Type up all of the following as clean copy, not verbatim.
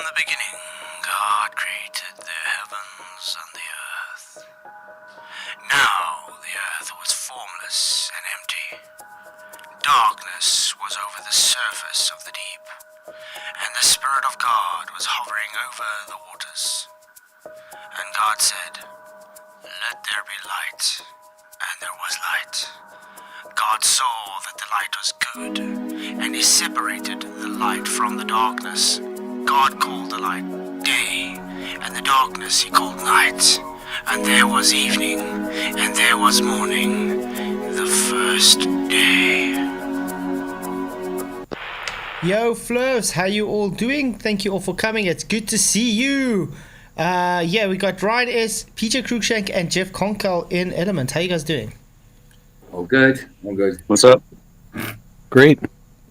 the beginning, God created the heavens and the earth. Now the earth was formless and empty. Darkness was over the surface of the deep, and the Spirit of God was hovering over the waters. And God said, "Let there be light," and there was light. God saw that the light was good, and he separated the light from the darkness. God called the light day, and the darkness he called night. And there was evening, and there was morning, the first day. Yo, Flurs, how you all doing? Thank you all for coming. It's good to see you. We got Ryan S., Peter Cruikshank, and Jeff Conkel in Element. How you guys doing? All good. All good. What's up? Great.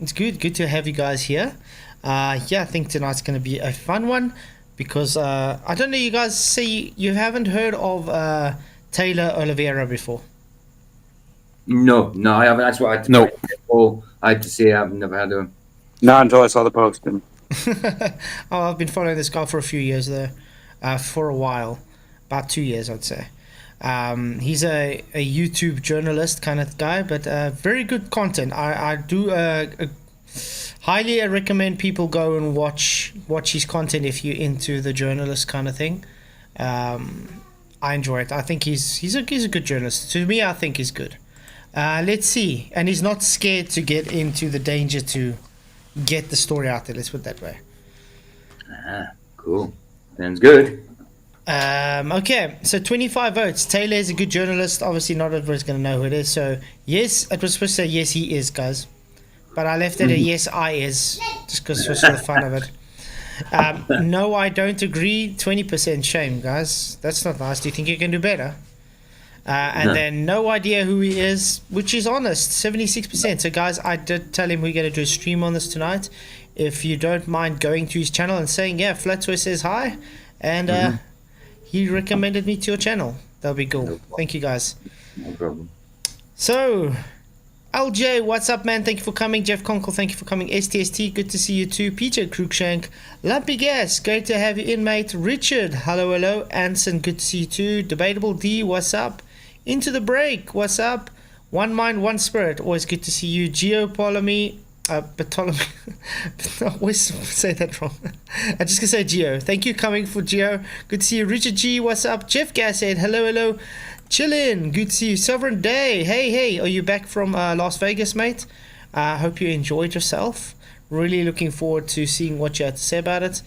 It's good to have you guys here. I think tonight's going to be a fun one because I don't know, you guys see, you haven't heard of Taylor Oliveira before? No, I haven't. That's what I had to Nope. I had to say I've never had him. Not until I saw the post. I've been following this guy for a few years though, for a while, about 2 years I'd say. He's a YouTube journalist kind of guy, but very good content. I do highly recommend people go and watch his content if you're into the journalist kind of thing. I enjoy it. I think he's a good journalist. To me, I think he's good. Let's see, and he's not scared to get into the danger to get the story out there. Let's put it that way. Cool. Sounds good. Okay, so 25 votes. Taylor is a good journalist. Obviously, not everybody's going to know who it is. So, yes, it was supposed to say yes, he is, guys. But I left it a yes, I is, just because for the fun of it. No, I don't agree. 20% shame, guys. That's not nice. Do you think you can do better? And then no idea who he is, which is honest, 76%. So, guys, I did tell him we're going to do a stream on this tonight. If you don't mind going to his channel and saying, yeah, Flatzoid says hi, and he recommended me to your channel. That'll be cool. No Thank you, guys. No problem. So, LJ, what's up, man? Thank you for coming. Jeff Conkel, thank you for coming. STST, good to see you too. Peter Cruikshank, Lumpy Gas, great to have you in, mate. Richard, hello. Anson, good to see you too. Debatable D, what's up? Into the break, what's up? One Mind, One Spirit, always good to see you. Geopolemy, Ptolemy, I always say that wrong. I'm just gonna say Geo. Thank you coming for Geo. Good to see you. Richard G, what's up? Jeff Gashead, hello. Chillin', good to see you. Sovereign Day, hey, are you back from Las Vegas, mate? Hope you enjoyed yourself. Really looking forward to seeing what you had to say about it.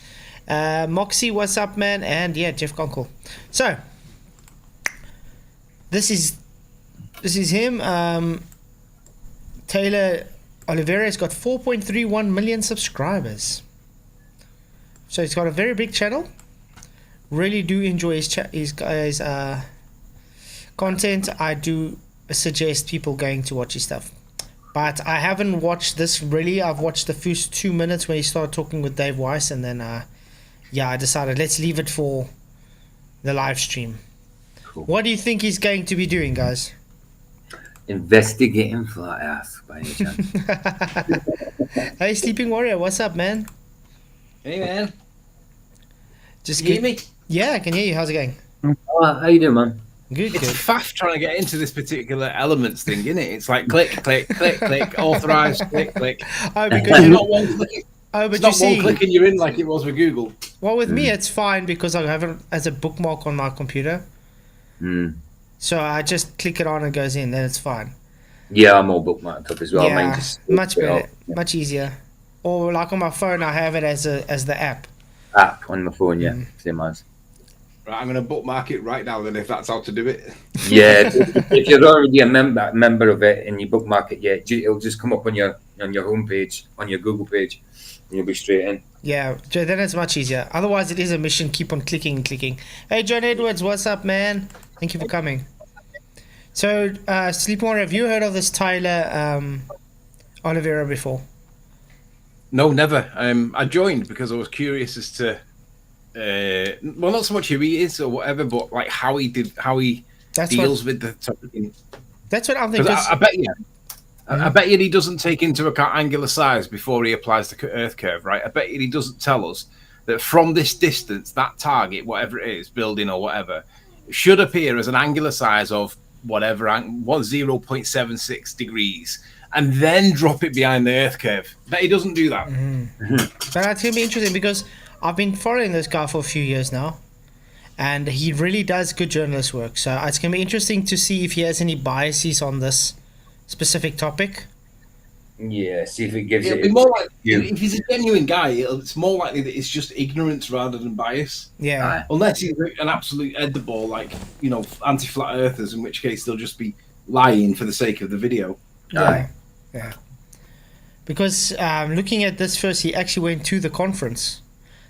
Moxie, what's up, man? And yeah, Jeff Conkel. So, this is him. Taylor Oliveira has got 4.31 million subscribers. So he's got a very big channel. Really do enjoy his content. I do suggest people going to watch his stuff. But I haven't watched this really. I've watched the first 2 minutes when he started talking with Dave Weiss, and then I decided let's leave it for the live stream. Cool. What do you think he's going to be doing, guys? Investigating flat Earth by any chance. Hey, Sleeping Warrior, what's up, man? Hey, man. Just Can you hear me? Yeah, I can hear you. How's it going? Oh, how you doing, man? Good. It's faff trying to get into this particular Elements thing, isn't it? It's like click, authorized, click. Oh, It's because not one click. oh, but It's you not one see, click and you're in like it was with Google. well, with me it's fine because I have it as a bookmark on my computer. So I just click it on and it goes in, then it's fine. Yeah, I'm all bookmarked up as well. Mine Yeah, just much better, much easier. Or like on my phone, I have it as the app. app on my phone, yeah. Same as. Right, I'm going to bookmark it right now then if that's how to do it. Yeah, if you're already a member of it and you bookmark it, yeah, it'll just come up on your homepage, on your Google page, and you'll be straight in. Yeah, then it's much easier. Otherwise, it is a mission. Keep on clicking. Hey, John Edwards, what's up, man? Thank you for coming. So, Sleeping Warrior, have you heard of this Tyler Oliveira before? No, never. I joined because I was curious as to, well, not so much who he is or whatever, but like how he deals with the topic. That's what I'm thinking. I bet you. I bet you he doesn't take into account angular size before he applies the Earth curve, right? I bet you he doesn't tell us that from this distance, that target, whatever it is, building or whatever, should appear as an angular size of whatever, 0.76 degrees, and then drop it behind the Earth curve. But he doesn't do that. But that's going to be interesting because I've been following this guy for a few years now, and he really does good journalist work. So it's going to be interesting to see if he has any biases on this specific topic. Yeah, see if it gives It'll it. be more like, if he's a genuine guy, it's more likely that it's just ignorance rather than bias. Yeah. Unless he's an absolute edible, like, anti-flat earthers, in which case they'll just be lying for the sake of the video. Yeah. Yeah. Because looking at this first, he actually went to the conference.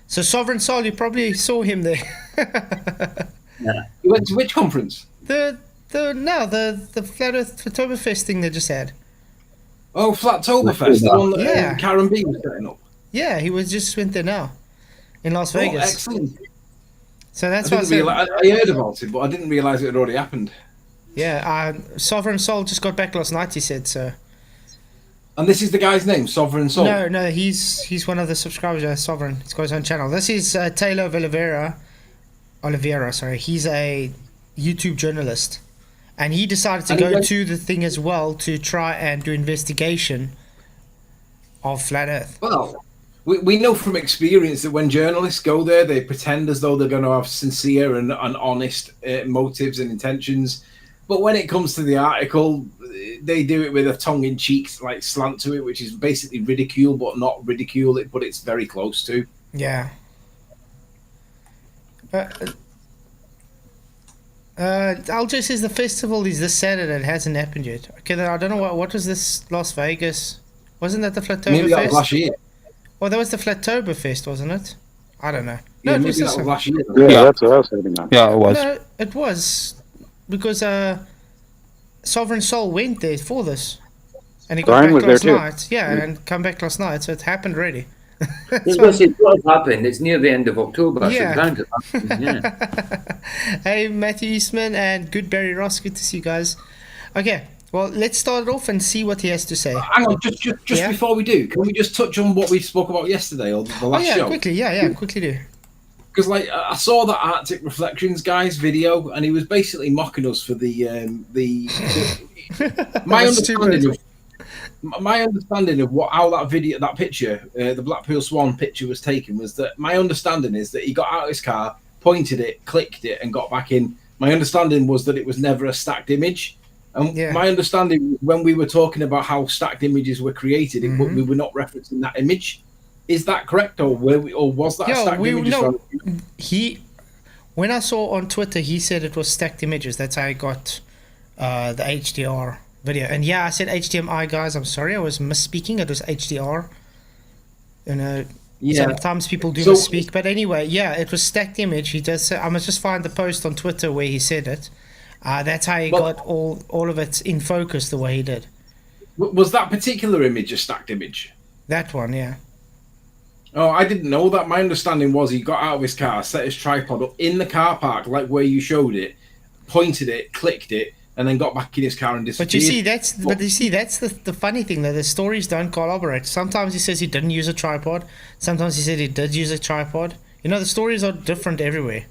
So Sovereign Soul, you probably saw him there. Yeah. You went to which conference? The Flat Earth Oktoberfest thing they just had. Oh, Flatzoid, the one that Yeah. Karen B was setting up. Yeah, he just went there now in Las Oh, Vegas. excellent. So that's I, why I didn't said, realize, I heard about it, but I didn't realise it had already happened. yeah, Sovereign Soul just got back last night, he said, so. And this is the guy's name, Sovereign Soul? No, he's one of the subscribers, Sovereign. He's got his own channel. This is Taylor of Oliveira, sorry. He's a YouTube journalist. And he decided to go to the thing as well to try and do investigation of Flat Earth. Well, we know from experience that when journalists go there, they pretend as though they're going to have sincere and honest motives and intentions. But when it comes to the article, they do it with a tongue-in-cheek slant to it, which is basically ridicule, but not ridicule it, but it's very close to. Yeah. Aljo says the festival is this Saturday. It hasn't happened yet. Okay, then I don't know what was this Las Vegas? Wasn't that the Maybe that was Flattoberfest? last year. Well, that was the Flattoberfest, wasn't it? I don't know. Yeah, No, it maybe was that this was one. last year. Yeah, that's what I was thinking of. Yeah, it was. No, it was because Sovereign Soul went there for this, and he got Brian back was there last too. night. Yeah, and come back last night, so it happened already. It's what has happened. It's near the end of October. Yeah. So bound to happen, yeah. Hey, Matthew Eastman and Good Barry Ross. Good to see you guys. Okay, well, let's start it off and see what he has to say. Hang on, just Yeah? before we do, can we just touch on what we spoke about yesterday or the Oh last yeah, show? quickly, quickly do. Because I saw that Arctic Reflections guy's video, and he was basically mocking us for my That's understanding of how that picture, the Blackpool Swan picture was taken, was that my understanding is that he got out of his car, pointed it, clicked it, and got back in. My understanding was that it was never a stacked image. And Yeah. my understanding, when we were talking about how stacked images were created, Mhm. we were not referencing that image. Is that correct, or was that a stacked image? When I saw on Twitter, he said it was stacked images. That's how I got the HDR video. And yeah, I said HDMI, guys. I'm sorry, I was misspeaking. It was HDR. You know, sometimes people do misspeak. But anyway, yeah, it was stacked image. He does say, I must just find the post on Twitter where he said it. That's how he got all of it in focus the way he did. Was that particular image a stacked image? That one, yeah. Oh, I didn't know that. My understanding was he got out of his car, set his tripod up in the car park, like where you showed it, pointed it, clicked it, and then got back in his car and disappeared. But you see, that's the funny thing, though. The stories don't corroborate. Sometimes he says he didn't use a tripod. Sometimes he said he did use a tripod. You know, the stories are different everywhere.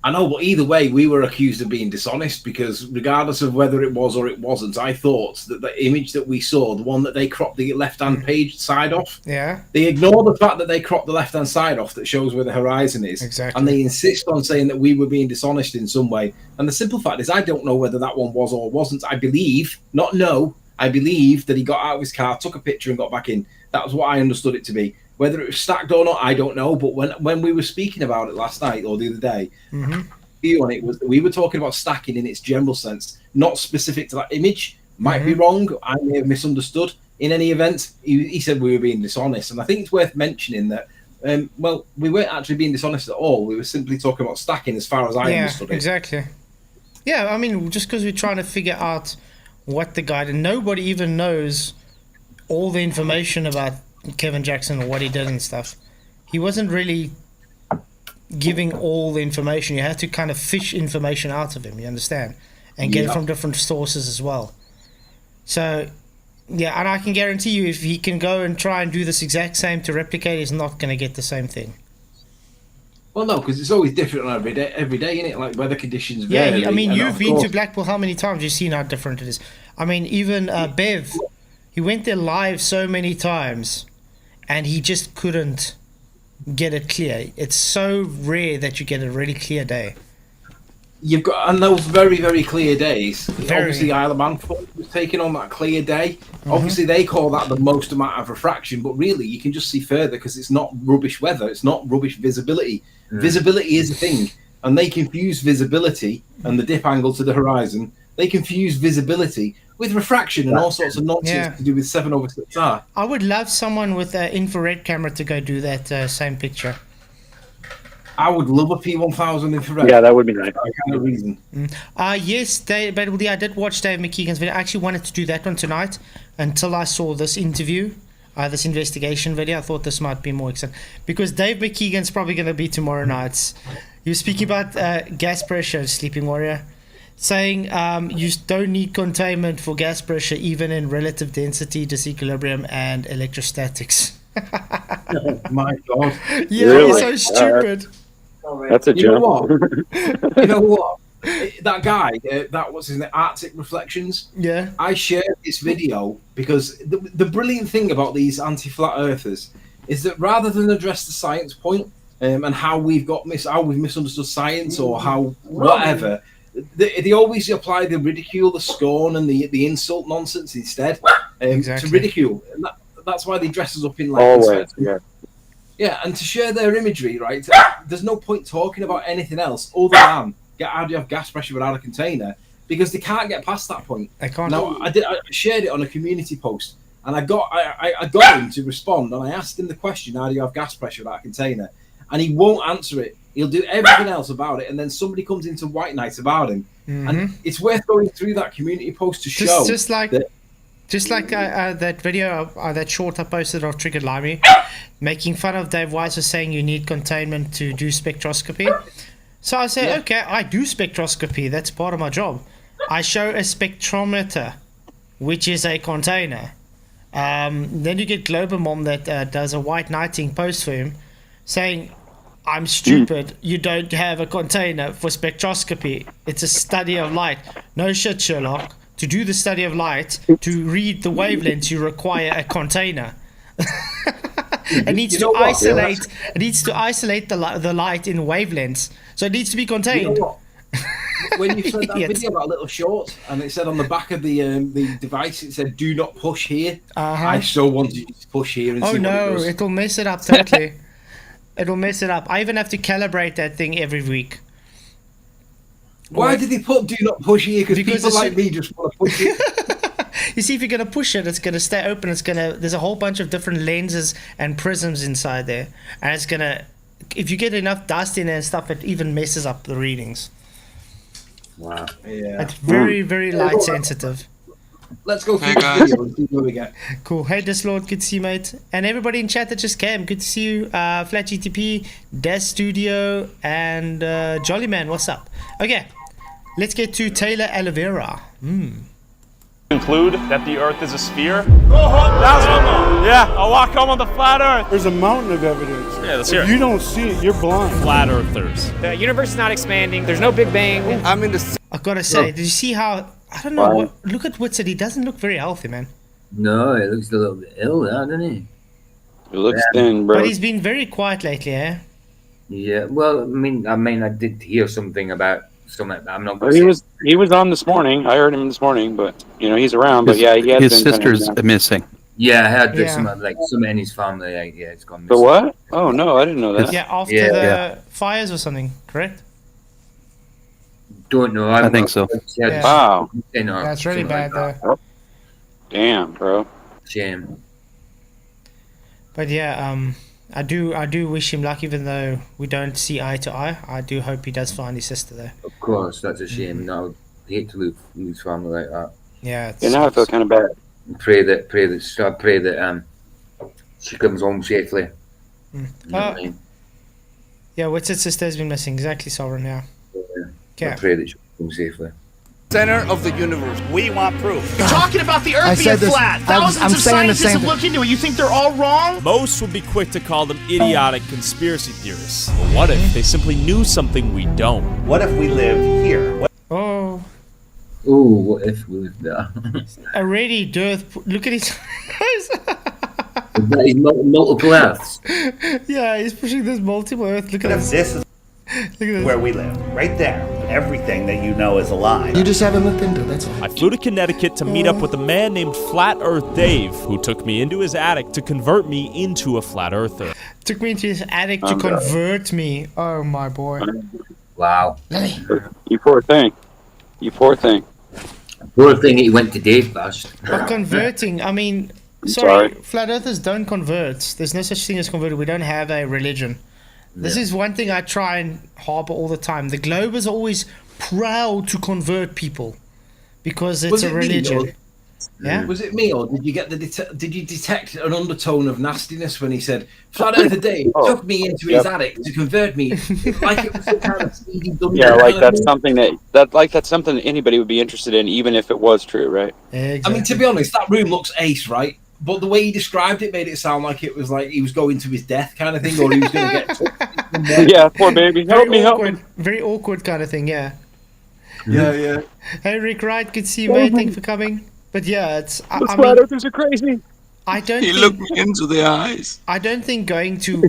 I know, but either way, we were accused of being dishonest because regardless of whether it was or it wasn't, I thought that the image that we saw, the one that they cropped the left-hand page side off, Yeah. they ignore the fact that they cropped the left-hand side off that shows where the horizon is. Exactly. And they insist on saying that we were being dishonest in some way. And the simple fact is I don't know whether that one was or wasn't. I believe that he got out of his car, took a picture and got back in. That was what I understood it to be. Whether it was stacked or not, I don't know. But when we were speaking about it last night or the other day, view on it was that we were talking about stacking in its general sense, not specific to that image. Might be wrong. I may have misunderstood. In any event, he said we were being dishonest. And I think it's worth mentioning that, we weren't actually being dishonest at all. We were simply talking about stacking as far as I understood it. Exactly. Yeah, I mean, just because we're trying to figure out what the guy did, nobody even knows all the information about Kevin Jackson or what he did and stuff. He wasn't really giving all the information. You had to kind of fish information out of him, you understand, and get it from different sources as well. So yeah, and I can guarantee you if he can go and try and do this exact same to replicate, he's not going to get the same thing. Well, no, because it's always different on every day, isn't it? Like weather conditions Yeah, vary. I mean, and you've of been to course- Blackpool how many times? You've seen how different it is. I mean, even Bev, he went there live so many times, and he just couldn't get it clear. It's so rare that you get a really clear day. You've got and those very, very clear days. Very. Obviously, Isle of Man was taken on that clear day. Obviously, they call that the most amount of refraction, but really, you can just see further because it's not rubbish weather. It's not rubbish visibility. Visibility is a thing, and they confuse visibility and the dip angle to the horizon. They confuse visibility with refraction and all sorts of nonsense Yeah. to do with 7/6R. I would love someone with an infrared camera to go do that same picture. I would love a P1000 infrared. Yeah, that would be nice. For that kind of reason. Yes, Dave, but I did watch Dave McKeegan's video. I actually wanted to do that one tonight until I saw this interview, this investigation video. I thought this might be more exciting because Dave McKeegan's probably going to be tomorrow night. He was speaking about gas pressure, Sleeping Warrior, saying you don't need containment for gas pressure even in relative density, disequilibrium, and electrostatics. My God. Yeah, Really? so stupid. That's a You know jump. what? You know what? That guy, that what's his name, Arctic Reflections. Yeah. I shared this video because the brilliant thing about these anti-flat earthers is that rather than address the science point and how we've misunderstood science or how whatever, they always apply the ridicule, the scorn, and the insult nonsense instead Exactly. to ridicule. And that's why they dress us up in like Always. Yeah. yeah, and to share their imagery, right? There's no point talking about anything else other than how do you have gas pressure without a container, because they can't get past that point. I can't. Now, I shared it on a community post, and I got him to respond, and I asked him the question, how do you have gas pressure without a container? And he won't answer it. He'll do everything else about it, and then somebody comes into White Knight about him. And it's worth going through that community post to show. Just like that- that video, that short I posted of Triggered Limey, making fun of Dave Weiss for saying you need containment to do spectroscopy. So I say, okay, I do spectroscopy. That's part of my job. I show a spectrometer, which is a container. Then you get Globomom that does a white knighting post for him, saying, I'm stupid. You don't have a container for spectroscopy. It's a study of light. No shit, Sherlock. To do the study of light, to read the wavelengths, you require a container. It needs to isolate. It needs to isolate the light in wavelengths, so it needs to be contained. You know what? When you said that Yes. video about little shorts, and it said on the back of the device, it said "Do not push here." I so wanted you to push here and Oh see no, what it does. it'll mess it up totally. It'll mess it up. I even have to calibrate that thing every week. Why did they put "Do not push here"? Because Because people it's- like me just want to push it. You see, if you're gonna push it, it's gonna stay open. There's a whole bunch of different lenses and prisms inside there, and it's gonna. If you get enough dust in there and stuff, it even messes up the readings. Wow. Yeah. It's very, very light sensitive. Let's go through Hey, the guys. video and see what we get. Cool. Hey, Dislord, good to see you, mate. And everybody in chat that just came, good to see you. Flat GTP, Des Studio, and Jollyman, what's up? Okay, let's get to Taylor Oliveira. Conclude that the Earth is a sphere? Yeah, I'll walk home on the flat Earth. There's a mountain of evidence. Yeah, let's hear If it. you don't see it, you're blind. Flat Earthers. The universe is not expanding. There's no Big Bang. I'm in the I've got to say, did you see how? I don't know. What, look at Whitson. He doesn't look very healthy, man. No, it looks a little bit ill, doesn't he? It looks thin, bro. But he's been very quiet lately, eh? Yeah. Well, I mean, I did hear something about something. I'm not. Well, he was on this morning. I heard him this morning, but he's around. But yeah, he has His been kinda sister's down. missing. Yeah, I heard there's Yeah. some in his family. Like, yeah, it's gone The missing. what? Oh no, I didn't know that. Yeah, after Yeah. the fires or something, correct? Don't know. I think so. Yeah. Wow, That's really bad, though. damn, bro. Shame. But yeah, I do wish him luck, even though we don't see eye to eye. I do hope he does find his sister there. Of course, that's a shame. No, I hate to lose family like that. Yeah. It's, Yeah, now I feel kind of bad. Pray that she comes home safely. You know what I mean? Yeah, Whitset's sister has been missing. Exactly, Sovereign. Yeah. I Okay. pray that she comes home safely. Center of the universe. We want proof. You're talking about the Earth being flat. Thousands of scientists have looked into it. You think they're all wrong? Most would be quick to call them idiotic conspiracy theorists. But what if they simply knew something we don't? What if we lived here? Oh. Ooh, what if we lived there? Already, Dirth. Look at his He's multiple Earths. Yeah, he's pushing this multiple Earth. Look at this. This is where we live. Right there. Everything that you know is a lie. You just haven't looked into it, that's all. I flew to Connecticut to meet up with a man named Flat Earth Dave, who took me into his attic to convert me into a flat earther. Took me into his attic to convert me. Oh, my boy. Wow. You poor thing. You poor thing. Poor thing, he went to Dave first. But converting, I mean, sorry, flat earthers don't convert. There's no such thing as converting. We don't have a religion. This is one thing I try and harbor all the time. The globe is always proud to convert people because it's a religion. Yeah. Was it me, or did you get did you detect an undertone of nastiness when he said Flat Earther Dave took me into his attic to convert me, like it was some kind of speedy dumb? Yeah, like that's something that's something that anybody would be interested in, even if it was true, right? Exactly. I mean, to be honest, that room looks ace, right? But the way he described it made it sound like it was like he was going to his death kind of thing, or he was going to get. Yeah, poor baby. Help me. Very awkward kind of thing, yeah. Yeah. Hey, Rick Wright, good to see you, mate. Thank you for coming. But yeah, it's. The flat earthers are crazy. I don't. He looked me into the eyes. I don't think going to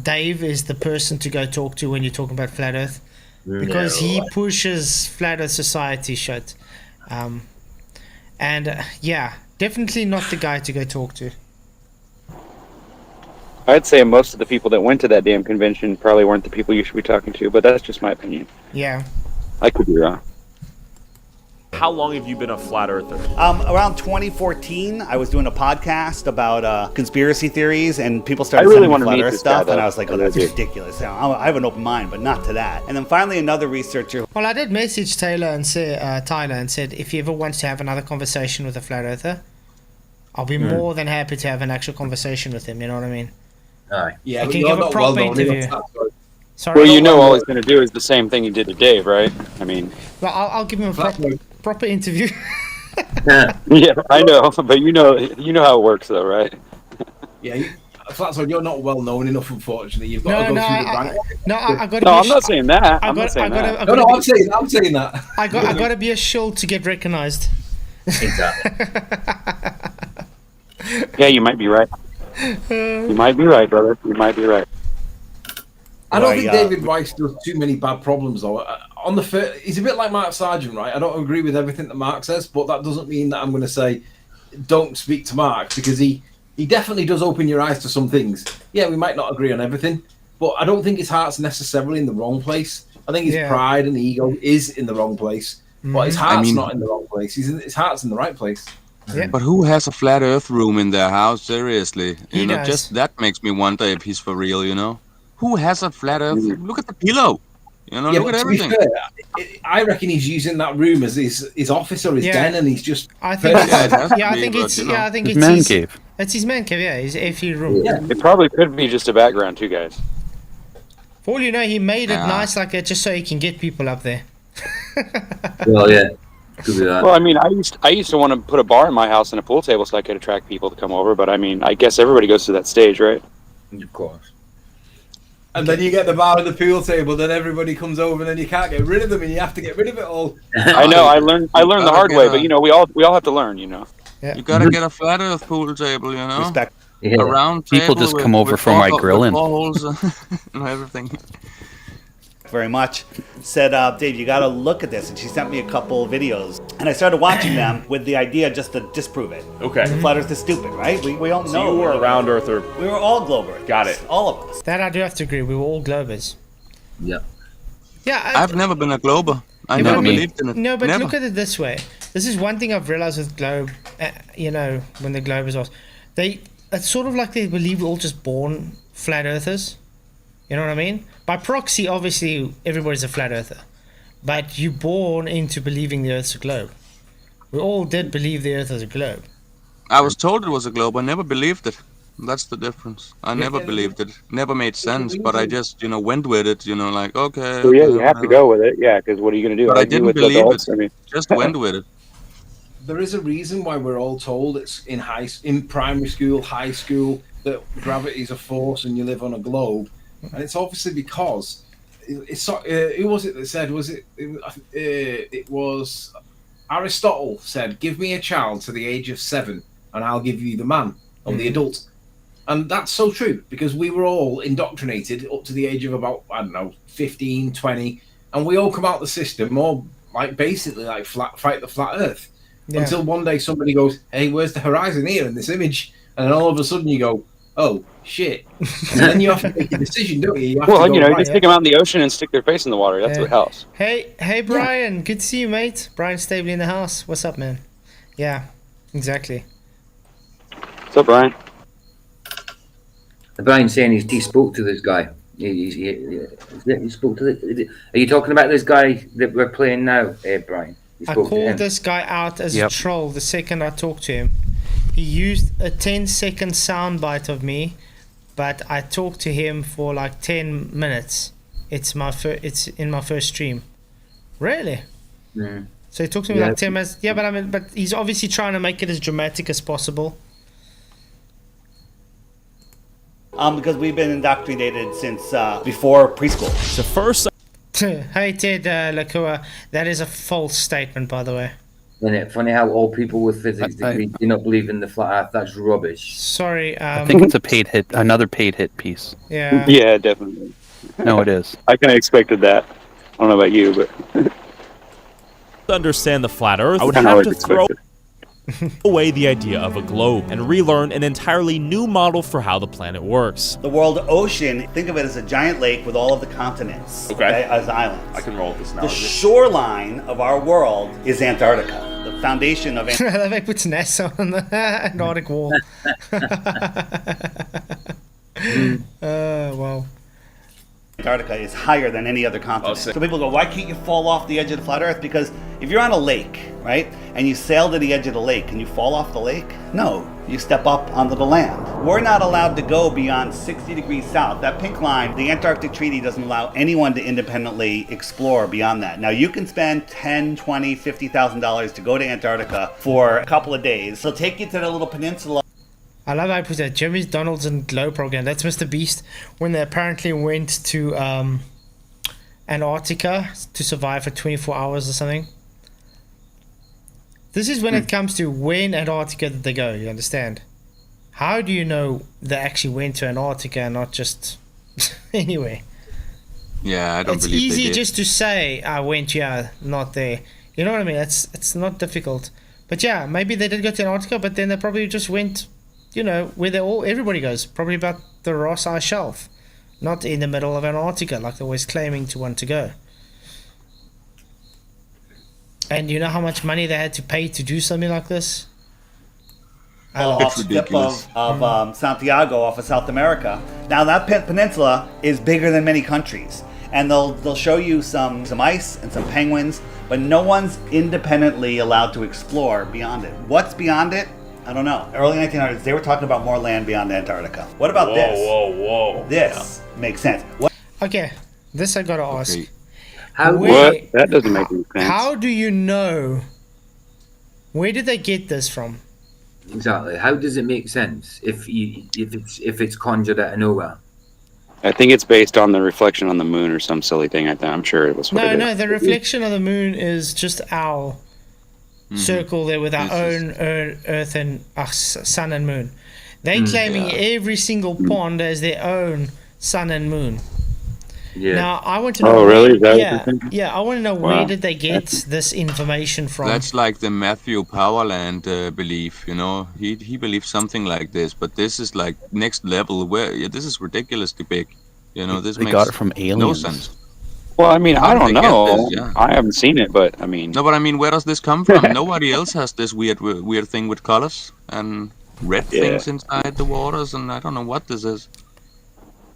Dave is the person to go talk to when you're talking about flat Earth, because he pushes flat Earth society shit. Yeah, definitely not the guy to go talk to. I'd say most of the people that went to that damn convention probably weren't the people you should be talking to, but that's just my opinion. Yeah. I could be wrong. How long have you been a flat earther? Around 2014, I was doing a podcast about conspiracy theories, and people started really sending me want to flat meet Earth this stuff, guy, and though. I was like, oh, that's ridiculous. I have an open mind, but not to that. And then finally, another researcher. Well, I did message Tyler and said, if he ever wants to have another conversation with a flat earther, I'll be more than happy to have an actual conversation with him. You know what I mean? Aye. Yeah, I can give a proper interview. Sorry. Well, you know all he's going to do is the same thing he did to Dave, right? I mean... Well, I'll give him a proper interview. Yeah, I know, but you know how it works, though, right? Yeah, Flatzoid, you're not well known enough, unfortunately. You've got to go through the rank. I got to. No, I'm not saying that. I'm saying that. I got to be a shill to get recognized. Exactly. Yeah, you might be right. You might be right, brother. You might be right. I don't think David Rice does too many bad problems, though. He's a bit like Mark Sargent, right? I don't agree with everything that Mark says, but that doesn't mean that I'm going to say don't speak to Mark, because he definitely does open your eyes to some things. Yeah, we might not agree on everything, but I don't think his heart's necessarily in the wrong place. I think his pride and ego is in the wrong place, but his heart's not in the wrong place. His heart's in the right place. Yeah. But who has a flat Earth room in their house? Seriously, He does. just that makes me wonder if he's for real. Who has a flat Earth? Look at the pillow. Look at everything. Fair, I reckon he's using that room as his office or his den, and he's just. I think. I think it's man cave. It's his man cave. Yeah, his FE room. Yeah. It probably could be just a background, too, guys. For all you know, he made it nice like that just so he can get people up there. Well, yeah. Could be that. Well, I mean, I used to want to put a bar in my house and a pool table so I could attract people to come over, but I mean, I guess everybody goes through that stage, right? Of course. And then you get the bar and the pool table, then everybody comes over, and then you can't get rid of them, and you have to get rid of it all. I know. I learned the hard way, but we all have to learn, Yeah. You gotta get a flat Earth pool table, Respect. Yeah. A round People table just come over with for my four grilling. holes and everything. Very much. Said, Dave, you got to look at this. And she sent me a couple of videos. And I started watching them with the idea just to disprove it. Okay. The flat Earth is stupid, right? We all know. So you were a round earther. We were all globe earthers. Got it. All of us. That I do have to agree. We were all globers. Yeah. Yeah. I've never been a glober. I Not never me. believed in it. No, but never. look at it this way. This is one thing I've realized with globe. When the globe is ours, it's sort of like they believe we're all just born flat earthers. You know what I mean? By proxy, obviously, everybody's a flat earther. But you're born into believing the Earth's a globe. We all did believe the Earth is a globe. I was told it was a globe. I never believed it. That's the difference. I never believed it. Never made sense, but I just, went with it. Like, okay. So yeah, okay, you have to whatever. go with it. Yeah, because what are you going to do? But I Argue didn't with believe adults? it. I mean, Just went with it. There is a reason why we're all told it's in primary school, high school, that gravity is a force and you live on a globe, and it's obviously because who was it that said? It was Aristotle said, "Give me a child to the age of 7, and I'll give you the man or the adult." And that's so true, because we were all indoctrinated up to the age of about, 15, 20, and we all come out the system all basically fight the flat Earth. Yeah. Until one day somebody goes, "Hey, where's the horizon here in this image?" And then all of a sudden you go, "Oh shit!" And then you have to make a decision, don't you? just take them out in the ocean and stick their face in the water. That's what helps. Hey, Brian. Good to see you, mate. Brian Stabley in the house. What's up, man? Yeah, exactly. What's up, Brian? Brian's saying he spoke to this guy. He spoke to Are you talking about this guy that we're playing now, Brian? I called this guy out as a troll the second I talked to him. He used a 10-second soundbite of me, but I talked to him for like 10 minutes. It's in my first stream. Really? Mm. So he talked to me like 10 minutes. Yeah, but he's obviously trying to make it as dramatic as possible. Because we've been indoctrinated since before preschool. So first... Hey Ted Lakua, that is a false statement, by the way. Isn't it funny how all people with physics degrees do not believe in the flat Earth? That's rubbish. Sorry. I think it's another paid hit piece. Yeah. Yeah, definitely. No, it is. I kind of expected that. I don't know about you, but To understand the flat Earth, I would I have always to throw expected. away the idea of a globe and relearn an entirely new model for how the planet works. The world ocean, think of it as a giant lake with all of the continents as islands. I can roll with this now. The shoreline of our world is Antarctica. The foundation of Antarctica. They put NASA on the Nordic wall. Wow. Antarctica is higher than any other continent. So people go, why can't you fall off the edge of the flat Earth? Because if you're on a lake, right, and you sail to the edge of the lake, can you fall off the lake? No, you step up onto the land. We're not allowed to go beyond 60 degrees south. That pink line, the Antarctic Treaty doesn't allow anyone to independently explore beyond that. Now you can spend $10, $20, $50,000 to go to Antarctica for a couple of days. They'll take you to the little peninsula. I love how I put that Jimmy's Donald's and Glow program. That's Mr. Beast when they apparently went to Antarctica to survive for 24 hours or something. This is when it comes to when Antarctica did they go, you understand? How do you know they actually went to Antarctica and not just anyway? Yeah, I don't believe It's they easy did. just to say I went not there. You know what I mean? It's not difficult. But yeah, maybe they did go to Antarctica, but then they probably just went, where everybody goes, probably about the Ross Ice Shelf, not in the middle of Antarctica like they're always claiming to want to go. And you know how much money they had to pay to do something like this? Off the tip of Santiago, off of South America. Now that peninsula is bigger than many countries, and they'll show you some ice and some penguins, but no one's independently allowed to explore beyond it. What's beyond it? I don't know. Early 1900s, they were talking about more land beyond Antarctica. What about this? Whoa. This makes sense. Okay, this I gotta ask. What? That doesn't make any sense. How do you know? Where did they get this from? Exactly. How does it make sense if it's conjured out of nowhere? I think it's based on the reflection on the moon or some silly thing. I'm sure it was. No. The reflection of the moon is just our circle there with our own Earth and sun and moon. They claiming every single pond as their own sun and moon. Yeah. Now I want to know. Oh, really? Is that what you're thinking? Yeah. I want to know where did they get this information from? That's like the Matthew Powerland belief, He believes something like this, but this is like next level. This is ridiculously big, This They makes got it from no aliens. sense. Well, I mean, I don't They get know. this, yeah. I haven't seen it, but I mean. No, but I mean, where does this come from? Nobody else has this weird thing with colors and red things inside the waters, and I don't know what this is.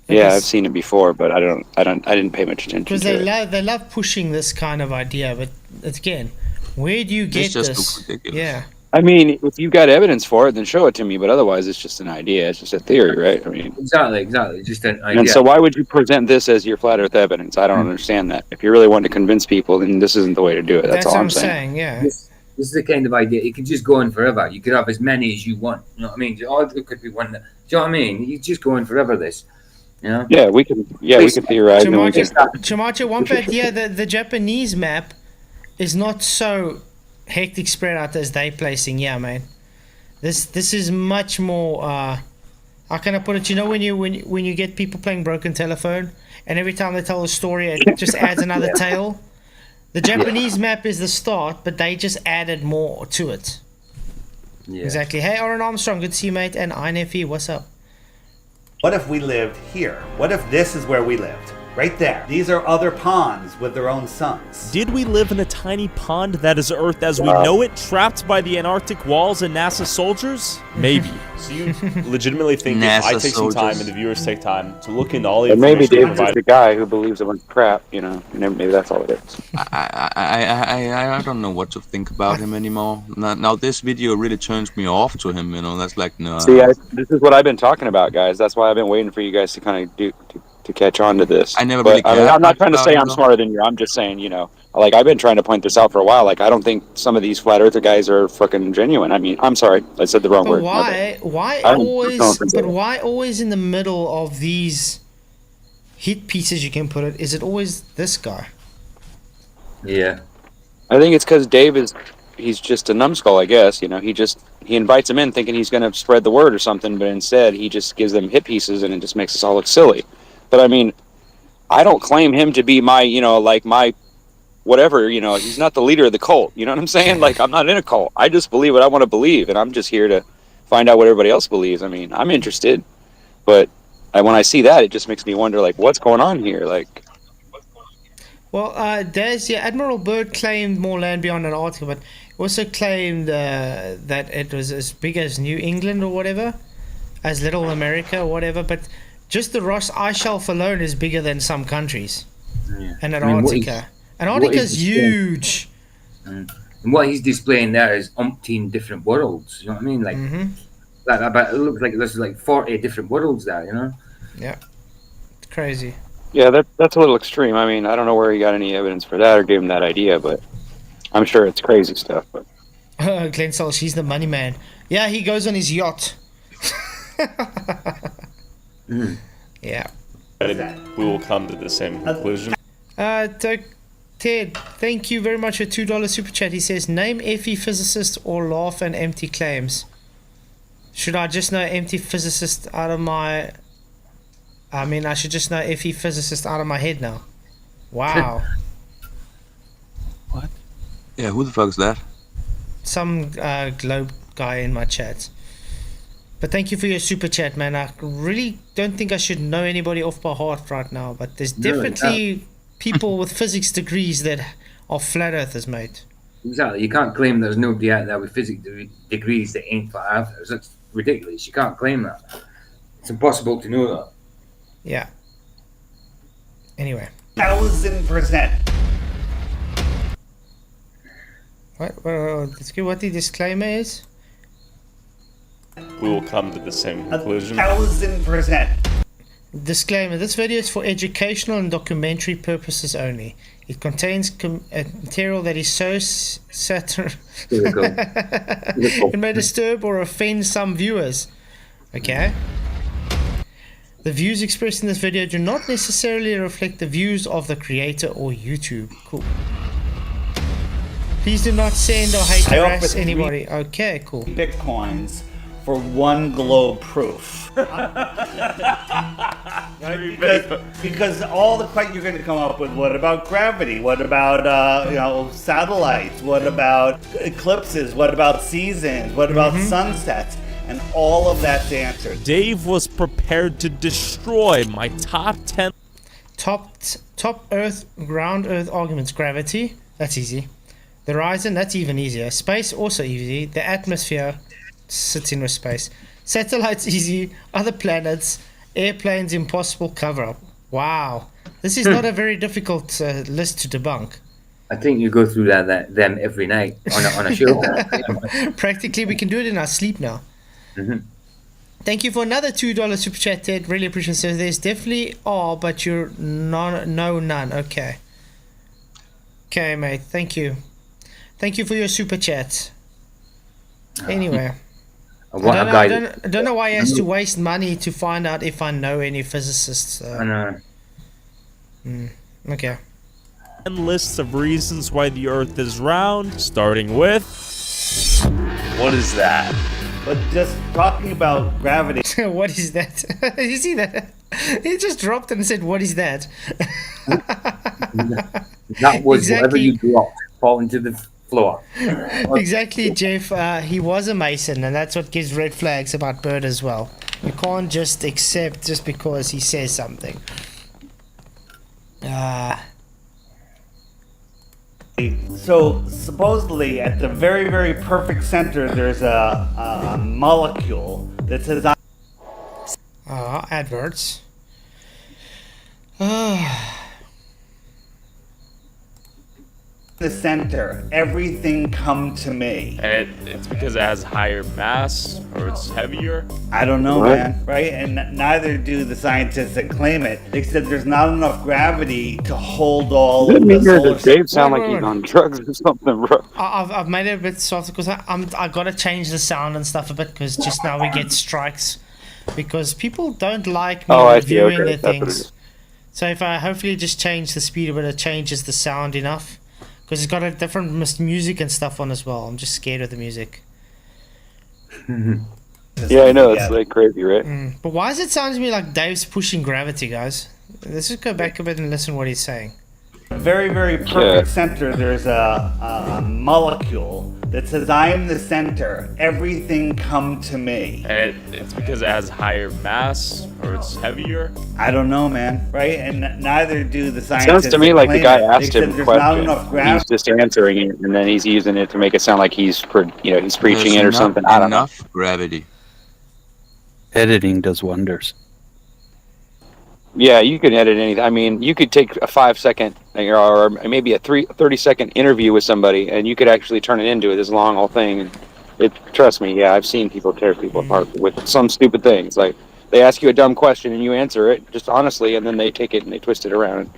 Yeah, I've seen it before, but I didn't pay much attention Because to it. they love pushing this kind of idea, but again, where do you get just this? looks ridiculous. Yeah, I mean, if you got evidence for it, then show it to me. But otherwise, it's just an idea. It's just a theory, right? I mean, exactly. Just an idea. and so why would you present this as your flat Earth evidence? I don't understand that. If you really want to convince people, then this isn't the way to do it. That's all what I'm saying. Yeah. This is the kind of idea. It could just go on forever. You could have as many as you want. You know what I mean? Or it could be one. Do you know what I mean? You just go on forever. This. You know? Yeah, we can theorize. Chamacho, one bit, the Japanese map is not so hectic spread out as they placing. Yeah, man. This is much more. How can I put it? You know when you get people playing broken telephone, and every time they tell a story, it just adds another tale. The Japanese map is the start, but they just added more to it. Yeah. Exactly. Hey, Aaron Armstrong, good to see you, mate. And INFE, what's up? What if we lived here? What if this is where we lived? Right there. These are other ponds with their own suns. Did we live in a tiny pond that is Earth as we know it, trapped by the Antarctic walls and NASA soldiers? Maybe. So you legitimately think if I take some time and the viewers take time to look into all the information maybe David's the guy who believes it was crap, you know, maybe that's all it is. I don't know what to think about him anymore. Now this video really turns me off to him, you know, that's like, no. See, this is what I've been talking about, guys. That's why I've been waiting for you guys to kind of to catch on to this. I never really cared. I'm not trying to say I'm smarter than you. I'm just saying, you know, like I've been trying to point this out for a while. Like I don't think some of these flat earther guys are fucking genuine. I mean, I'm sorry, I said the wrong word. Why always in the middle of these hit pieces, you can put it? Is it always this guy? Yeah, I think it's because Dave he's just a numbskull, I guess. You know, he invites them in thinking he's going to spread the word or something, but instead he just gives them hit pieces and it just makes us all look silly. But I mean, I don't claim him to be my, you know, like my whatever, you know, he's not the leader of the cult. You know what I'm saying? Like, I'm not in a cult. I just believe what I want to believe, and I'm just here to find out what everybody else believes. I mean, I'm interested, but when I see that, it just makes me wonder, like, what's going on here? Like, well, Admiral Byrd claimed more land beyond Antarctica, but also claimed that it was as big as New England or whatever, as Little America or whatever, but just the Ross Ice Shelf alone is bigger than some countries. Yeah. And Antarctica. Antarctica's huge. And what he's displaying there is umpteen different worlds. You know what I mean? Like, it looks like there's like 40 different worlds there, you know? Yeah. It's crazy. Yeah, that's a little extreme. I mean, I don't know where he got any evidence for that or gave him that idea, but I'm sure it's crazy stuff. But Glenn Sells, he's the money man. Yeah, he goes on his yacht. Yeah. We will come to the same conclusion. Ted, thank you very much for $2 super chat. He says, name FE physicist or laugh and empty claims. Should I just know empty physicist out of my... I should just know FE physicist out of my head now. Wow. What? Yeah, who the fuck is that? Some globe guy in my chat. But thank you for your super chat, man. I really don't think I should know anybody off by heart right now, but there's definitely people with physics degrees that are flat earthers, mate. Exactly. You can't claim there's nobody out there with physics degrees that ain't flat earthers. That's ridiculous. You can't claim that. It's impossible to know that. Yeah. Anyway. 1000%. Let's get what the disclaimer is. We will come to the same conclusion. 1000%. Disclaimer: this video is for educational and documentary purposes only. It contains material that is so it may disturb or offend some viewers. Okay? The views expressed in this video do not necessarily reflect the views of the creator or YouTube. Cool. Please do not send or hate harass anybody. Okay, cool. Bitcoins for one globe proof. because all the questions you're going to come up with, what about gravity? What about satellites? What about eclipses? What about seasons? What about sunsets? And all of that's answered. Dave was prepared to destroy my top 10 top Earth, ground Earth arguments. Gravity, that's easy. The horizon, that's even easier. Space, also easy. The atmosphere sits in with space. Satellites, easy. Other planets, airplanes, impossible. Cover up. Wow, this is not a very difficult list to debunk. I think you go through them every night on a show. Practically, we can do it in our sleep now. Thank you for another $2 super chat, Ted. Really appreciate it. So there's definitely are, but you're none. Okay. Okay, mate. Thank you. Thank you for your super chat. Anyway. I don't know why he has to waste money to find out if I know any physicists. I know. Okay. And lists of reasons why the Earth is round, starting with... What is that? But just talking about gravity. What is that? You see that? He just dropped and said, "What is that?" That was whatever you dropped fall into the floor. Exactly, Jeff. He was a Mason, and that's what gives red flags about Bird as well. You can't just accept just because he says something. So supposedly at the very, very perfect center, there's a molecule that says adverts. the center, everything come to me. And it's because it has higher mass or it's heavier? I don't know, man, right? And neither do the scientists that claim it. They said there's not enough gravity to hold all of the solar Does Dave sound like he's on drugs or something, bro? I've made it a bit softer because I gotta change the sound and stuff a bit because just now we get strikes because people don't like me reviewing their things. So if I hopefully just change the speed a bit, it changes the sound enough. Because it's got a different music and stuff on as well. I'm just scared of the music. Yeah, I know. It's like crazy, right? But why does it sound to me like Dave's pushing gravity, guys? Let's just go back a bit and listen what he's saying. Very, very perfect center, there's a molecule that says, I'm the center, everything come to me. And it's because it has higher mass or it's heavier? I don't know, man, right? And neither do the scientists. Sounds to me like the guy asked him a question. He's just answering it, and then he's using it to make it sound like he's preaching There's it or something. I don't know. Enough gravity. Editing does wonders. Yeah, you can edit anything. I mean, you could take a 5-second or maybe a 30-second interview with somebody, and you could actually turn it into this long whole thing. And trust me, yeah, I've seen people tear people apart with some stupid things. Like they ask you a dumb question and you answer it just honestly, and then they take it and they twist it around and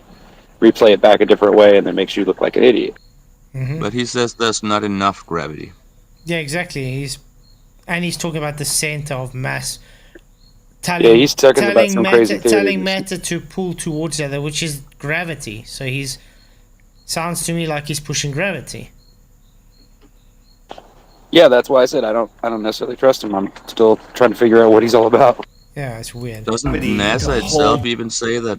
replay it back a different way, and then makes you look like an idiot. But he says there's not enough gravity. Yeah, exactly. He's talking about the center of mass. He's talking about some crazy theories. Telling matter to pull towards each other, which is gravity. So sounds to me like he's pushing gravity. Yeah, that's why I said I don't necessarily trust him. I'm still trying to figure out what he's all about. Yeah, it's weird. Doesn't NASA itself even say that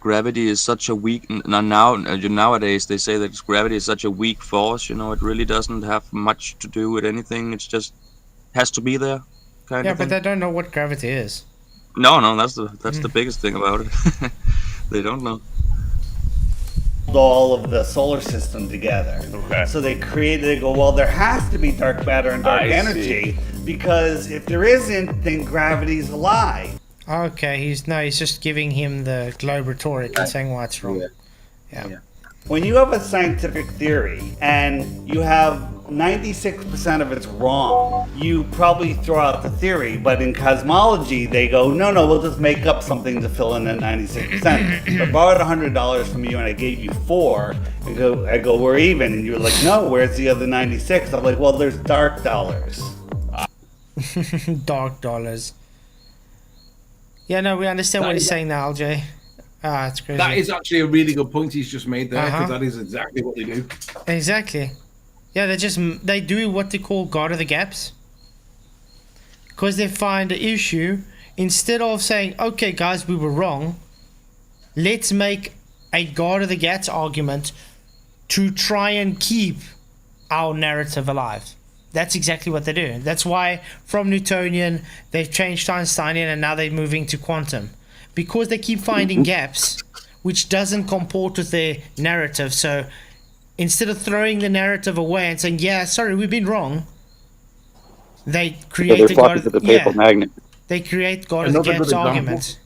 gravity is such a weak nowadays they say that gravity is such a weak force, it really doesn't have much to do with anything. It's just has to be there kind of thing. But they don't know what gravity is. No, that's the biggest thing about it. They don't know. All of the solar system together. Okay. So they go, well, there has to be dark matter and dark energy because if there isn't, then gravity's a lie. Okay, he's just giving him the globe rhetoric and saying why it's wrong. Yeah. When you have a scientific theory and you have 96% of it's wrong, you probably throw out the theory, but in cosmology they go, no, we'll just make up something to fill in that 96%. If I borrowed $100 from you and I gave you 4, I go, we're even, and you're like, no, where's the other 96? I'm like, well, there's dark dollars. Dark dollars. Yeah, no, we understand what he's saying now, Jay. It's crazy. That is actually a really good point he's just made there, because that is exactly what they do. Exactly. Yeah, they do what they call God of the gaps. Because they find an issue, instead of saying, okay guys, we were wrong, let's make a God of the gaps argument to try and keep our narrative alive. That's exactly what they do. That's why from Newtonian, they've changed to Einsteinian, and now they're moving to quantum. Because they keep finding gaps, which doesn't comport with their narrative. So instead of throwing the narrative away and saying, yeah, sorry, we've been wrong, they create magnet. They create God of the gaps arguments.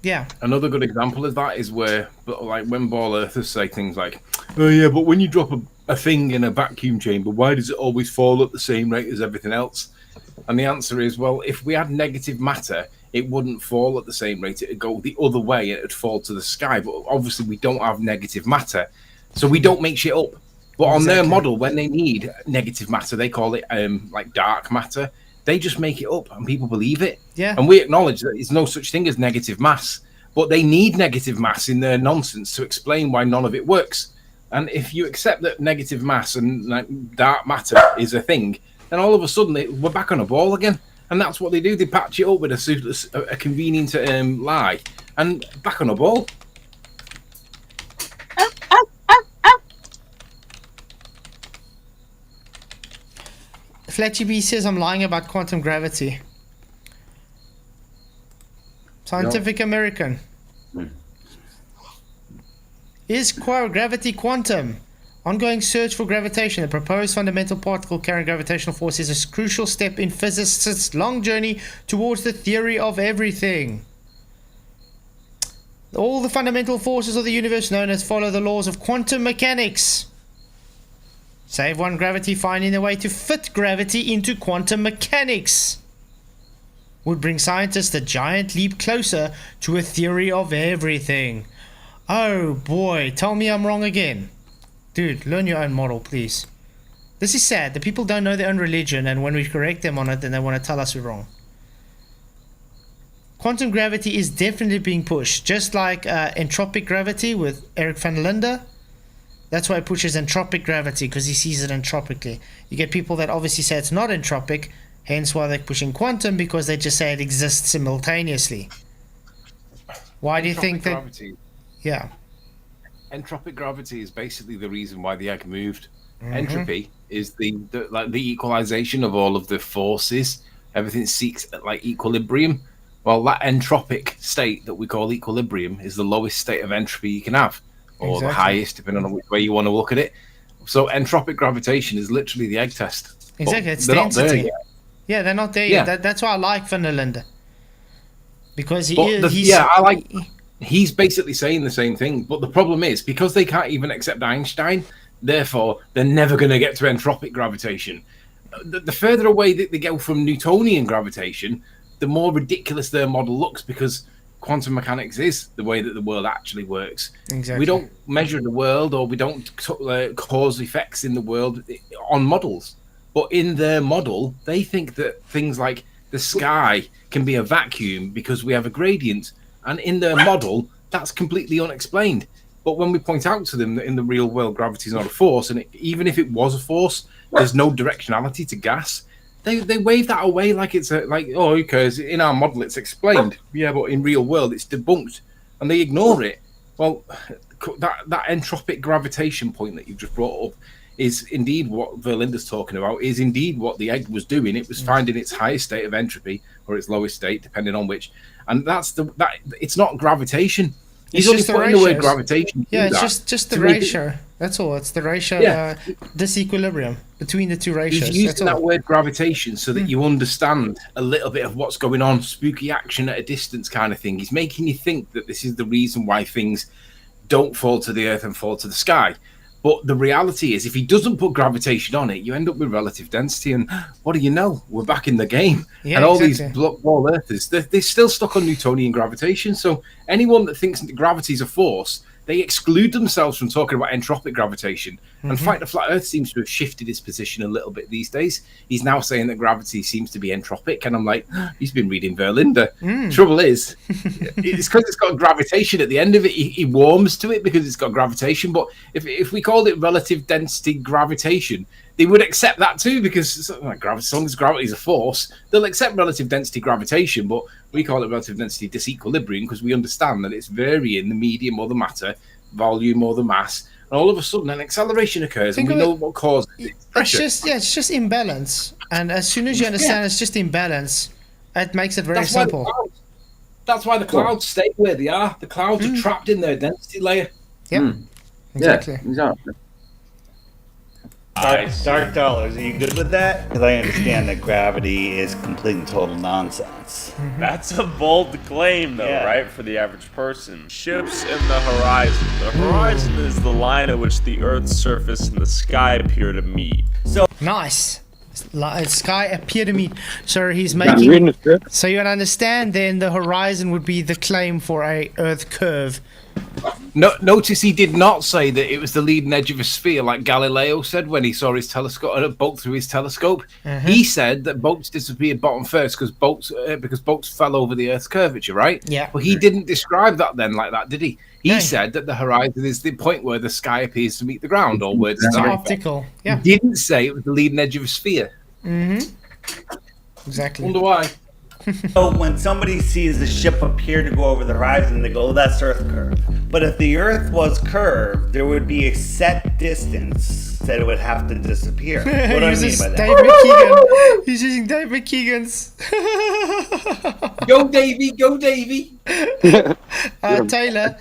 Yeah. Another good example of that is where, like, when ball earthers say things like, "Oh yeah, but when you drop a thing in a vacuum chamber, why does it always fall at the same rate as everything else?" And the answer is, well, if we had negative matter, it wouldn't fall at the same rate. It'd go the other way. It'd fall to the sky. But obviously, we don't have negative matter, so we don't make shit up. But on their model, when they need negative matter, they call it like dark matter. They just make it up, and people believe it. Yeah. And we acknowledge that there's no such thing as negative mass, but they need negative mass in their nonsense to explain why none of it works. And if you accept that negative mass and like, dark matter is a thing, then all of a sudden we're back on a ball again. And that's what they do. They patch it up with a convenient lie, and back on a ball. Fletchy B says I'm lying about quantum gravity. Scientific American. Is gravity quantum? Ongoing search for gravitation. The proposed fundamental particle carrying gravitational force is a crucial step in physicists' long journey towards the theory of everything. All the fundamental forces of the universe known as follow the laws of quantum mechanics. Save one gravity, finding a way to fit gravity into quantum mechanics would bring scientists a giant leap closer to a theory of everything. Oh boy, tell me I'm wrong again. Dude, learn your own model, please. This is sad. The people don't know their own religion, and when we correct them on it, then they want to tell us we're wrong. Quantum gravity is definitely being pushed, just like entropic gravity with Eric van der Linde. That's why he pushes entropic gravity, because he sees it entropically. You get people that obviously say it's not entropic, hence why they're pushing quantum, because they just say it exists simultaneously. Why do you think that... Gravity. Yeah. Entropic gravity is basically the reason why the egg moved. Entropy is the equalization of all of the forces. Everything seeks like equilibrium. Well, that entropic state that we call equilibrium is the lowest state of entropy you can have, or the highest, depending on which way you want to look at it. So entropic gravitation is literally the egg test. Exactly, it's they're density. not there yet. Yeah, they're not there yet. That's why I like Van der Linde. Because he's basically saying the same thing. But the problem is, because they can't even accept Einstein, therefore they're never going to get to entropic gravitation. The further away that they go from Newtonian gravitation, the more ridiculous their model looks, because quantum mechanics is the way that the world actually works. Exactly. We don't measure the world, or we don't cause effects in the world on models. But in their model, they think that things like the sky can be a vacuum because we have a gradient. And in their model, that's completely unexplained. But when we point out to them that in the real world, gravity is not a force, and even if it was a force, there's no directionality to gas, they wave that away like it's because in our model it's explained. Yeah, but in real world it's debunked, and they ignore it. Well, that entropic gravitation point that you've just brought up is indeed what Verlinda's talking about, is indeed what the egg was doing. It was finding its highest state of entropy, or its lowest state, depending on which. And it's not gravitation. He's only putting the word gravitation. Yeah, it's just the ratio. That's all. It's the ratio, disequilibrium between the two ratios. He's using that word gravitation so that you understand a little bit of what's going on, spooky action at a distance kind of thing. He's making you think that this is the reason why things don't fall to the earth and fall to the sky. But the reality is, if he doesn't put gravitation on it, you end up with relative density, and what do you know? We're back in the game. Yeah, and all these ball earthers, they're still stuck on Newtonian gravitation. So anyone that thinks that gravity is a force, they exclude themselves from talking about entropic gravitation. And Fight the Flat Earth seems to have shifted his position a little bit these days. He's now saying that gravity seems to be entropic, and I'm like, he's been reading Verlinde. Trouble is, it's because it's got gravitation at the end of it. He warms to it because it's got gravitation. But if we called it relative density gravitation, they would accept that too, because as long as gravity is a force, they'll accept relative density gravitation. But we call it relative density disequilibrium because we understand that it's varying the medium or the matter, volume or the mass, and all of a sudden an acceleration occurs, and we know what causes it. Pressure. It's just imbalance. And as soon as you understand it's just imbalance, it makes it very simple. That's why the clouds stay where they are. The clouds are trapped in their density layer. Yep. Exactly. Yeah, exactly. Dark dollars, are you good with that? Because I understand that gravity is complete and total nonsense. That's a bold claim, though, Yeah. right? For the average person. Ships and the horizon. The horizon is the line at which the Earth's surface and the sky appear to meet. Nice. Sky appear to meet. So he's I'm making. reading the script. So you understand then the horizon would be the claim for a Earth curve. No, notice he did not say that it was the leading edge of a sphere like Galileo said when he saw his telescope, a boat through his telescope. He said that boats disappeared bottom first because boats fell over the Earth's curvature, right? Yeah. But he didn't describe that then like that, did he? He No. said that the horizon is the point where the sky appears to meet the ground, or where It's optical. Yeah. He didn't say it was the leading edge of a sphere. Exactly. Wonder why. So when somebody sees the ship appear to go over the horizon, they go, oh, that's Earth curve. But if the Earth was curved, there would be a set distance that it would have to disappear. What do I mean by that? Dave McKeegan. He's using Dave McKeegan's. Go Davey, go Davey. Tyler,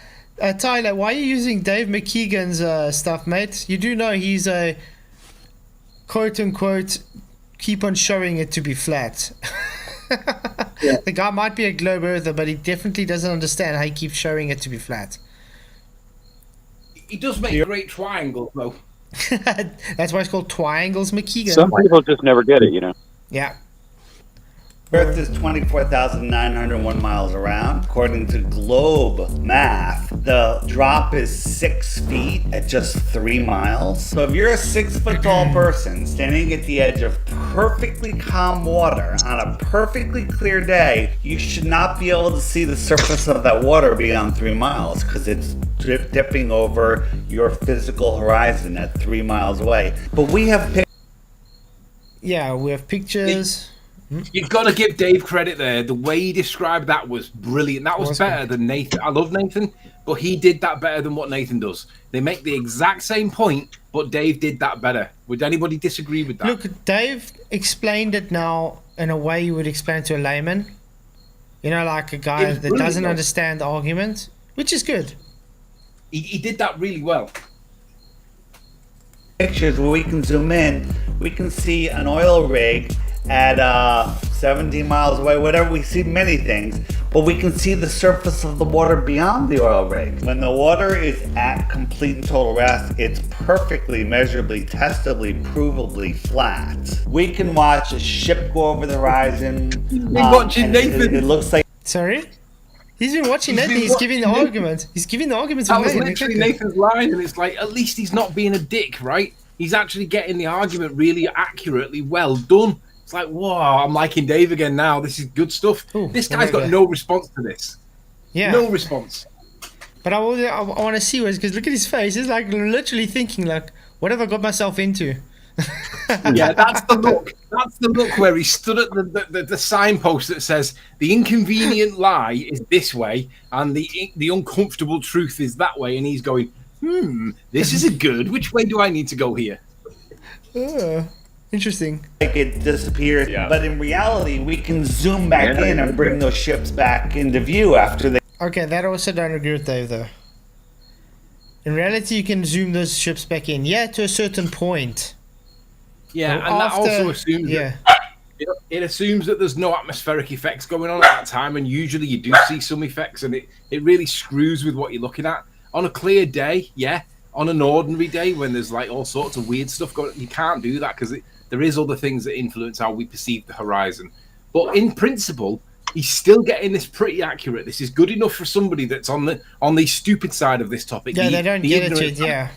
why are you using Dave McKeegan's stuff, mate? You do know he's a quote unquote keep on showing it to be flat. The guy might be a globe earther, but he definitely doesn't understand how he keeps showing it to be flat. He does make great triangles, though. That's why it's called Triangles McKeegan. Some people just never get it, you know. Yeah. Earth is 24,901 miles around. According to globe math, the drop is 6 feet at just 3 miles. So if you're a 6 foot tall person standing at the edge of perfectly calm water on a perfectly clear day, you should not be able to see the surface of that water beyond 3 miles because it's dipping over your physical horizon at 3 miles away. But we have we have pictures. You've got to give Dave credit there. The way he described that was brilliant. That was better than Nathan. I love Nathan, but he did that better than what Nathan does. They make the exact same point, but Dave did that better. Would anybody disagree with that? Look, Dave explained it now in a way you would explain to a layman. You know, like a guy that doesn't understand the argument, which is good. He did that really well. Pictures where we can zoom in, we can see an oil rig at 17 miles away, whatever. We see many things, but we can see the surface of the water beyond the oil rig. When the water is at complete and total rest, it's perfectly, measurably, testably, provably flat. We can watch a ship go over the horizon. Watching Nathan. It looks like. Sorry? He's been watching Nathan. He's giving the argument. He's giving the arguments. That was literally Nathan's line, and it's like, at least he's not being a dick, right? He's actually getting the argument really accurately well done. It's like, wow, I'm liking Dave again now. This is good stuff. Ooh, this guy's got no response to this. Yeah. No response. But I want to see what, because look at his face. He's like literally thinking, like, what have I got myself into? Yeah, that's the look. That's the look where he stood at the signpost that says the inconvenient lie is this way and the uncomfortable truth is that way, and he's going, this isn't good. Which way do I need to go here? Interesting. Like it disappears, but in reality, we can zoom back in and bring those ships back into view after they. Okay, that I also don't agree with Dave, though. In reality, you can zoom those ships back in, to a certain point. Yeah, and that also assumes it assumes that there's no atmospheric effects going on at that time, and usually you do see some effects, and it really screws with what you're looking at. On a clear day, on an ordinary day when there's like all sorts of weird stuff going on, you can't do that because there is other things that influence how we perceive the horizon. But in principle, he's still getting this pretty accurate. This is good enough for somebody that's on the stupid side of this topic. Yeah, they don't get it yet,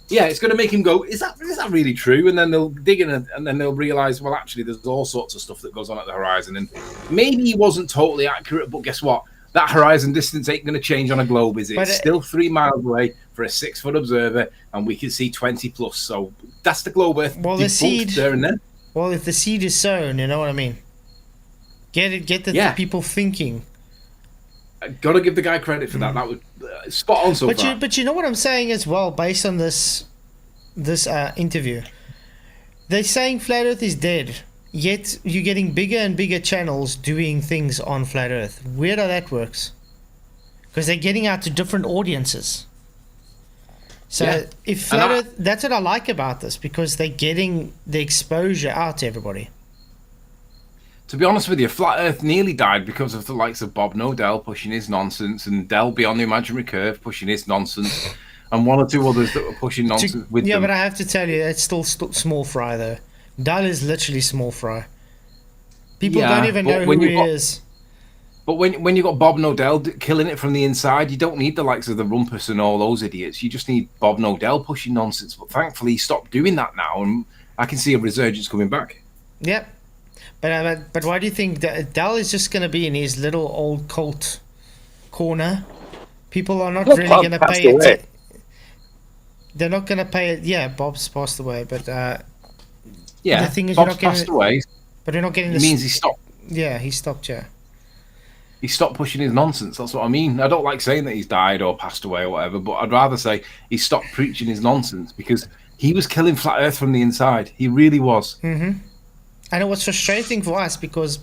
Yeah, it's going to make him go, is that really true? And then they'll dig in and then they'll realise, well, actually, there's all sorts of stuff that goes on at the horizon. And maybe he wasn't totally accurate, but guess what? That horizon distance ain't going to change on a globe, is it? It's still 3 miles away for a 6 foot observer, and we can see 20 plus. So that's the globe Earth. Well, the seed there and then. Well, if the seed is sown, you know what I mean. Get the people thinking. Got to give the guy credit for that. That was spot on so far. But you know what I'm saying as well, based on this interview. They're saying Flat Earth is dead, yet you're getting bigger and bigger channels doing things on Flat Earth. Weird how that works. Because they're getting out to different audiences. So Yeah. if Flat Earth, that's what I like about this, because they're getting the exposure out to everybody. To be honest with you, Flat Earth nearly died because of the likes of Bob Nodell pushing his nonsense, and Del Beyond the Imaginary Curve pushing his nonsense, and one or two others that were pushing nonsense with them. But I have to tell you, it's still small fry though. Del is literally small fry. People don't even know who he is. But when you got Bob Nodell killing it from the inside, you don't need the likes of the Rumpus and all those idiots. You just need Bob Nodell pushing nonsense. But thankfully, he stopped doing that now, and I can see a resurgence coming back. Yep. But why do you think that Del is just going to be in his little old cult corner? People are not really going to pay it. They're not going to pay it. Yeah, Bob's passed away, but the thing is, Bob's passed away. But we're not getting. It means he stopped. Yeah, he stopped. Yeah. He stopped pushing his nonsense. That's what I mean. I don't like saying that he's died or passed away or whatever, but I'd rather say he stopped preaching his nonsense, because he was killing Flat Earth from the inside. He really was. Mm-hmm. And it was frustrating for us, because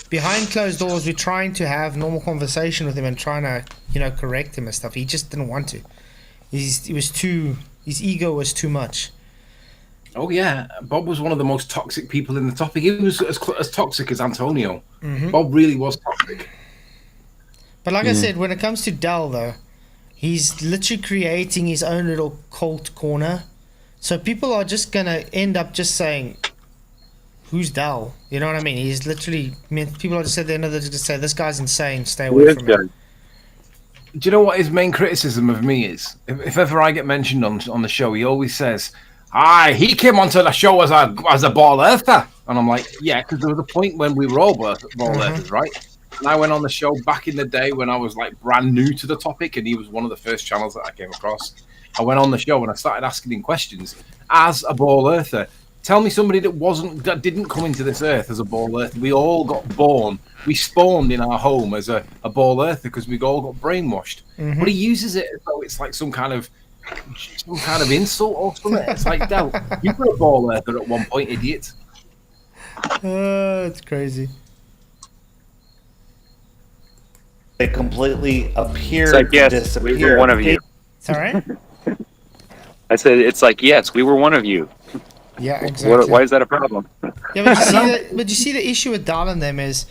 behind closed doors we're trying to have normal conversation with him and trying to, correct him and stuff. He just didn't want to. His ego was too much. Oh yeah, Bob was one of the most toxic people in the topic. He was as toxic as Antonio. Mm-hmm. Bob really was toxic. But like I said, when it comes to Del though, he's literally creating his own little cult corner. So people are just gonna end up just saying, who's Del? You know what I mean? He's literally, people are just at the end of the day to say, this guy's insane, stay away from him. Do you know what his main criticism of me is? If ever I get mentioned on the show, he always says, he came onto the show as a ball earther. And I'm like, yeah, because there was a point when we were all ball earthers, right? And I went on the show back in the day when I was like brand new to the topic, and he was one of the first channels that I came across. I went on the show and I started asking him questions as a ball earther. Tell me somebody that didn't come into this earth as a ball earther. We all got born. We spawned in our home as a ball earther because we all got brainwashed. Mm-hmm. But he uses it as though it's like some kind of insult or something. It's like, Del, you were a ball earther at one point, idiot. It's crazy. They completely appeared. It's like, yes, disappear. we were one of you. Sorry? I said, it's like, yes, we were one of you. Yeah, exactly. Why is that a problem? Yeah, but you see the issue with Dal and them is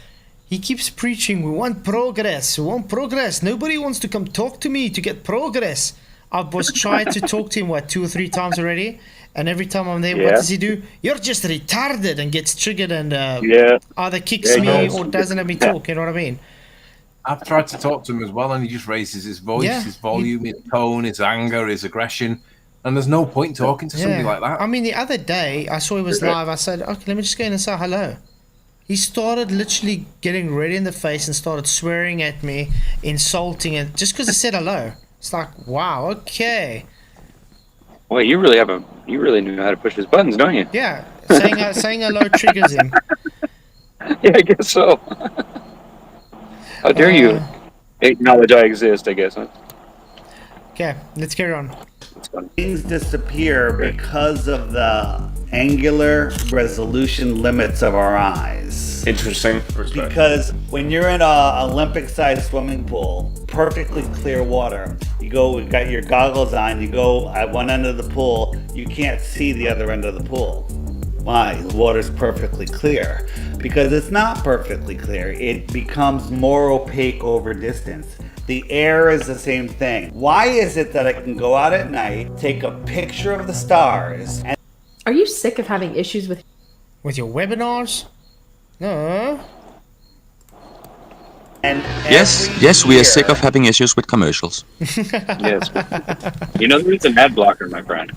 he keeps preaching, we want progress. Nobody wants to come talk to me to get progress. I was trying to talk to him, 2 or 3 times already? And every time I'm there, what does he do? You're just retarded, and gets triggered and either kicks me or doesn't let me talk, you know what I mean? I've tried to talk to him as well, and he just raises his voice, his volume, his tone, his anger, his aggression. And there's no point talking to somebody like that. I mean, the other day, I saw he was live. I said, okay, let me just go in and say hello. He started literally getting red in the face and started swearing at me, insulting it, just because I said hello. It's like, wow, okay. Well, you really knew how to push his buttons, don't you? Yeah, saying hello triggers him. Yeah, I guess so. How dare you acknowledge I exist, I guess. Huh? Okay, let's carry on. Things disappear because of the angular resolution limits of our eyes. Interesting. Because when you're in a Olympic-sized swimming pool, perfectly clear water, you got your goggles on, you go at one end of the pool, you can't see the other end of the pool. Why? The water's perfectly clear. Because it's not perfectly clear. It becomes more opaque over distance. The air is the same thing. Why is it that I can go out at night, take a picture of the stars, and... Are you sick of having issues with your webinars? No. And yes, we are sick of having issues with commercials. Yes. You know, there's an ad blocker, my friend.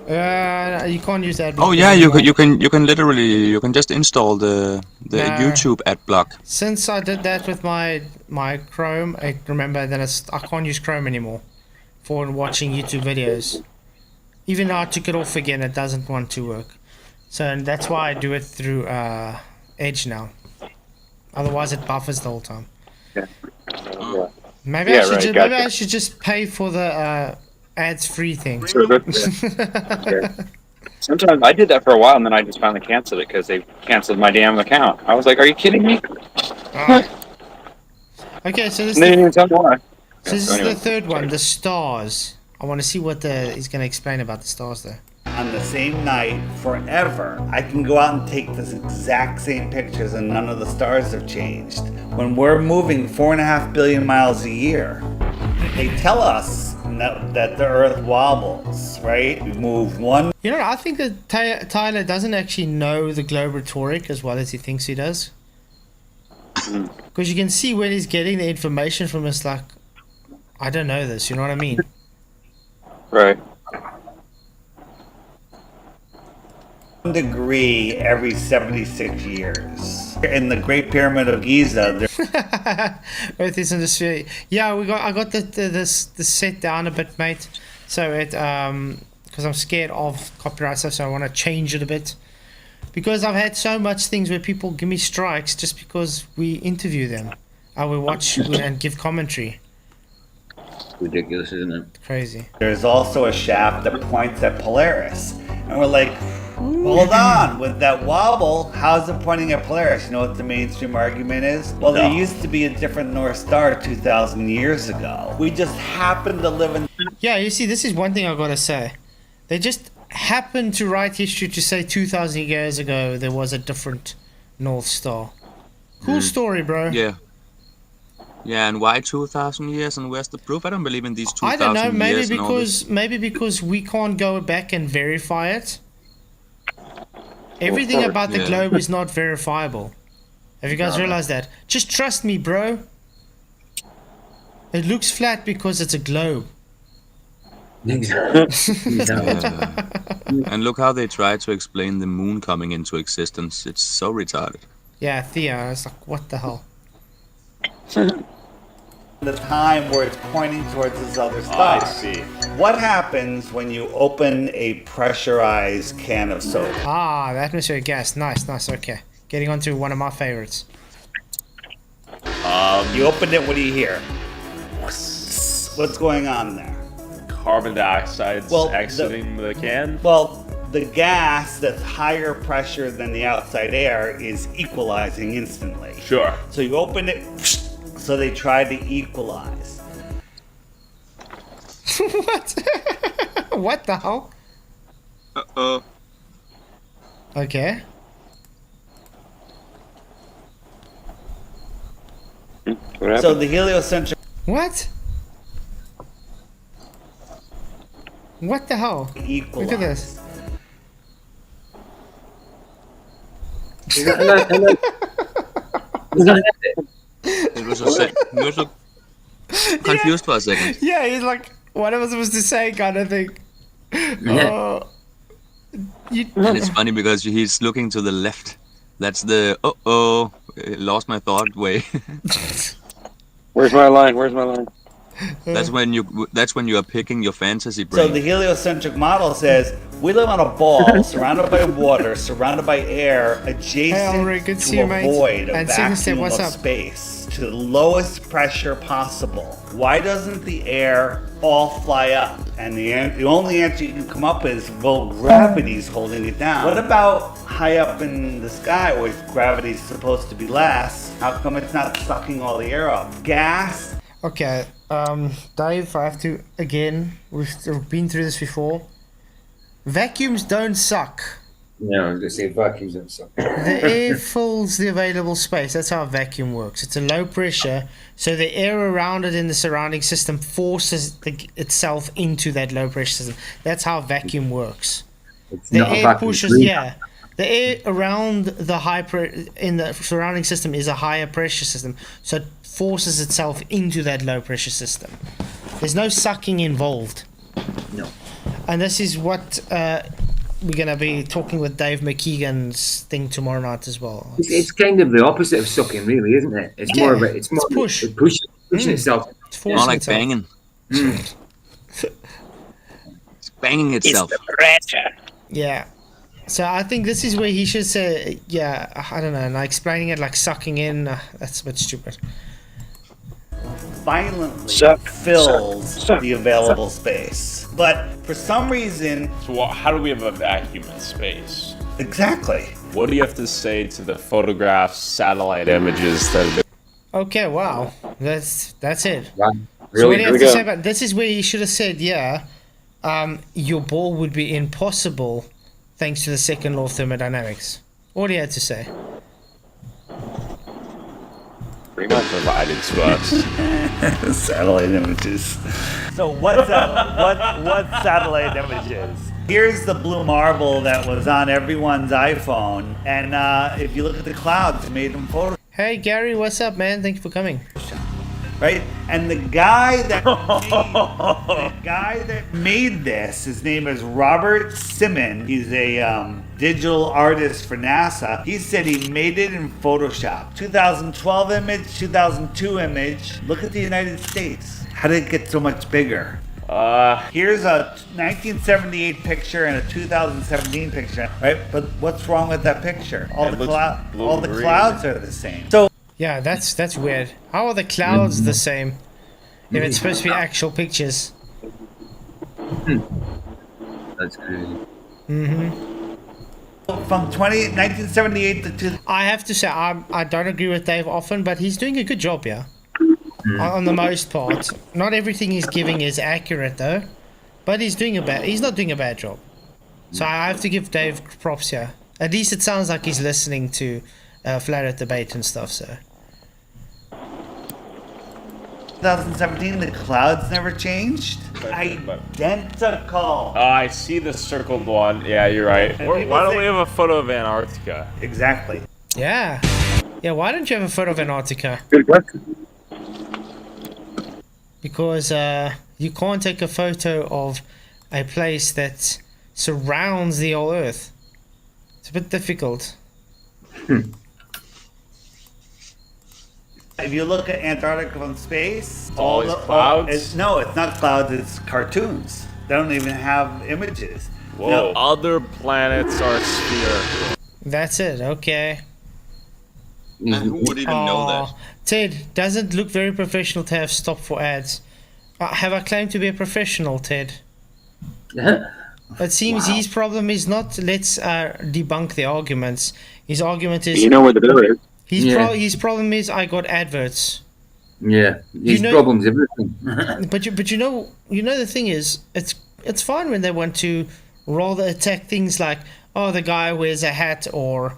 You can't use that. Oh yeah, you can literally just install the YouTube ad block. Since I did that with my Chrome, I remember that I can't use Chrome anymore for watching YouTube videos. Even though I took it off again, it doesn't want to work. So that's why I do it through Edge now. Otherwise, it buffers the whole time. Yeah. Maybe I should just pay for the ads-free thing. Sometimes I did that for a while, and then I just finally canceled it because they canceled my damn account. I was like, "Are you kidding me?" Okay, so this. They didn't even tell me why. So this is the third one, the stars. I want to see what he's going to explain about the stars there. On the same night forever. I can go out and take this exact same pictures and none of the stars have changed. When we're moving 4.5 billion miles a year, they tell us that the Earth wobbles, right? We move one. You know, I think that Tyler doesn't actually know the globe rhetoric as well as he thinks he does. Because you can see when he's getting the information from us, like, I don't know this, you know what I mean? Right. Degree every 76 years. In the Great Pyramid of Giza, Earth is in the sphere. Yeah, I got the set down a bit, mate. So it because I'm scared of copyright stuff, so I want to change it a bit. Because I've had so much things where people give me strikes just because we interview them, we watch and give commentary. Ridiculous, isn't it? Crazy. There's also a shaft that points at Polaris, and we're like, hold on, with that wobble, how's it pointing at Polaris? You know what the mainstream argument is? Well, there used to be a different North Star 2,000 years ago. We just happened to live in... Yeah, you see, this is one thing I've got to say. They just happened to write history to say 2,000 years ago there was a different North Star. Cool story, bro. Yeah. Yeah, and why 2,000 years and where's the proof? I don't believe in these 2,000 years. I don't know, maybe maybe because we can't go back and verify it. Everything about the globe is not verifiable. Have you guys realized that? Just trust me, bro. It looks flat because it's a globe. And look how they try to explain the moon coming into existence. It's so retarded. Yeah, Thea, it's like, what the hell? The time where it's pointing towards this other star. I see. What happens when you open a pressurized can of soda? Ah, the atmospheric gas. Nice, okay. Getting on to one of my favorites. You open it, what do you hear? What's going on there? Carbon dioxide's exiting the can? Well, the gas that's higher pressure than the outside air is equalizing instantly. Sure. So you open it, so they try to equalize. What? What the hell? Uh-oh. Okay. So the heliocentric... What? What the hell? Equalize. Look at this. It was a sec. He was so confused for a second. Yeah, he's like, what am I supposed to say, kind of thing. And it's funny because he's looking to the left. That's the lost my thought way. Where's my line? That's when you are picking your fantasy So brain. the heliocentric model says we live on a ball surrounded by water, surrounded by air, adjacent to a void, a vacuum of space, to the lowest pressure possible. Why doesn't the air all fly up? And the only answer you can come up with is, well, gravity's holding it down. What about high up in the sky where gravity's supposed to be less? How come it's not sucking all the air up? Gas. Okay, Dave, I have to, again, we've been through this before. Vacuums don't suck. No, I was going to say vacuums don't suck. The air fills the available space. That's how a vacuum works. It's a low pressure, so the air around it in the surrounding system forces itself into that low pressure system. That's how a vacuum works. It's the not air a vacuum. pushes, the air around the in the surrounding system is a higher pressure system, so it forces itself into that low pressure system. There's no sucking involved. No. And this is what we're going to be talking with Dave McKeegan's thing tomorrow night as well. It's kind of the opposite of sucking, really, isn't it? It's more of it's push. Pushing itself. It's more like itself. banging. It's banging itself. It's the pressure. Yeah. So I think this is where he should say, I don't know, and explaining it like sucking in, that's a bit stupid. Violently fills the available space. But for some reason... So how do we have a vacuum in space? Exactly. What do you have to say to the photographs, satellite images that have been... Okay, wow. That's it. So what Really? do you Here have we to go. say about this? Is where you should have said, your ball would be impossible thanks to the second law of thermodynamics. What do you have to say? Pretty much. Provided to us. Satellite images. So what's satellite images? Here's the blue marble that was on everyone's iPhone, and if you look at the clouds, it made them photo. Hey Gary, what's up, man? Thank you for coming. Right, and the guy that made this, his name is Robert Simon. He's a digital artist for NASA. He said he made it in Photoshop. 2012 image, 2002 image. Look at the United States. How did it get so much bigger? Here's a 1978 picture and a 2017 picture, right? But what's wrong with that picture? All the clouds are the same. So Yeah, that's weird. How are the clouds the same if it's supposed to be actual pictures? That's crazy. from 1978 to 2000. I have to say, I don't agree with Dave often, but he's doing a good job here. On the most part. Not everything he's giving is accurate though, but he's not doing a bad job. So I have to give Dave props here. At least it sounds like he's listening to Flat Earth debate and stuff, so. 2017, the clouds never changed. Identical. Oh, I see the circled one. Yeah, you're right. Why don't we have a photo of Antarctica? Exactly. Yeah. Yeah, why don't you have a photo of Antarctica? Good question. Because you can't take a photo of a place that surrounds the whole Earth. It's a bit difficult. If you look at Antarctica from space, always clouds? It's not clouds, it's cartoons. They don't even have images. Whoa. No. Other planets are spherical. That's it, okay. And who would even know that? Ted, doesn't look very professional to have stop for ads. Have I claimed to be a professional, Ted? It seems his problem is not let's debunk the arguments. His argument is You know where the door is. his problem is I got adverts. Yeah, his problem's everything. but you know the thing is it's fine when they want to rather attack things like the guy wears a hat or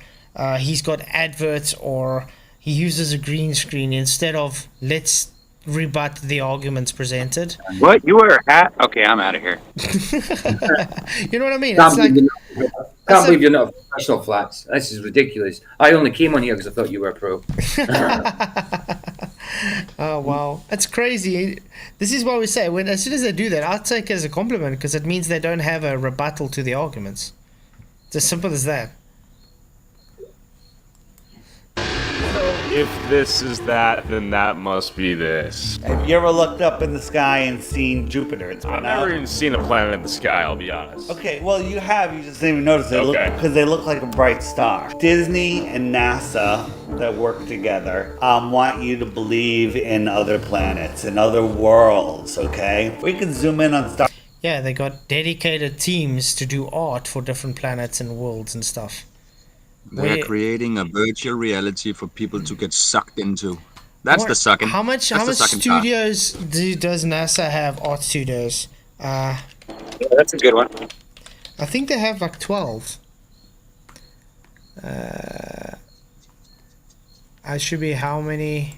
he's got adverts or he uses a green screen instead of let's rebut the arguments presented. What? You wear a hat? Okay, I'm out of here. You know what I mean? Can't believe you're not a professional, Flats. This is ridiculous. I only came on here because I thought you were a pro. Oh wow, that's crazy. This is what we say. As soon as they do that, I'll take it as a compliment because it means they don't have a rebuttal to the arguments. It's as simple as that. If this is that, then that must be this. Have you ever looked up in the sky and seen Jupiter? I've never even seen a planet in the sky, I'll be honest. Okay, well you have, you just didn't even notice it because they look like a bright star. Disney and NASA that work together want you to believe in other planets, in other worlds, okay? We can zoom in on stars. Yeah, they got dedicated teams to do art for different planets and worlds and stuff. They're creating a virtual reality for people to get sucked into. That's the sucking. How much studios does NASA have, art studios? Yeah, that's a good one. I think they have like 12. I should be how many?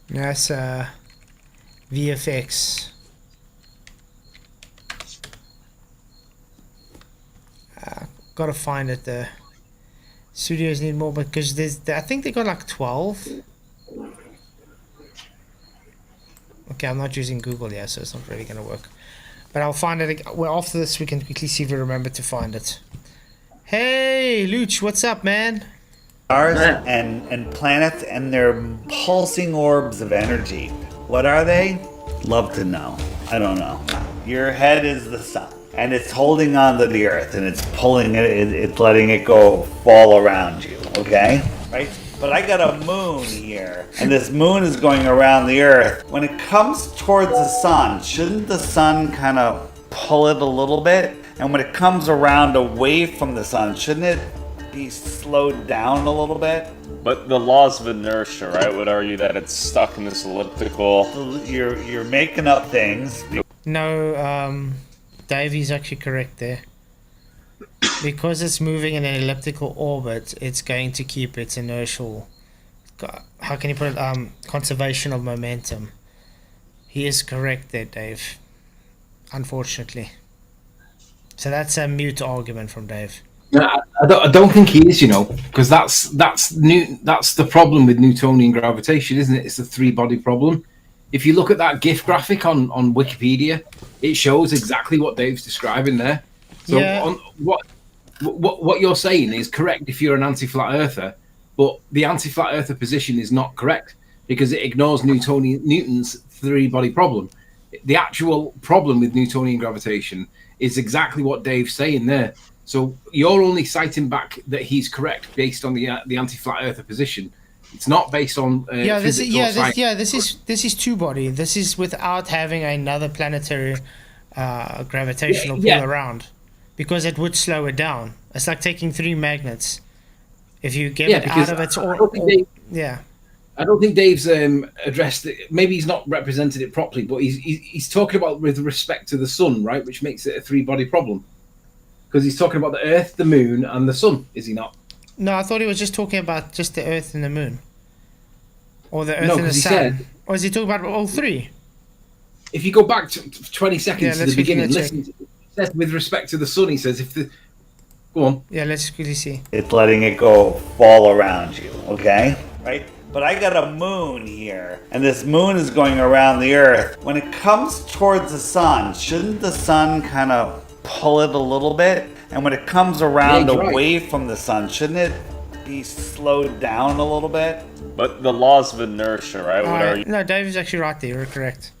NASA VFX. Gotta find it. The studios need more because I think they got like 12. Okay, I'm not using Google yet, so it's not really gonna work. But I'll find it. Well, after this, we can quickly see if we remember to find it. Hey, Luch, what's up, man? Stars and planets and their pulsing orbs of energy. What are they? Love to know. I don't know. Your head is the sun. And it's holding on to the earth and it's pulling it, it's letting it go fall around you, okay? Right? But I got a moon here, and this moon is going around the earth. When it comes towards the sun, shouldn't the sun kind of pull it a little bit? And when it comes around away from the sun, shouldn't it be slowed down a little bit? But the laws of inertia, right, would argue that it's stuck in this elliptical. You're making up things. No, Davey's actually correct there. Because it's moving in an elliptical orbit, it's going to keep its inertial, how can you put it, conservation of momentum. He is correct there, Dave. Unfortunately. So that's a mute argument from Dave. No, I don't think he is, because that's the problem with Newtonian gravitation, isn't it? It's a three-body problem. If you look at that GIF graphic on Wikipedia, it shows exactly what Dave's describing there. So what you're saying is correct if you're an anti-flat earther, but the anti-flat earther position is not correct because it ignores Newton's three-body problem. The actual problem with Newtonian gravitation is exactly what Dave's saying there. So you're only citing back that he's correct based on the anti-flat earther position. It's not based on this is two body. This is without having another planetary gravitational pull around, because it would slow it down. It's like taking three magnets. If you get it out of its I don't think Dave's addressed it. Maybe he's not represented it properly, but he's talking about with respect to the sun, right? Which makes it a three-body problem. Because he's talking about the Earth, the Moon, and the Sun, is he not? No, I thought he was just talking about just the Earth and the Moon. Or the Earth and the Sun. Or is he talking about all three? If you go back to 20 seconds to the beginning, listen. It says with respect to the Sun, he says, go on. Yeah, let's quickly see. It's letting it go fall around you, okay? Right? But I got a moon here, and this moon is going around the Earth. When it comes towards the sun, shouldn't the sun kind of pull it a little bit? And when it comes around away from the sun, shouldn't it be slowed down a little bit? But the laws of inertia, right, would argue... No, Dave is actually right there. You're correct.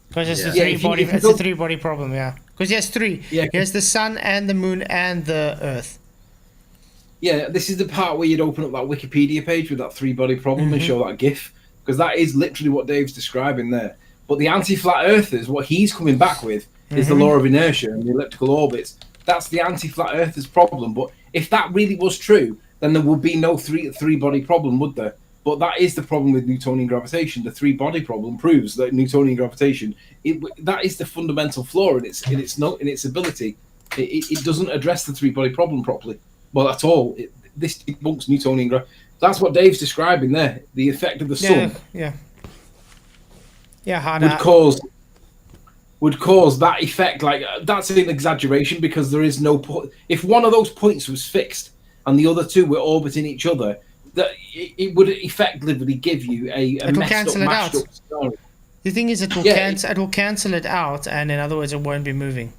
Because it's a three-body problem, Because he has three. He has the sun and the moon and the Earth. Yeah, this is the part where you'd open up that Wikipedia page with that three-body problem and show that GIF, because that is literally what Dave's describing there. But the anti-flat earthers, what he's coming back with is the law of inertia and the elliptical orbits. That's the anti-flat earthers problem. But if that really was true, then there would be no three-body problem, would there? But that is the problem with Newtonian gravitation. The three-body problem proves that Newtonian gravitation, that is the fundamental flaw in its ability. It doesn't address the three-body problem properly. Well, at all. This debunks Newtonian gravity. That's what Dave's describing there. The effect of the sun would cause that effect. Like, that's an exaggeration, because there is no point. If one of those points was fixed and the other two were orbiting each other, that it would effectively give you a mashed up scenario. The thing is, it will cancel it out, and in other words, it won't be moving.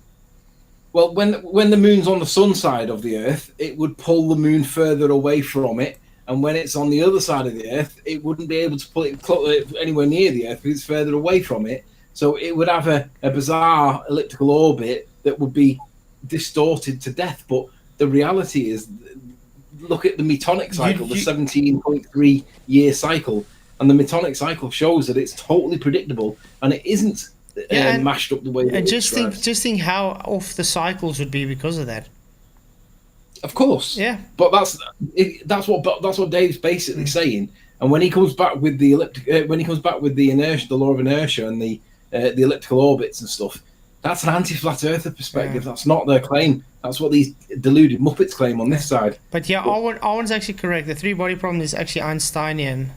Well, when the moon's on the sun side of the Earth, it would pull the moon further away from it, and when it's on the other side of the Earth, it wouldn't be able to pull it anywhere near the Earth because it's further away from it. So it would have a bizarre elliptical orbit that would be distorted to death. But the reality is, look at the Metonic cycle, the 17.3 year cycle, and the Metonic cycle shows that it's totally predictable, and it isn't mashed up the way. And just think how off the cycles would be because of that. Of course, yeah. But that's what Dave's basically saying. And when he comes back with the inertia, the law of inertia, and the elliptical orbits and stuff, that's an anti-flat earther perspective. Yeah. That's not their claim. That's what these deluded Muppets claim on this side. But Owen's actually correct. The three-body problem is actually Einsteinian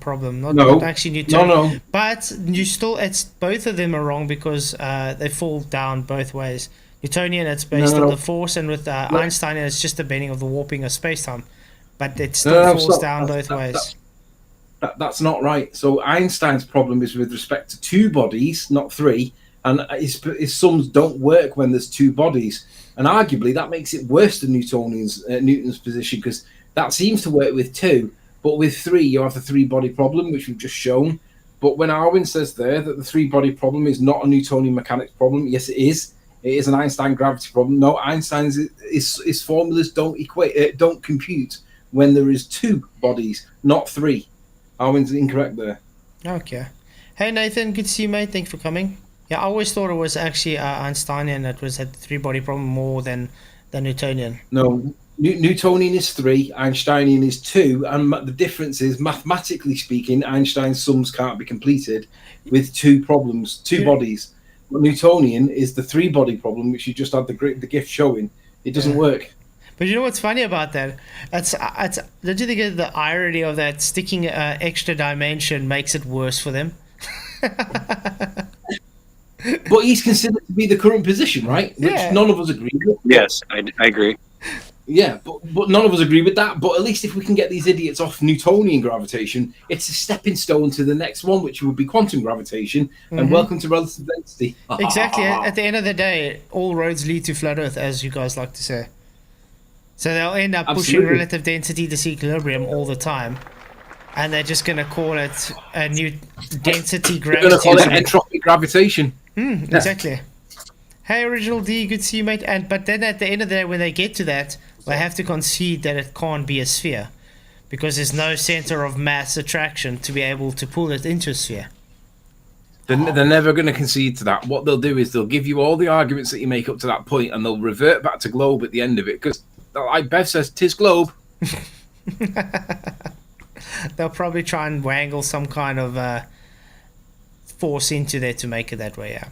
problem, not actually Newtonian. No. But it's both of them are wrong, because they fall down both ways. Newtonian, it's based on the force, and with Einsteinian, it's just the bending of the warping of space-time. But it still falls down both ways. That's not right. So Einstein's problem is with respect to two bodies, not three, and his sums don't work when there's two bodies. And arguably, that makes it worse than Newton's position, because that seems to work with two. But with three, you have the three-body problem, which we've just shown. But when Arwin says there that the three-body problem is not a Newtonian mechanics problem, yes, it is. It is an Einstein gravity problem. No, Einstein's his formulas don't compute when there is two bodies, not three. Arwin's incorrect there. Okay. Hey, Nathan, good to see you, mate. Thanks for coming. Yeah, I always thought it was actually Einsteinian that had the three-body problem more than Newtonian. No, Newtonian is 3, Einsteinian is 2, and the difference is, mathematically speaking, Einstein's sums can't be completed with 2 bodies. But Newtonian is the 3-body problem, which you just had the gift showing. It doesn't work. But you know what's funny about that? Don't you think the irony of that sticking extra dimension makes it worse for them? But he's considered to be the current position, right? Which none of us agree with. Yes, I agree. Yeah, but none of us agree with that. But at least if we can get these idiots off Newtonian gravitation, it's a stepping stone to the next one, which would be quantum gravitation. And welcome to relative density. Exactly. At the end of the day, all roads lead to flat Earth, as you guys like to say. So they'll end up pushing relative density disequilibrium all the time. And they're just going to call it a new density gravity. They're going to call it entropic gravitation. Exactly. Hey, Original D, good to see you, mate. But then at the end of the day, when they get to that, they have to concede that it can't be a sphere. Because there's no center of mass attraction to be able to pull it into a sphere. They're never going to concede to that. What they'll do is they'll give you all the arguments that you make up to that point, and they'll revert back to globe at the end of it. Because, like Bev says, 'tis globe. They'll probably try and wangle some kind of force into there to make it that way, yeah.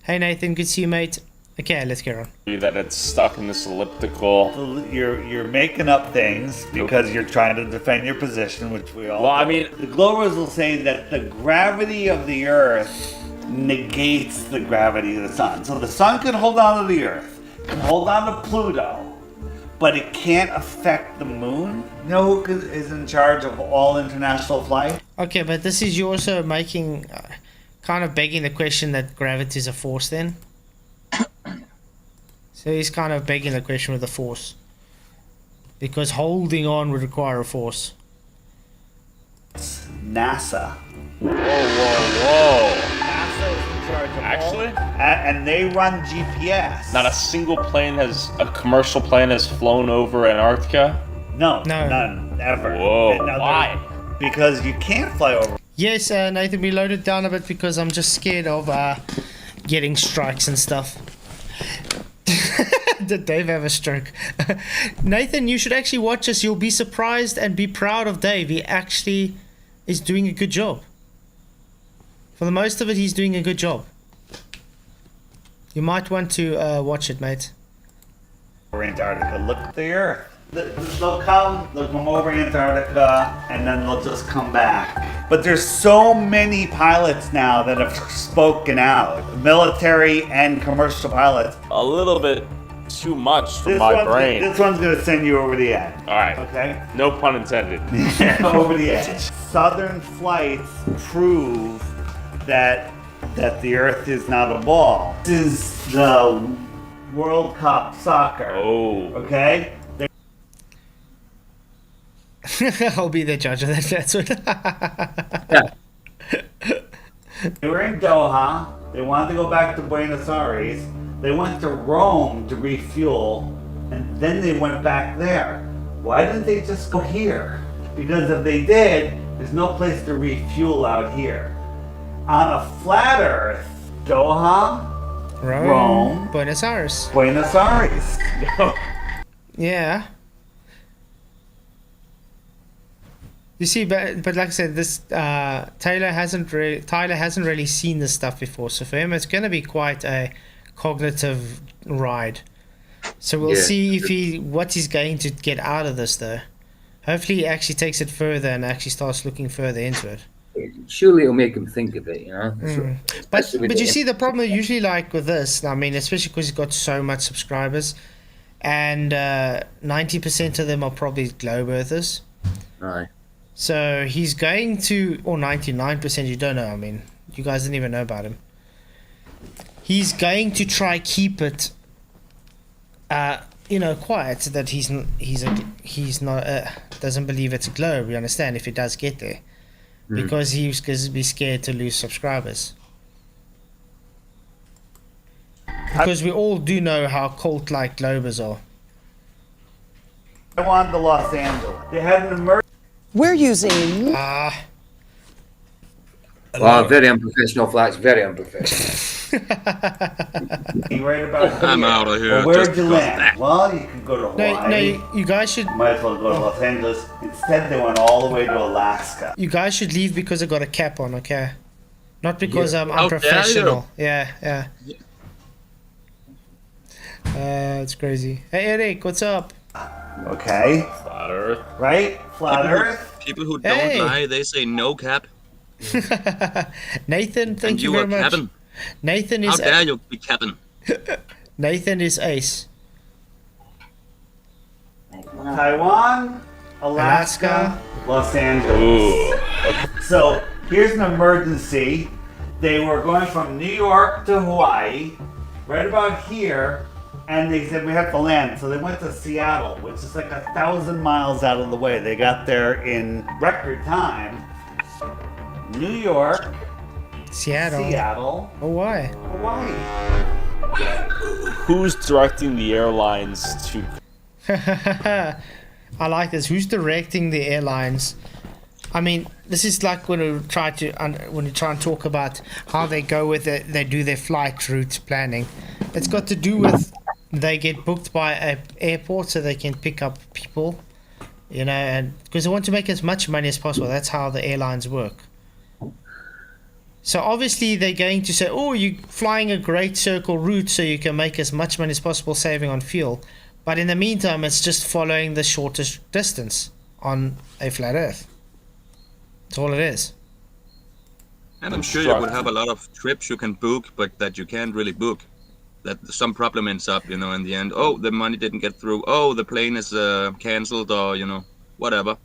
Hey Nathan, good to see you, mate. Okay, let's get on. That it's stuck in this elliptical. You're making up things because you're trying to defend your position, which we all. Well, I mean, the Globers will say that the gravity of the Earth negates the gravity of the Sun. So the Sun can hold on to the Earth, can hold on to Pluto, but it can't affect the Moon. You know who is in charge of all international flight? Okay, but this is you also making, kind of begging the question that gravity is a force then? So he's kind of begging the question with the force. Because holding on would require a force. NASA. Whoa. NASA is in charge of Actually? And they run GPS. Not a single commercial plane has flown over Antarctica? No, none, ever. Whoa, why? Because you can't fly over. Yes, Nathan, we loaded down a bit because I'm just scared of getting strikes and stuff. Did Dave have a stroke? Nathan, you should actually watch us. You'll be surprised and be proud of Dave. He actually is doing a good job. For the most of it, he's doing a good job. You might want to watch it, mate. Over Antarctica, look at the Earth. They'll come over Antarctica, and then they'll just come back. But there's so many pilots now that have spoken out, military and commercial pilots. A little bit too much for my brain. This one's gonna send you over the edge. All right. Okay. No pun intended. Over the edge. Southern flights prove that the Earth is not a ball. This is the World Cup soccer. Oh. Okay. I'll be the judge of that. That's what. They were in Doha. They wanted to go back to Buenos Aires. They went to Rome to refuel, and then they went back there. Why didn't they just go here? Because if they did, there's no place to refuel out here. On a flat Earth, Doha, Rome, Buenos Aires. Buenos Aires. Yeah. You see, but like I said, this Tyler hasn't really seen this stuff before, so for him it's going to be quite a cognitive ride. So we'll see what he's going to get out of this, though. Hopefully, he actually takes it further and actually starts looking further into it. Surely it'll make him think of it, you know. But you see, the problem usually, like with this, I mean, especially because he's got so much subscribers, and 90% of them are probably globe earthers. Aye. So he's going to, or 99%, you don't know. I mean, you guys didn't even know about him. He's going to try keep it, quiet, that he's not doesn't believe it's a globe. You understand? If it does get there, because he's going to be scared to lose subscribers. Because we all do know how cult-like globers are. I wanted to Los Angeles. They had an emergency. We're using. Well, very unprofessional, Flats. Very unprofessional. You right about I'm out of here. Well, where'd just you because of land? that. Well, you could go to Hawaii. No, you guys should. Might as well go to Los Angeles. Instead, they went all the way to Alaska. You guys should leave because I got a cap on, okay? Not because I'm How dare unprofessional. Yeah. It's crazy. Hey Eric, what's up? Okay. Flat Earth. Right? Flat Earth? People who Hey. don't lie, they say no cap. Nathan, thank And you you very are much. capping. Nathan How is dare you be capping? Nathan is ace. Taiwan, Alaska, Los Angeles. So here's an emergency. They were going from New York to Hawaii, right about here, and they said we have to land. So they went to Seattle, which is like 1,000 miles out of the way. They got there in record time. New York, Seattle, Hawaii. Who's directing the airlines to? I like this. Who's directing the airlines? I mean, this is like when we try and talk about how they go with it. They do their flight route planning. It's got to do with they get booked by an airport so they can pick up people, you know, and because they want to make as much money as possible. That's how the airlines work. So obviously they're going to say, oh, you're flying a great circle route so you can make as much money as possible saving on fuel. But in the meantime, it's just following the shortest distance on a flat Earth. That's all it is. And I'm sure you would have a lot of trips you can book, but that you can't really book. That some problem ends up, you know, in the end. Oh, the money didn't get through. Oh, the plane is cancelled, or, you know, whatever.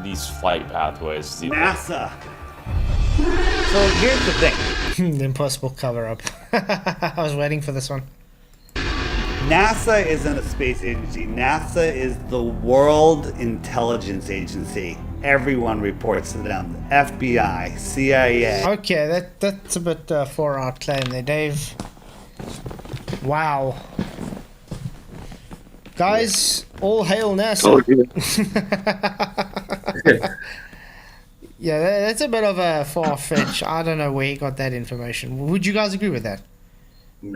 These flight pathways. NASA. So here's the thing. The impossible cover-up. I was waiting for this one. NASA isn't a space agency. NASA is the World Intelligence Agency. Everyone reports to them. FBI, CIA. Okay, that's a bit far out claim there, Dave. Wow. Guys, all hail NASA. Yeah, that's a bit of a far-fetch. I don't know where he got that information. Would you guys agree with that?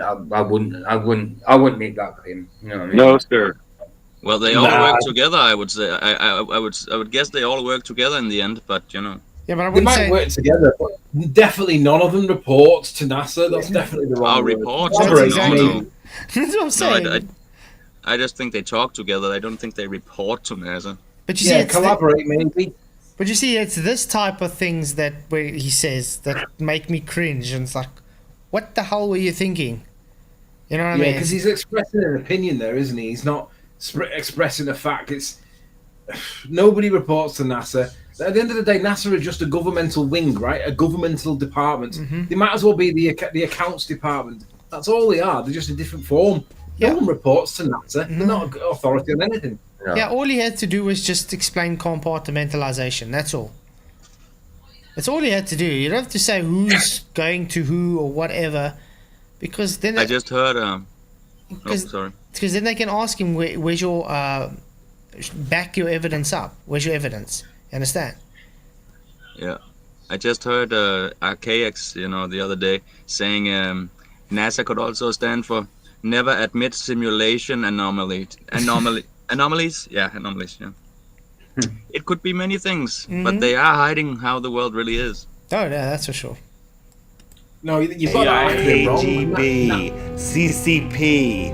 I wouldn't make that claim. You know what I mean? No, sir. Well, they all work together, I would say. I would guess they all work together in the end, but you know. Yeah, but I They wouldn't might say work together, but definitely none of them reports to NASA. That's definitely the wrong word. reports. Collaborate, exactly- maybe. That's what I'm saying. I just think they talk together. I don't think they report to NASA. But you see, Yeah, it's collaborate maybe. but you see, it's this type of things that where he says that make me cringe, and it's like, what the hell were you thinking? You know what I Yeah, mean? because he's expressing an opinion there, isn't he? He's not expressing a fact. It's nobody reports to NASA. At the end of the day, NASA is just a governmental wing, right? A governmental department. They might as well be the accounts department. That's all they are. They're just a different form. Yeah. No one reports to NASA. They're not authority on anything. Yeah, all he had to do was just explain compartmentalization. That's all. That's all he had to do. You don't have to say who's going to who or whatever, because then I just heard. Sorry. because then they can ask him where's your back your evidence up. Where's your evidence? You understand? Yeah, I just heard Archaex, you know, the other day saying NASA could also stand for never admit simulation anomalies. Yeah, anomalies. Yeah. It could be many things, but they are hiding how the world really is. Oh yeah, that's for sure. No, you've got that acronym wrong. KGB, CCP.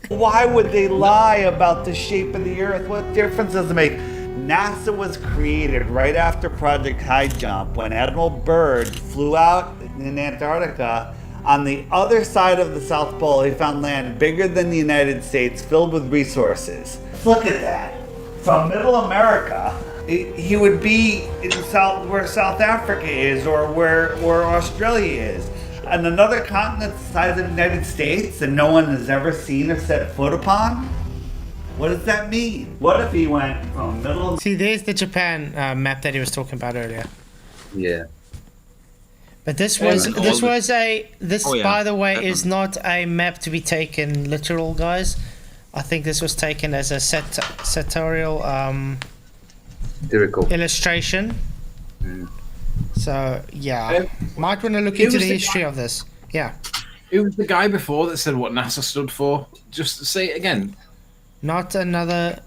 Why would they lie about the shape of the Earth? What difference does it make? NASA was created right after Project High Jump when Admiral Byrd flew out in Antarctica. On the other side of the South Pole, he found land bigger than the United States, filled with resources. Look at that. From Middle America, he would be in where South Africa is or where Australia is. And another continent the size of the United States that no one has ever seen or set foot upon? What does that mean? What if he went from middle... See, there's the Japan map that he was talking about earlier. Yeah. But this was by the way definitely. is not a map to be taken literal, guys. I think this was taken as a satirical Lyrical. illustration. So yeah, might want to look into the history of this. Yeah. Who was the guy before that said what NASA stood for? Just say it again. Not another.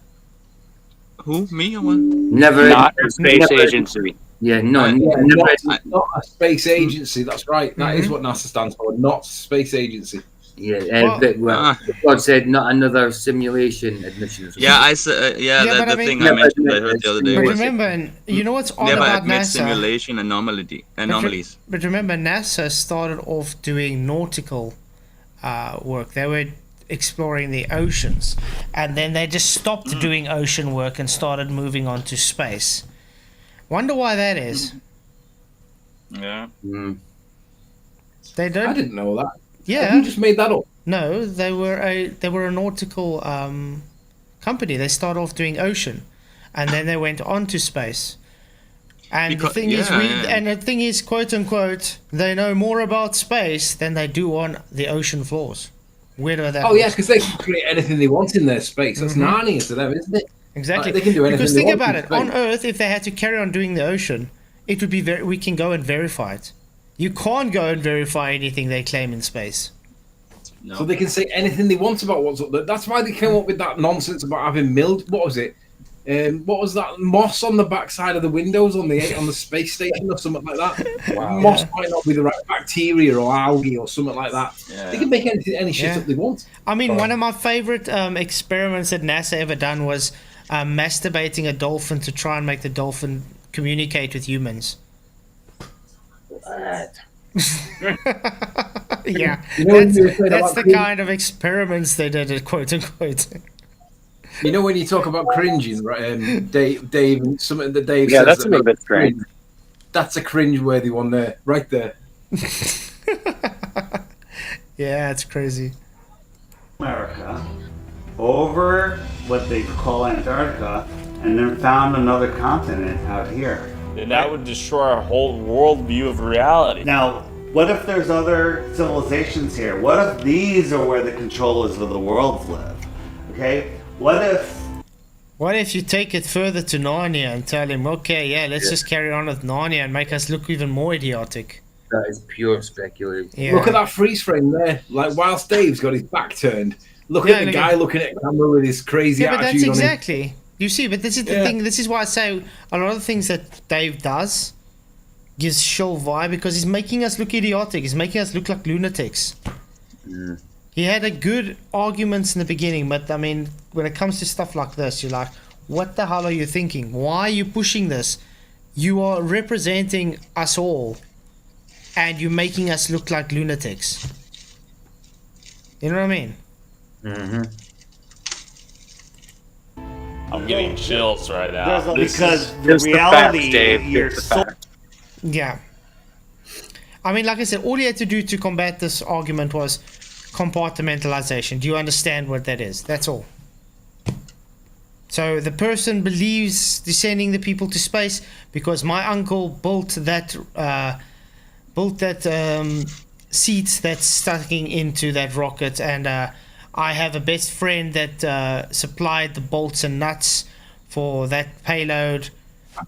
Who? Me or what? Never. Not a space never- agency. Yeah, no, Yeah, never. not a space agency. That's right. That is what NASA stands for. Not space agency. Yeah, God said not another simulation admission. Yeah, I said. Yeah, That's but the I mean- thing I mentioned. I heard the other day. But was remember, and you know what's odd never about admit NASA? simulation anomalies. But remember, NASA started off doing nautical work. They were exploring the oceans, and then they just stopped doing ocean work and started moving on to space. Wonder why that is. Yeah. They don't. I didn't know that. Yeah. You just made that up. No, they were a nautical company. They started off doing ocean, and then they went on to space. And the thing is, and the thing is, quote unquote, they know more about space than they do on the ocean floors. Weird that. Oh yeah, because they can create anything they want in their space. That's Narnia to them, isn't it? Exactly. Like, they can do anything. Because they think want about in it. space. On Earth, if they had to carry on doing the ocean, it would be we can go and verify it. You can't go and verify anything they claim in space. So they can say anything they want about what's up there. That's why they came up with that nonsense about having what was it? What was that? Moss on the backside of the windows on the space station or something like that. Wow. Moss might not be the right bacteria or algae or something like that. Yeah. They can make any shit up they want. I mean, one of my favorite experiments that NASA ever done was masturbating a dolphin to try and make the dolphin communicate with humans. Yeah, You know when you were saying that's about the kind of experiments they did, quote unquote. You know when you talk about cringing, right? Dave, something that Dave Yeah, says that's that a little makes bit strange. cringe. That's a cringe-worthy one there, right there. Yeah, it's crazy. America over what they call Antarctica and then found another continent out here. And that would destroy our whole worldview of reality. Now, what if there's other civilizations here? What if these are where the controllers of the world live? Okay? What if you take it further to Narnia and tell him, okay, yeah, let's just carry on with Narnia and make us look even more idiotic? That is pure speculation. Yeah. Look at that freeze frame there. Like, whilst Dave's got his back turned, look at the guy looking at the camera with his crazy Yeah, but attitude that's on him. exactly. You see, but this is the thing. This is why I say a lot of the things that Dave does gives show vibe because he's making us look idiotic. He's making us look like lunatics. He had a good arguments in the beginning, but I mean, when it comes to stuff like this, you're like, what the hell are you thinking? Why are you pushing this? You are representing us all, and you're making us look like lunatics. You know what I mean? Mm-hmm. I'm getting chills right now. Because the reality, you're so. Yeah. I mean, like I said, all you had to do to combat this argument was compartmentalization. Do you understand what that is? That's all. So the person believes sending the people to space because my uncle built that seats that's sticking into that rocket, and I have a best friend that supplied the bolts and nuts for that payload.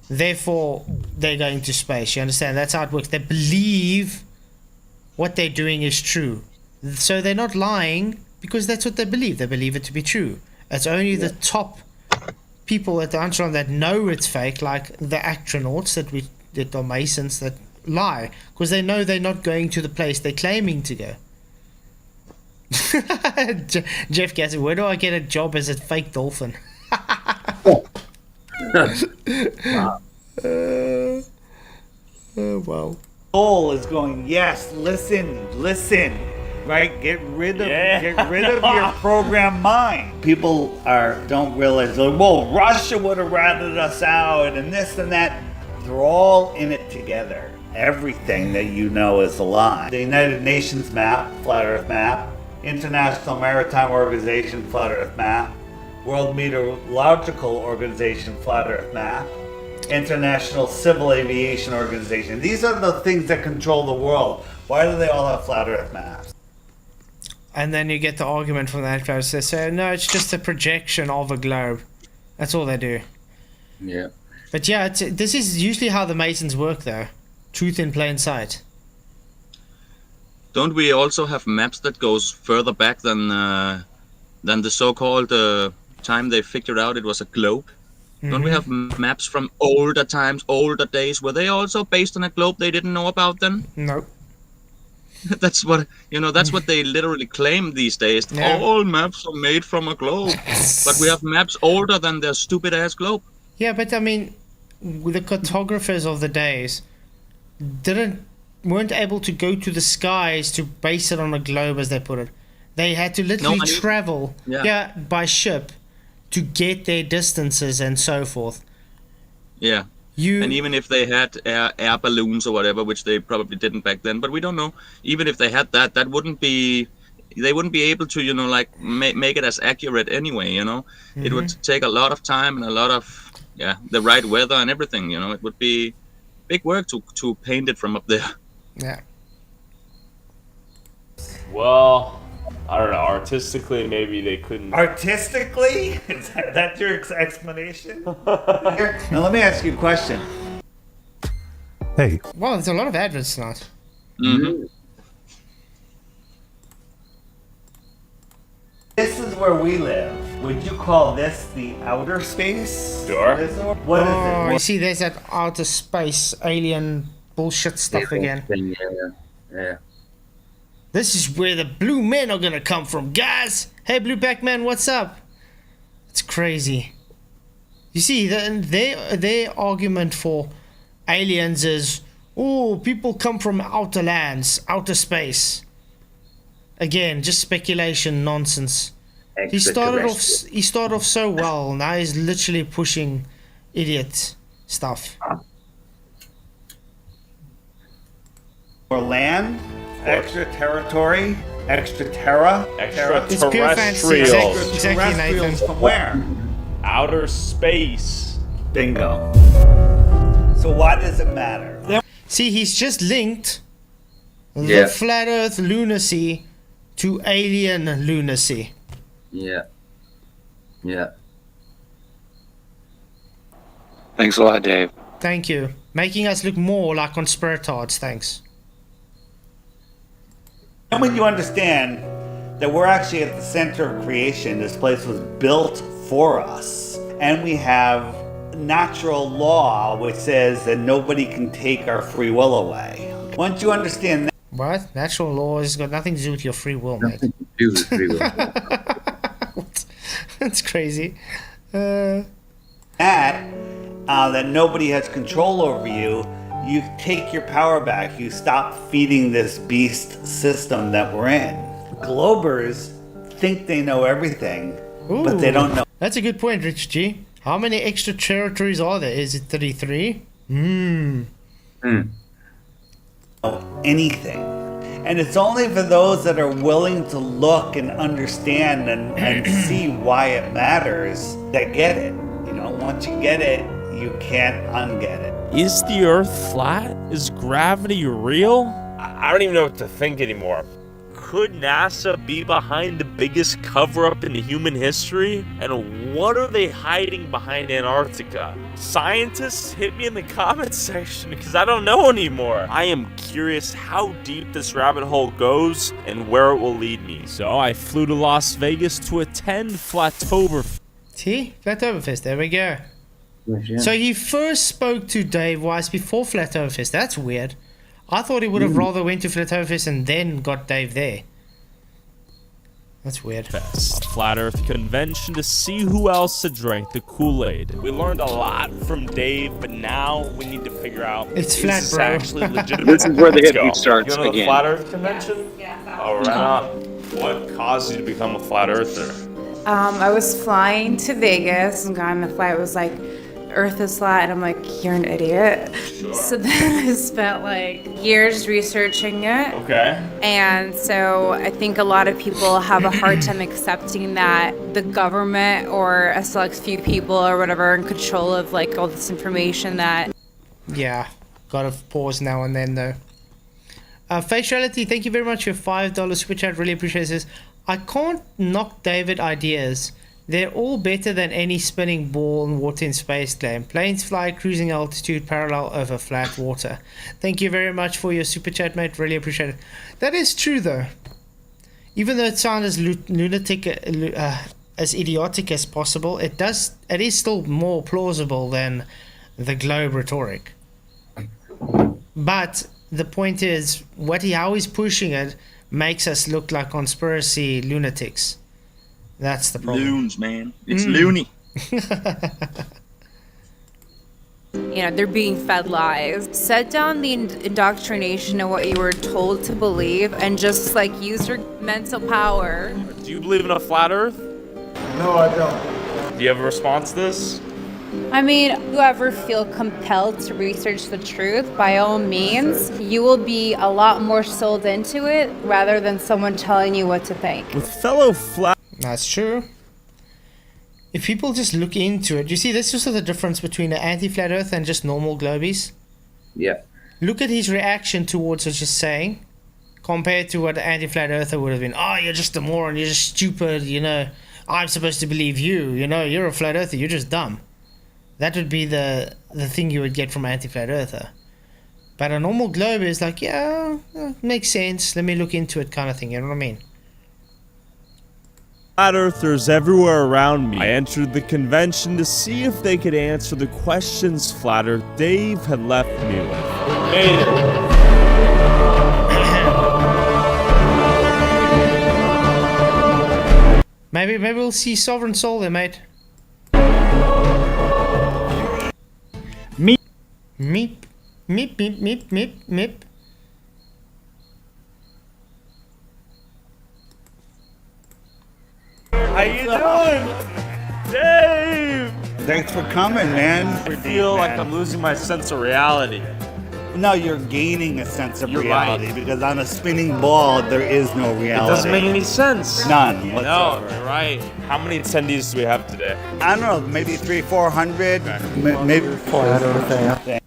Therefore, they're going to space. You understand? That's how it works. They believe what they're doing is true. So they're not lying because that's what they believe. They believe it to be true. It's only the top people at the Antron that know it's fake, like the astronauts that are Masons, that lie because they know they're not going to the place they're claiming to go. Jeff Gasser, where do I get a job as a fake dolphin? Wow. Soul is going, yes, listen, right? Get rid of your program mind. People don't realize, well, Russia would have ratted us out and this and that. They're all in it together. Everything that you know is a lie. The United Nations map, Flat Earth map, International Maritime Organization, Flat Earth map, World Meteorological Organization, Flat Earth map, International Civil Aviation Organization. These are the things that control the world. Why do they all have Flat Earth maps? And then you get the argument from that guy. They say, no, it's just a projection of a globe. That's all they do. Yeah. But yeah, this is usually how the Masons work, though. truth in plain sight. Don't we also have maps that goes further back than the so-called time they figured out it was a globe? Don't we have maps from older times, older days? Were they also based on a globe they didn't know about then? No. That's what that's what they literally claim these days. Yeah. All maps are made from a globe, but we have maps older than their stupid ass globe. Yeah, but I mean, the cartographers of the days weren't able to go to the skies to base it on a globe, as they put it. They had to literally travel by ship to get their distances and so forth. Yeah. And even if they had air balloons or whatever, which they probably didn't back then, but we don't know. Even if they had that, they wouldn't be able to, like make it as accurate anyway. It would take a lot of time and a lot of the right weather and everything. It would be big work to paint it from up there. Yeah. Well, I don't know. Artistically, maybe they couldn't. Artistically? Is that your explanation? Now let me ask you a question. Hey. Wow, there's a lot of adverts tonight. Mm-hmm. This is where we live. Would you call this the outer space? Sure. What is it? You see, there's that outer space alien bullshit stuff again. Yeah. This is where the blue men are gonna come from, guys. Hey, Blue Pac-Man, what's up? It's crazy. You see, their argument for aliens is, oh, people come from outer lands, outer space. Again, just speculation nonsense. He started off so well. Now he's literally pushing idiot stuff. More land, extra territory, extra terra, It's pure fantasy. Exactly, Nathan. From where? Outer space. Bingo. So why does it matter? See, he's just linked the flat Earth lunacy to alien lunacy. Yeah. Thanks a lot, Dave. Thank you. Making us look more like conspiratards, thanks. And when you understand that we're actually at the center of creation, this place was built for us, and we have natural law which says that nobody can take our free will away. Once you understand that, What? Natural law has got nothing to do with your free will, mate. Nothing to do with free will. That's crazy. that nobody has control over you, you take your power back. You stop feeding this beast system that we're in. Globers think they know everything, but they don't know That's a good point, Rich G. How many extra territories are there? Is it 33? anything. And it's only for those that are willing to look and understand and see why it matters that get it. Once you get it, you can't unget it. Is the Earth flat? Is gravity real? I don't even know what to think anymore. Could NASA be behind the biggest cover-up in human history? And what are they hiding behind Antarctica? Scientists, hit me in the comments section because I don't know anymore. I am curious how deep this rabbit hole goes and where it will lead me. So I flew to Las Vegas to attend Flattoberfest. See? Flattoberfest, there we go. Yeah. So he first spoke to Dave Weiss before Flattoberfest. That's weird. I thought he would have rather went to Flattoberfest and then got Dave there. That's weird. A flat Earth convention to see who else had drank the Kool-Aid. We learned a lot from Dave, but now we need to figure out It's is flat, this bro. actually legitimate. This is where the Let's hippie go. starts You go to the again. Flat Earth convention? Yeah. Oh, right on. What caused you to become a flat earther? I was flying to Vegas and got on the flight. It was like, Earth is flat, and I'm like, you're an idiot. Sure. So then I spent like years researching it. Okay. And so I think a lot of people have a hard time accepting that the government or a select few people or whatever are in control of like all this information that. Yeah, gotta pause now and then though. Faciality, thank you very much for your $5 super chat. Really appreciate this. I can't knock David ideas. They're all better than any spinning ball and water in space claim. Planes fly cruising altitude parallel over flat water. Thank you very much for your super chat, mate. Really appreciate it. That is true, though. Even though it sounds as lunatic, as idiotic as possible, it is still more plausible than the globe rhetoric. But the point is, how he's pushing it makes us look like conspiracy lunatics. That's the problem. Loons, man. It's loony. They're being fed lies. Set down the indoctrination of what you were told to believe and just use your mental power. Do you believe in a flat earth? No, I don't. Do you have a response to this? I mean, whoever feel compelled to research the truth, by all means, you will be a lot more sold into it rather than someone telling you what to think. With fellow flat... That's true. If people just look into it, you see, this is the difference between an anti-flat earth and just normal globies. Yeah. Look at his reaction towards us just saying, compared to what an anti-flat earther would have been. Oh, you're just a moron, you're just stupid, I'm supposed to believe you, you're a flat earther, you're just dumb. That would be the thing you would get from an anti-flat earther. But a normal globe is yeah, makes sense, let me look into it kind of thing, you know what I mean? Flat earthers everywhere around me. I entered the convention to see if they could answer the questions Flat Earth Dave had left me with. Made it. Maybe we'll see Sovereign Soul there, mate. Meep. Meep. Meep, meep, meep, meep, meep. How you doing? Dave! Thanks for coming, man. I feel like I'm losing my sense of reality. No, you're gaining a sense of You're reality right. because on a spinning ball, there is no reality. It doesn't make any sense. None No, whatsoever. you're right. How many attendees do we have today? I don't know, maybe 300-400, maybe 400.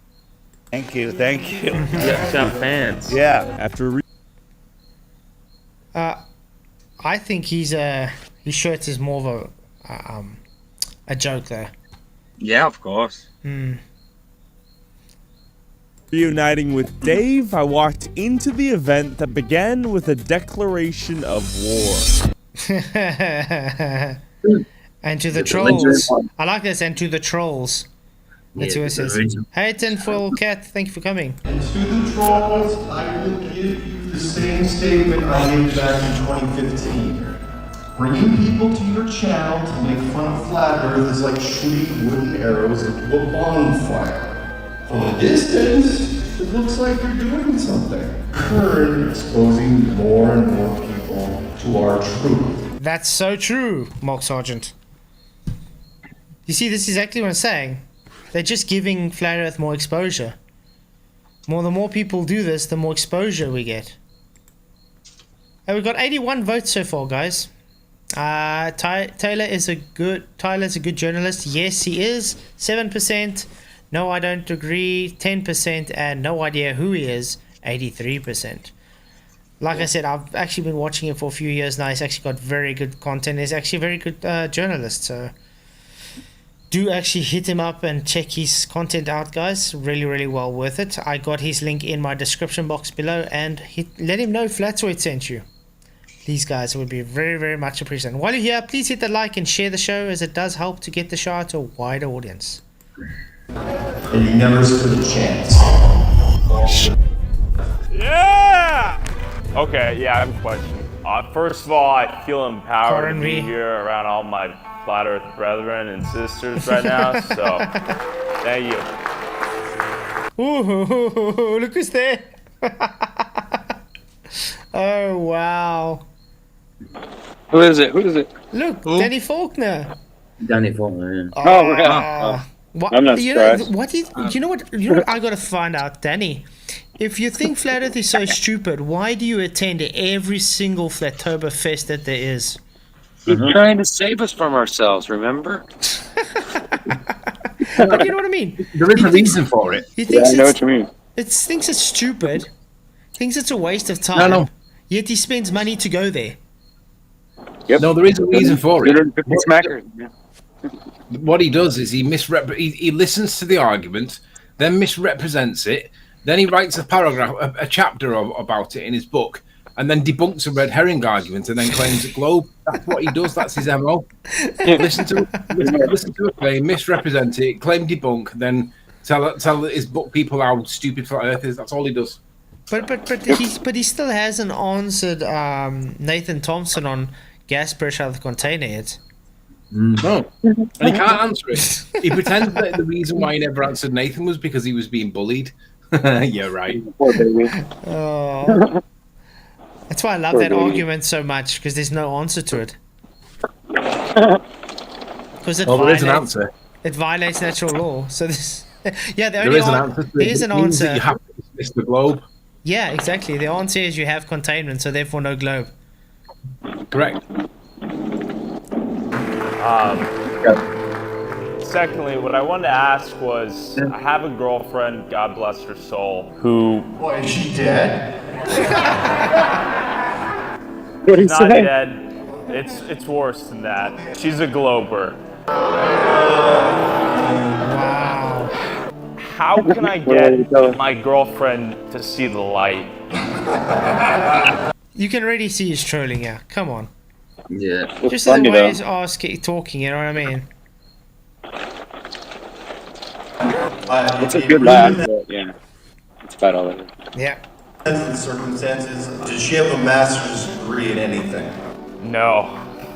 Thank you. Yeah, got fans. Yeah. After I think his shirt is more of a joke there. Yeah, of course. reuniting with Dave, I walked into the event that began with a declaration of war. And to the trolls. I like this, and to the trolls. That's who it says. Hey, Tinfoil Cat, thank you for coming. And to the trolls, I will give you the same statement I gave back in 2015. Bringing people to your channel to make fun of Flat Earth is like shooting wooden arrows into a bonfire. From a distance, it looks like you're doing something. Current exposing more and more people to our truth. That's so true, Mark Sargent. You see, this is exactly what I'm saying. They're just giving Flat Earth more exposure. The more people do this, the more exposure we get. And we've got 81 votes so far, guys. Tyler's a good journalist. Yes, he is. 7%. No, I don't agree. 10%. And no idea who he is. 83%. Like I said, I've actually been watching him for a few years now. He's actually got very good content. He's actually a very good journalist. So do actually hit him up and check his content out, guys. Really, really well worth it. I got his link in my description box below, and let him know Flatzoid sent you. These guys would be very, very much appreciated. While you're here, please hit the like and share the show, as it does help to get the show out to a wider audience. And you never stood a chance. Yeah! Okay, yeah, I have a question. First of all, I feel empowered to be Pardon me? here around all my Flat Earth brethren and sisters right now, so thank you. Ooh, look who's there. Oh, wow. Who is it? Look, Who? Danny Faulkner. Danny Faulkner, yeah. Oh, yeah. What, I'm not you know, surprised. you know what I gotta find out, Danny? If you think Flat Earth is so stupid, why do you attend every single Flattoberfest that there is? He's trying to save us from ourselves, remember? But you know what I mean? There is a reason for it. He thinks I know what you mean. It thinks it's stupid. Thinks it's a waste of time. No. Yet he spends money to go there. Yep. No, there is a reason for it. 250 smackers. Yeah. What he does is he listens to the argument, then misrepresents it, then he writes a paragraph, a chapter about it in his book, and then debunks a red herring argument and then claims it globe. That's what he does. That's his MO. listen to a claim, misrepresent it, claim debunk, then tell his book people how stupid flat Earth is. That's all he does. But he still hasn't answered Nathan Thompson on gas pressure out of the container yet. No, and he can't answer it. He pretends that the reason why he never answered Nathan was because he was being bullied. Yeah, right. Poor baby. Oh. That's why I love that argument so much, because there's no answer to it. Because there is an answer. It violates natural law. So this, yeah, There is an answer. There is an It means that answer. you have to dismiss the globe. Yeah, exactly. The answer is you have containment, so therefore no globe. Correct. Secondly, what I wanted to ask was, I have a girlfriend, God bless her soul, who... Boy, is she dead? She's not dead. It's worse than that. She's a glober. Wow. How can I get my girlfriend to see the light? You can already see he's trolling, yeah. Come on. Yeah. Just the way he's talking, you know what I mean? It's a good laugh, but yeah. It's about all of it. Yeah. The circumstances. Did she have a master's degree in anything? No.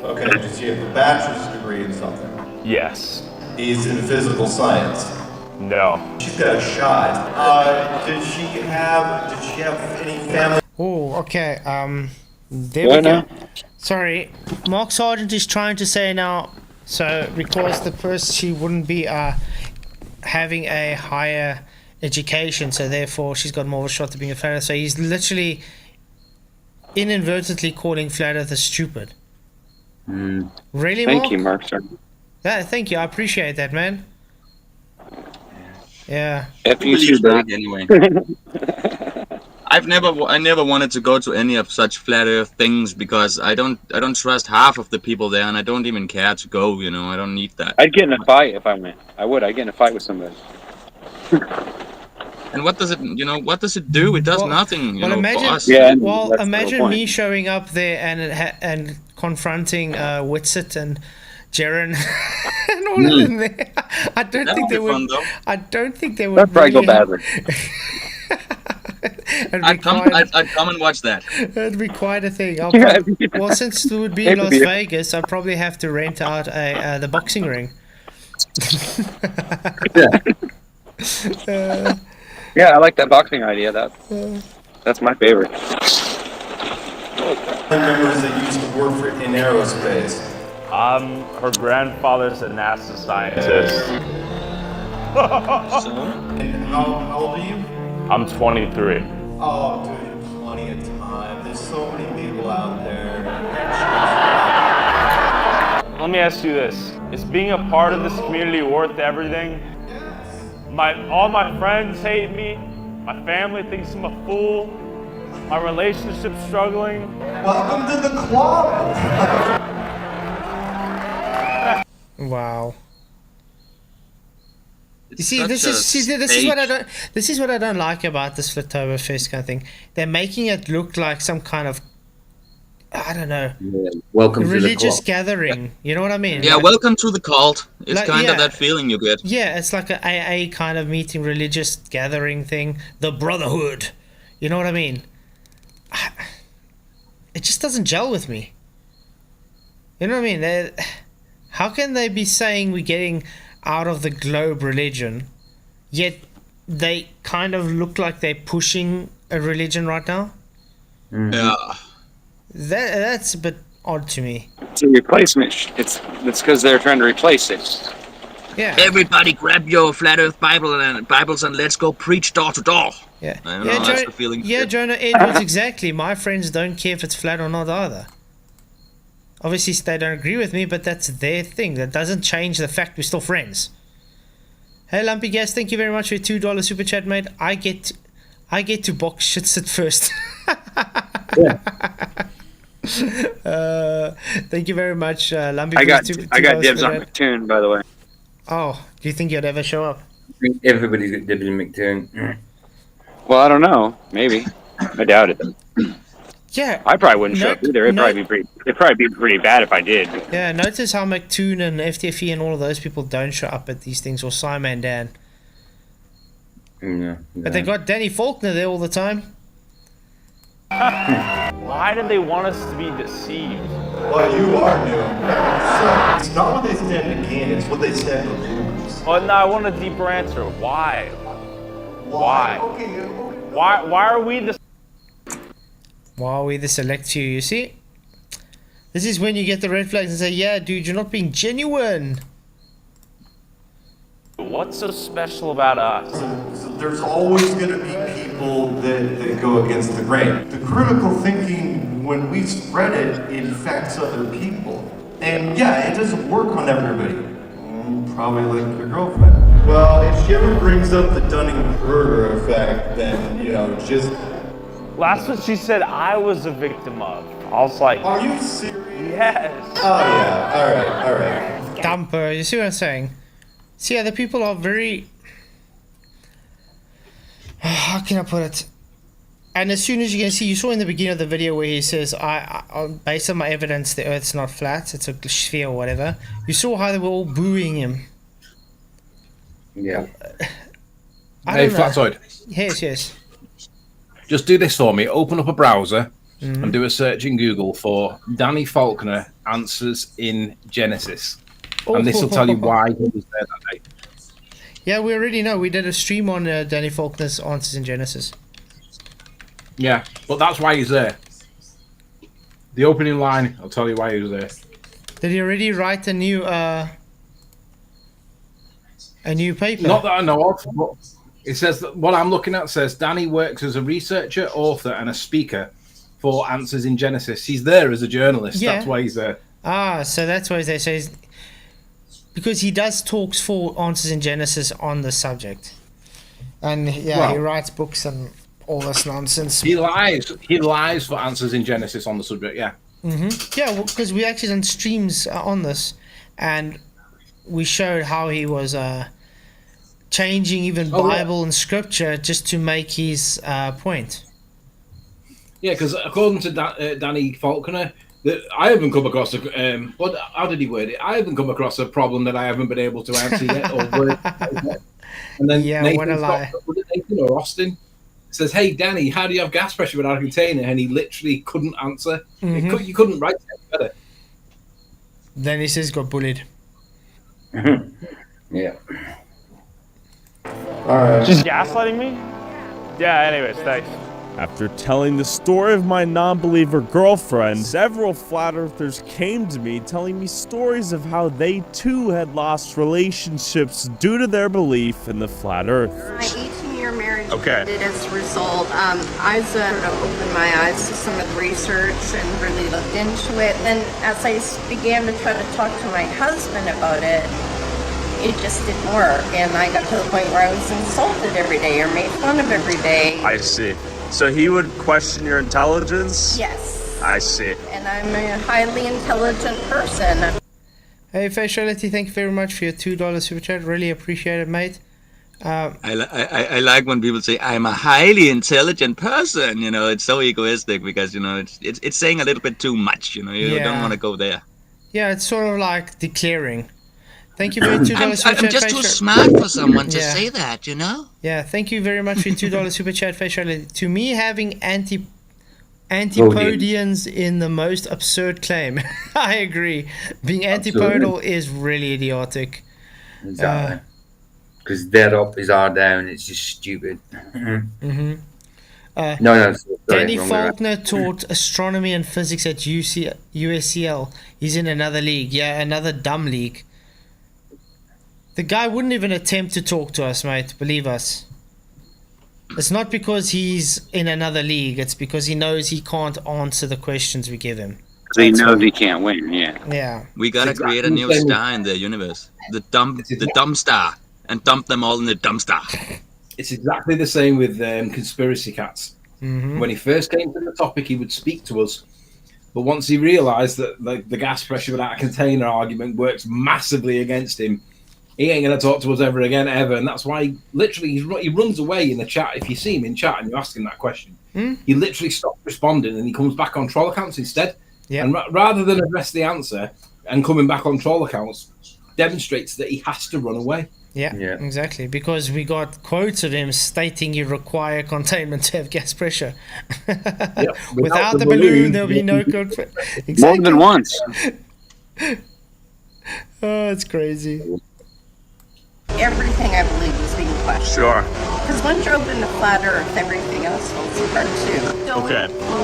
Okay, did she have a bachelor's degree in something? Yes. He's in physical science. No. She's got a shot. Did she have any family? Oh, okay. There we go. Sorry, Mark Sargent is trying to say now. So because the person, she wouldn't be having a higher education, so therefore she's got more of a shot at being a flat earther. So he's literally inadvertently calling flat earthers stupid. Really, Mark? Thank you, Mark. Sorry. Thank you. I appreciate that, man. Yeah. F you too, buddy. Anyway. I never wanted to go to any of such flat earth things because I don't trust half of the people there, and I don't even care to go, you know. I don't need that. I'd get in a fight if I went. I'd get in a fight with somebody. And what does it do? It does nothing, you know, imagine, for us. Yeah, well, that's the imagine whole me point. showing up there and confronting Whitsit and Jaren and all of them there. I don't think they would. I don't think they would. That'd probably go badly. I'd come and watch that. It'd be quite a thing. Well, since it would be It would Las be. Vegas, I'd probably have to rent out the boxing ring. Yeah, I like that boxing idea. That's my favorite. Members that used to work in aerospace. Her grandfather's a NASA scientist. And how old are you? I'm 23. Oh, dude, you have plenty of time. There's so many people out there. Let me ask you this. Is being a part of this community worth everything? All my friends hate me. My family thinks I'm a fool. My relationship's struggling. Welcome to the club. Wow. You see, this is what I don't like about this Flatoberfest kind of thing. They're making it look like some kind of, I don't know, welcome religious to the gathering. You know what I mean? Yeah, like, welcome to the cult. It's like, kind yeah. of that feeling you get. Yeah, it's like a AA kind of meeting, religious gathering thing. The brotherhood. You know what I mean? It just doesn't gel with me. You know what I mean? How can they be saying we're getting out of the globe religion, yet they kind of look like they're pushing a religion right now? Yeah. That's a bit odd to me. It's a replacement. It's because they're trying to replace it. Yeah. Everybody grab your flat earth Bibles and let's go preach door to door. Yeah. I don't know, that's the feeling. Yeah, Jonah Edwards, exactly. My friends don't care if it's flat or not either. Obviously, they don't agree with me, but that's their thing. That doesn't change the fact we're still friends. Hey, Lumpy Gas, thank you very much for your $2 super chat, mate. I get to box shits at first. Thank you very much, Lumpy. I got $2 dibs for on that. McToon, by the way. Oh, do you think you'd ever show up? Everybody's got dibs in McToon. Well, I don't know. Maybe. I doubt it. Yeah. I probably wouldn't show up either. It'd probably be pretty bad if I did. Yeah, notice how McToon and FTFE and all of those people don't show up at these things, or Simon Dan. Yeah. But they got Danny Faulkner there all the time. Why do they want us to be deceived? Well, you are new. So, it's not what they stand to gain, it's what they stand to lose. Oh, no, I want a deeper answer. Why? Why? Why are we the... Why are we the select few, you see? This is when you get the red flags and say, yeah, dude, you're not being genuine. What's so special about us? So there's always going to be people that go against the grain. The critical thinking, when we spread it, it affects other people. And yeah, it doesn't work on everybody. Probably like your girlfriend. Well, if she ever brings up the Dunning-Kruger effect, then, you know, just... That's what she said I was a victim of. I was like... Are you serious? Yes. Oh yeah, alright. Dumper, you see what I'm saying? See, other people are very... How can I put it? And as soon as you can see, you saw in the beginning of the video where he says, based on my evidence, the Earth's not flat, it's a sphere or whatever. You saw how they were all booing him. Yeah. Hey, Flatzoid. Yes. Just do this for me. Open up a browser and do a search in Google for Danny Faulkner answers in Genesis. And this will tell you why he was there that day. Yeah, we already know. We did a stream on Danny Faulkner's answers in Genesis. Yeah, but that's why he's there. The opening line, I'll tell you why he was there. Did he already write a new paper? Not that I know of, but it says that what I'm looking at says Danny works as a researcher, author, and a speaker for Answers in Genesis. He's there as a journalist. Yeah. That's why he's there. Ah, so that's why they say... Because he does talks for Answers in Genesis on the subject. And yeah, he writes books and all this nonsense. He lies. He lies for Answers in Genesis on the subject, yeah. Yeah, because we actually done streams on this, and we showed how he was changing even Bible and Scripture just to make his point. Yeah, because according to Danny Faulkner, I haven't come across a... how did he word it? I haven't come across a problem that I haven't been able to answer yet. And then what a lie. Nathan or Austin says, hey, Danny, how do you have gas pressure without a container? And he literally couldn't answer. You couldn't write it better. Then he says got bullied. Yeah. Alright. Just gaslighting me? Yeah, anyways, thanks. After telling the story of my non-believer girlfriend, several flat earthers came to me telling me stories of how they too had lost relationships due to their belief in the flat earth. My 18-year marriage Okay. ended as a result. I started to open my eyes to some of the research and really looked into it. Then as I began to try to talk to my husband about it, it just didn't work. And I got to the point where I was insulted every day or made fun of every day. I see. So he would question your intelligence? Yes. I see. And I'm a highly intelligent person. Hey, Faciality, thank you very much for your $2 super chat. Really appreciate it, mate. I like when people say I'm a highly intelligent person. You know, it's so egoistic because you know it's saying a little bit too much. You know, you don't want to go there. Yeah, it's sort of like declaring. Thank you for your $2 super chat. I'm just too smart for someone to say that, you know? Yeah, thank you very much for your $2 super chat, Faciality. To me, having antipodians in the most absurd claim. I agree. Being antipodal is really idiotic. Exactly. Because their up is our down. It's just stupid. No, sorry, Danny Faulkner taught astronomy and physics at USCL. He's in another league. Yeah, another dumb league. The guy wouldn't even attempt to talk to us, mate. Believe us. It's not because he's in another league. It's because he knows he can't answer the questions we give him. Because he knows he can't win, yeah. Yeah. We gotta create a new star in the universe. The dumb star. And dump them all in the dumpster. It's exactly the same with conspiracy cats. When he first came to the topic, he would speak to us. But once he realised that the gas pressure without a container argument works massively against him, he ain't going to talk to us ever again, ever. And that's why he runs away in the chat. If you see him in chat and you ask him that question, he literally stops responding and he comes back on troll accounts instead. Yeah. And rather than address the answer and coming back on troll accounts, demonstrates that he has to run away. Yeah, exactly. Because we got quotes of him stating you require containment to have gas pressure. Without the balloon, there'll be no containment. Exactly. More than once. Oh, it's crazy. Everything, I believe, is being questioned. Sure. Because once you're open to flat Earth, everything else falls apart too. Don't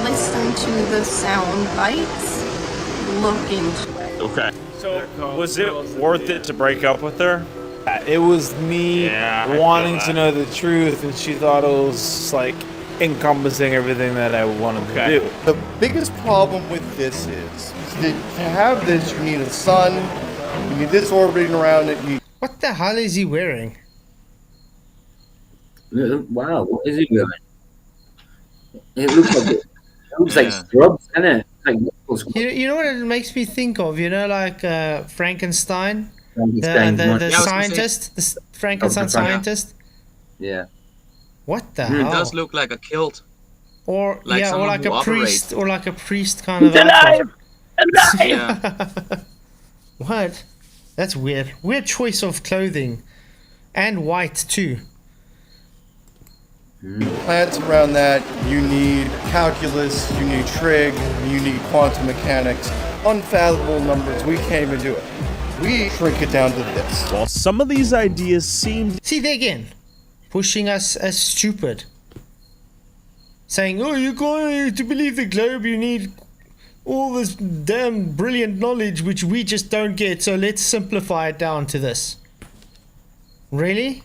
listen to the sound bites. Look into it. Okay. So, was it worth it to break up with her? It was me wanting to know the truth, and she thought it was like encompassing everything that I wanted to do. The biggest problem with this is that to have this, you need a sun, you need this orbiting around it. What the hell is he wearing? Wow, what is he wearing? It looks like scrubs, doesn't it? Like you know what it makes me think of? You know, like Frankenstein, the scientist, the Frankenstein scientist. Yeah. What the It hell? does look like a kilt. Or like or like a priest, operates. or like a priest kind of. Yeah. What? That's weird. Weird choice of clothing, and white too. Plants around that, you need calculus, you need trig, you need quantum mechanics. Unfathomable numbers, we can't even do it. We shrink it down to this. While some of these ideas seem... See, there again, pushing us as stupid. Saying, oh, you got to believe the globe, you need all this damn brilliant knowledge which we just don't get, so let's simplify it down to this. Really?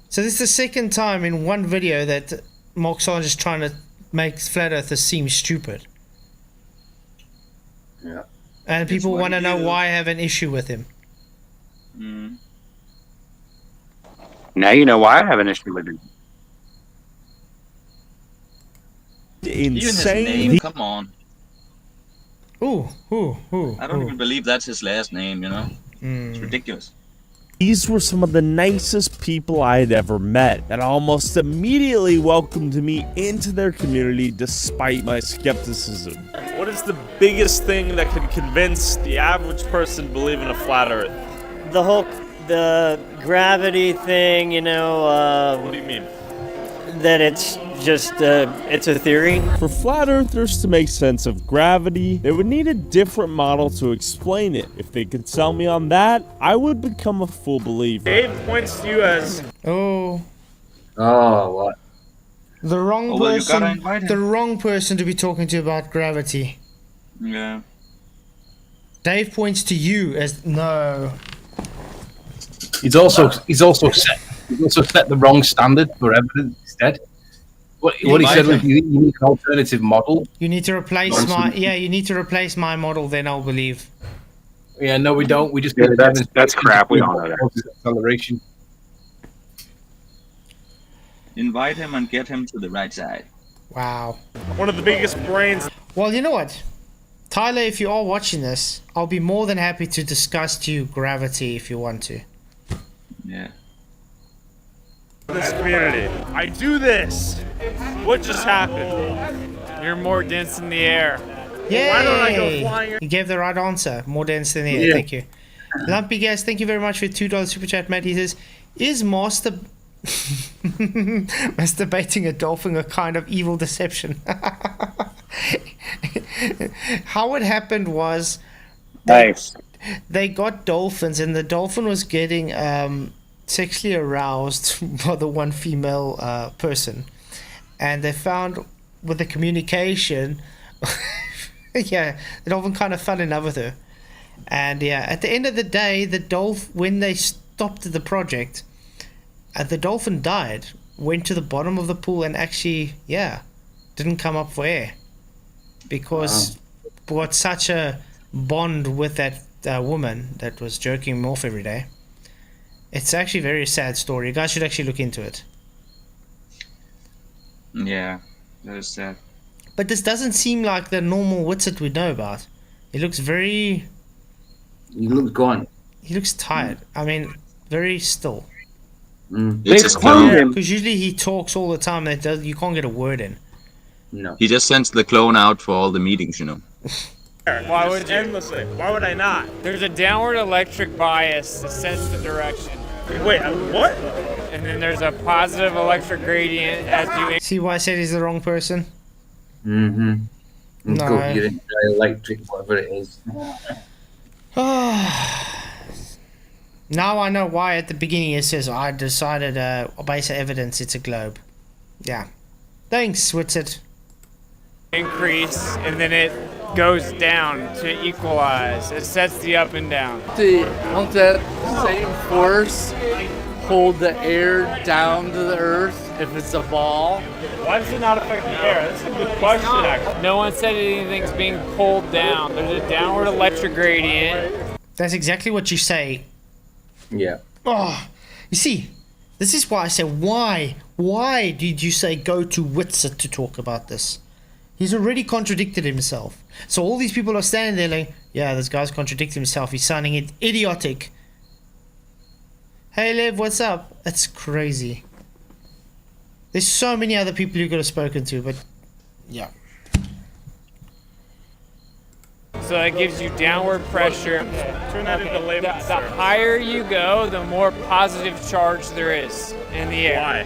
So this is the second time in one video that Mark Sarge is trying to make Flat Earthers seem stupid. Yeah. And people want to know why I have an issue with him. Now you know why I have an issue with him. Even his name, come on. Ooh. I don't even believe that's his last name, you know? It's ridiculous. These were some of the nicest people I had ever met, and almost immediately welcomed me into their community despite my skepticism. What is the biggest thing that could convince the average person to believe in a flat Earth? The gravity thing, you know. What do you mean? That it's just, it's a theory. For flat earthers to make sense of gravity, they would need a different model to explain it. If they could sell me on that, I would become a full believer. Dave points to you as... Oh, what? The wrong well, you gotta invite person. him. The wrong person to be talking to about gravity. Yeah. Dave points to you as no. He's also set the wrong standard for evidence instead. What he said was you need an alternative model. You need to replace you need to replace my model, then I'll believe. Yeah, no, we don't. We just that's crap. We all know that. Acceleration. Invite him and get him to the right side. Wow. One of the biggest brains. Well, you know what, Tyler, if you are watching this, I'll be more than happy to discuss to you gravity if you want to. Yeah. This community. I do this. What just happened? You're more dense in the air. Yay! Why don't I go flying? You gave the right answer. More dense than the air. Yeah. Thank you. Lumpy Gas, thank you very much for your $2 super chat, Matt. He says, is masturbating a dolphin a kind of evil deception? How it happened was they got dolphins, and the dolphin was getting sexually aroused by the one female person, and they found with the communication the dolphin kind of fell in love with her. And at the end of the day, when they stopped the project, the dolphin died, went to the bottom of the pool, and actually didn't come up for air because got such a bond with that woman that was jerking him off every day. It's actually a very sad story. You guys should actually look into it. Yeah, that is sad. But this doesn't seem like the normal Witsit we know about. He looks very... He looks gone. He looks tired. I mean, very still. It's him. Because usually he talks all the time. You can't get a word in. No. He just sends the clone out for all the meetings, you know. Why would you? Endlessly. Why would I not? There's a downward electric bias that sets the direction. Wait, what? And then there's a positive electric gradient as you... See why I said he's the wrong person? Mm-hmm. No. Coherent electric, whatever it is. Now I know why at the beginning it says I decided based on evidence it's a globe. Yeah. Thanks, Witsit. Increase, and then it goes down to equalize. It sets the up and down. Won't that same force hold the air down to the earth if it's a ball? Why does it not affect the air? That's a good question, actually. No one said anything's being pulled down. There's a downward electric gradient. That's exactly what you say. Yeah. Oh, you see, this is why I say why? Why did you say go to Witsit to talk about this? He's already contradicted himself. So all these people are standing there like, yeah, this guy's contradicted himself. He's sounding idiotic. Hey, Lev, what's up? That's crazy. There's so many other people you could have spoken to, but yeah. So that gives you downward pressure. Turn that into layman's terms. The higher you go, the more positive charge there is in the air. Why?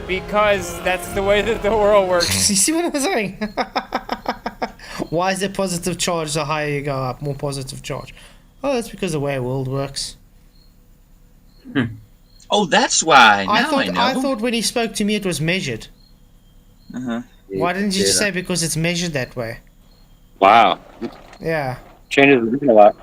Because that's the way that the world works. You see what I'm saying? Why is there positive charge the higher you go up? More positive charge. Oh, that's because the way the world works. Oh, that's why. Now I know. I thought when he spoke to me it was measured. Uh-huh. Why didn't you just say because it's measured that way? Wow. Yeah. Changes the game a lot.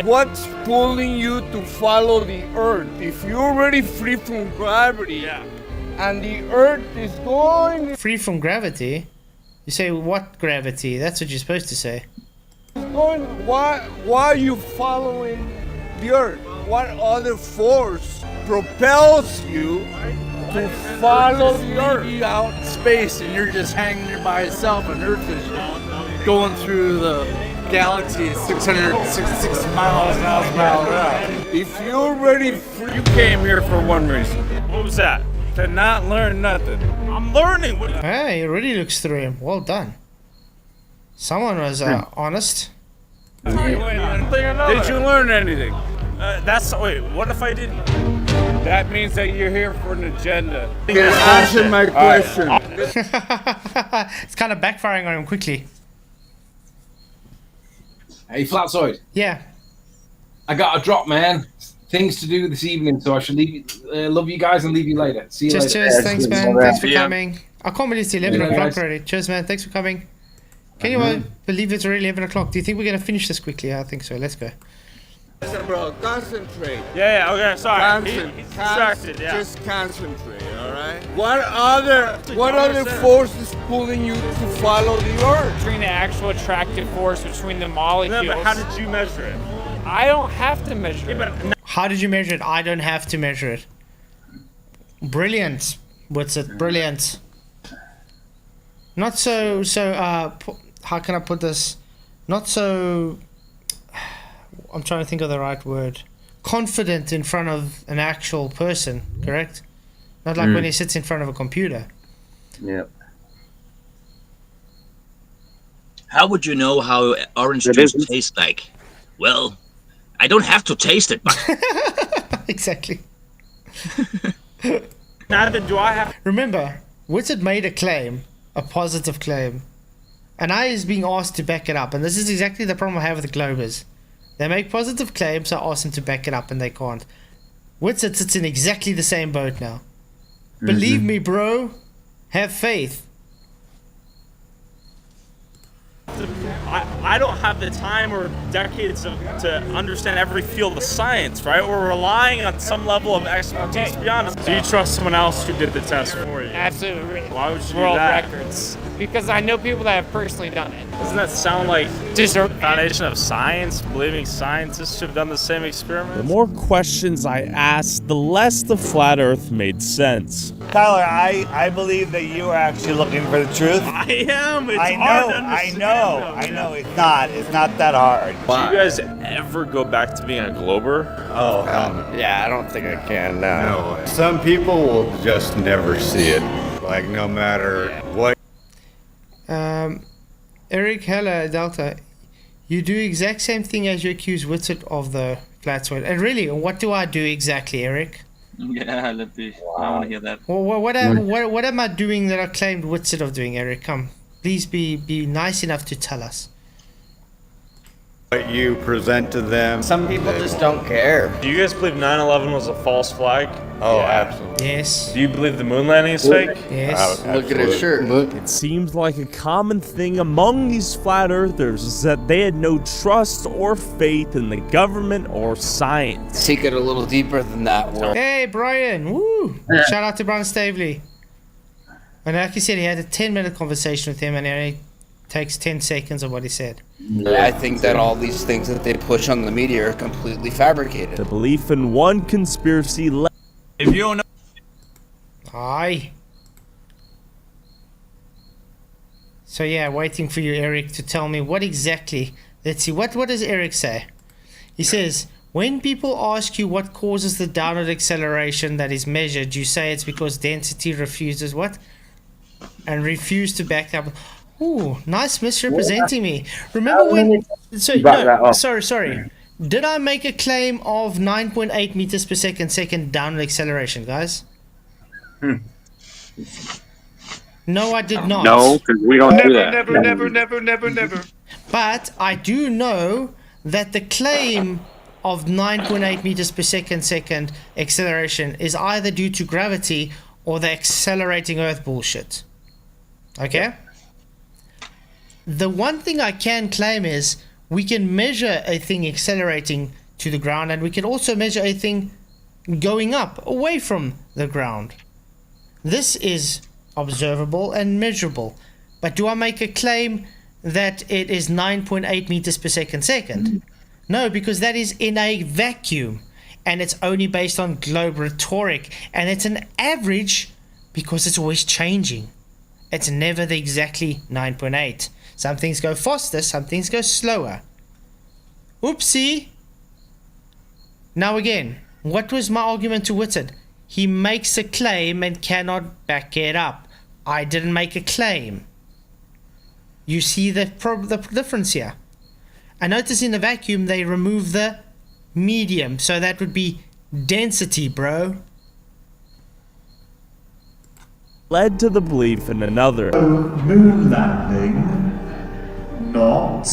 What's pulling you to follow the Earth? If you're already free from gravity, and the Earth is going... Free from gravity? You say what gravity? That's what you're supposed to say. Why are you following the Earth? What other force propels you to follow the Earth out in space, and you're just hanging there by yourself, and Earth is going through the galaxy at 666 miles an hour. If you're ready for... You came here for one reason. What was that? To not learn nothing. I'm learning. Hey, it already looks through him. Well done. Someone was honest. Did you learn anything? Wait, what if I didn't? That means that you're here for an agenda. Answer my question. It's kind of backfiring on him quickly. Hey, Flatzoid. Yeah. I got a drop, man. Things to do this evening, so I should leave you. Love you guys and leave you later. See you later. Cheers. Thanks, man. Thanks for coming. I can't believe it's 11 o'clock already. Cheers, man. Thanks for coming. Can you believe it's already 11 o'clock? Do you think we're going to finish this quickly? I think so. Let's go. Listen, bro, concentrate. Yeah, okay, sorry. He's distracted, yeah. Just concentrate, alright? What other force is pulling you to follow the Earth? Between the actual attractive force between the molecules. No, but how did you measure it? I don't have to measure it. How did you measure it? I don't have to measure it. Brilliant. What's it? Brilliant. Not so, how can I put this? Not so... I'm trying to think of the right word. Confident in front of an actual person, correct? Not like when he sits in front of a computer. Yeah. How would you know how orange juice tastes like? Well, I don't have to taste it, but... Exactly. Neither do I have... Remember, Wizard made a claim, a positive claim, and I is being asked to back it up, and this is exactly the problem I have with the Globers. They make positive claims, I ask them to back it up, and they can't. Wizard sits in exactly the same boat now. Believe me, bro. Have faith. I don't have the time or decades to understand every field of science, right? We're relying on some level of expertise, to be honest. So you trust someone else who did the test for you? Absolutely. Why would you do World that? records. because I know people that have personally done it. Doesn't that sound like Just the foundation of science, believing scientists have done the same experiment? The more questions I asked, the less the flat Earth made sense. Tyler, I believe that you are actually looking for the truth. I am. It's I hard know, to understand, I know. It's not that hard. Do you guys ever go back to being a glober? Oh, Yeah, I don't think I can. No. Some people will just never see it. Like, no matter what. Eric Heller, Delta, you do exact same thing as you accuse Wizard of the Flatzoid. And really, what do I do exactly, Eric? Yeah, let me. I want to hear that. Well, what am I doing that I claimed Wizard of doing, Eric? Come, please be nice enough to tell us. What you present to them. Some people just don't care. Do you guys believe 9/11 was a false flag? Oh, absolutely. Yes. Do you believe the moon landing is fake? Yes. Look at his shirt. It seems like a common thing among these flat earthers is that they had no trust or faith in the government or science. Take it a little deeper than that. Hey, Brian. Woo. Shout out to Brian Stavely. And like you said, he had a 10-minute conversation with him and it only takes 10 seconds of what he said. I think that all these things that they push on the media are completely fabricated. The belief in one conspiracy If you don't know. Aye. So yeah, waiting for you, Eric, to tell me what exactly. Let's see, what does Eric say? He says, when people ask you what causes the downward acceleration that is measured, you say it's because density refuses what? And refuse to back up. Ooh, nice misrepresenting me. Remember when... Sorry. Did I make a claim of 9.8 meters per second downward acceleration, guys? No, I did not. No, because we don't do that. Never. But I do know that the claim of 9.8 meters per second acceleration is either due to gravity or the accelerating Earth bullshit. Okay? The one thing I can claim is we can measure a thing accelerating to the ground and we can also measure a thing going up away from the ground. This is observable and measurable. But do I make a claim that it is 9.8 meters per second? No, because that is in a vacuum and it's only based on globe rhetoric and it's an average because it's always changing. It's never the exactly 9.8. Some things go faster, some things go slower. Oopsie. Now again, what was my argument to Whitted? He makes a claim and cannot back it up. I didn't make a claim. You see the difference here. I notice in the vacuum they remove the medium, so that would be density, bro. Led to the belief in another. Moon landing, not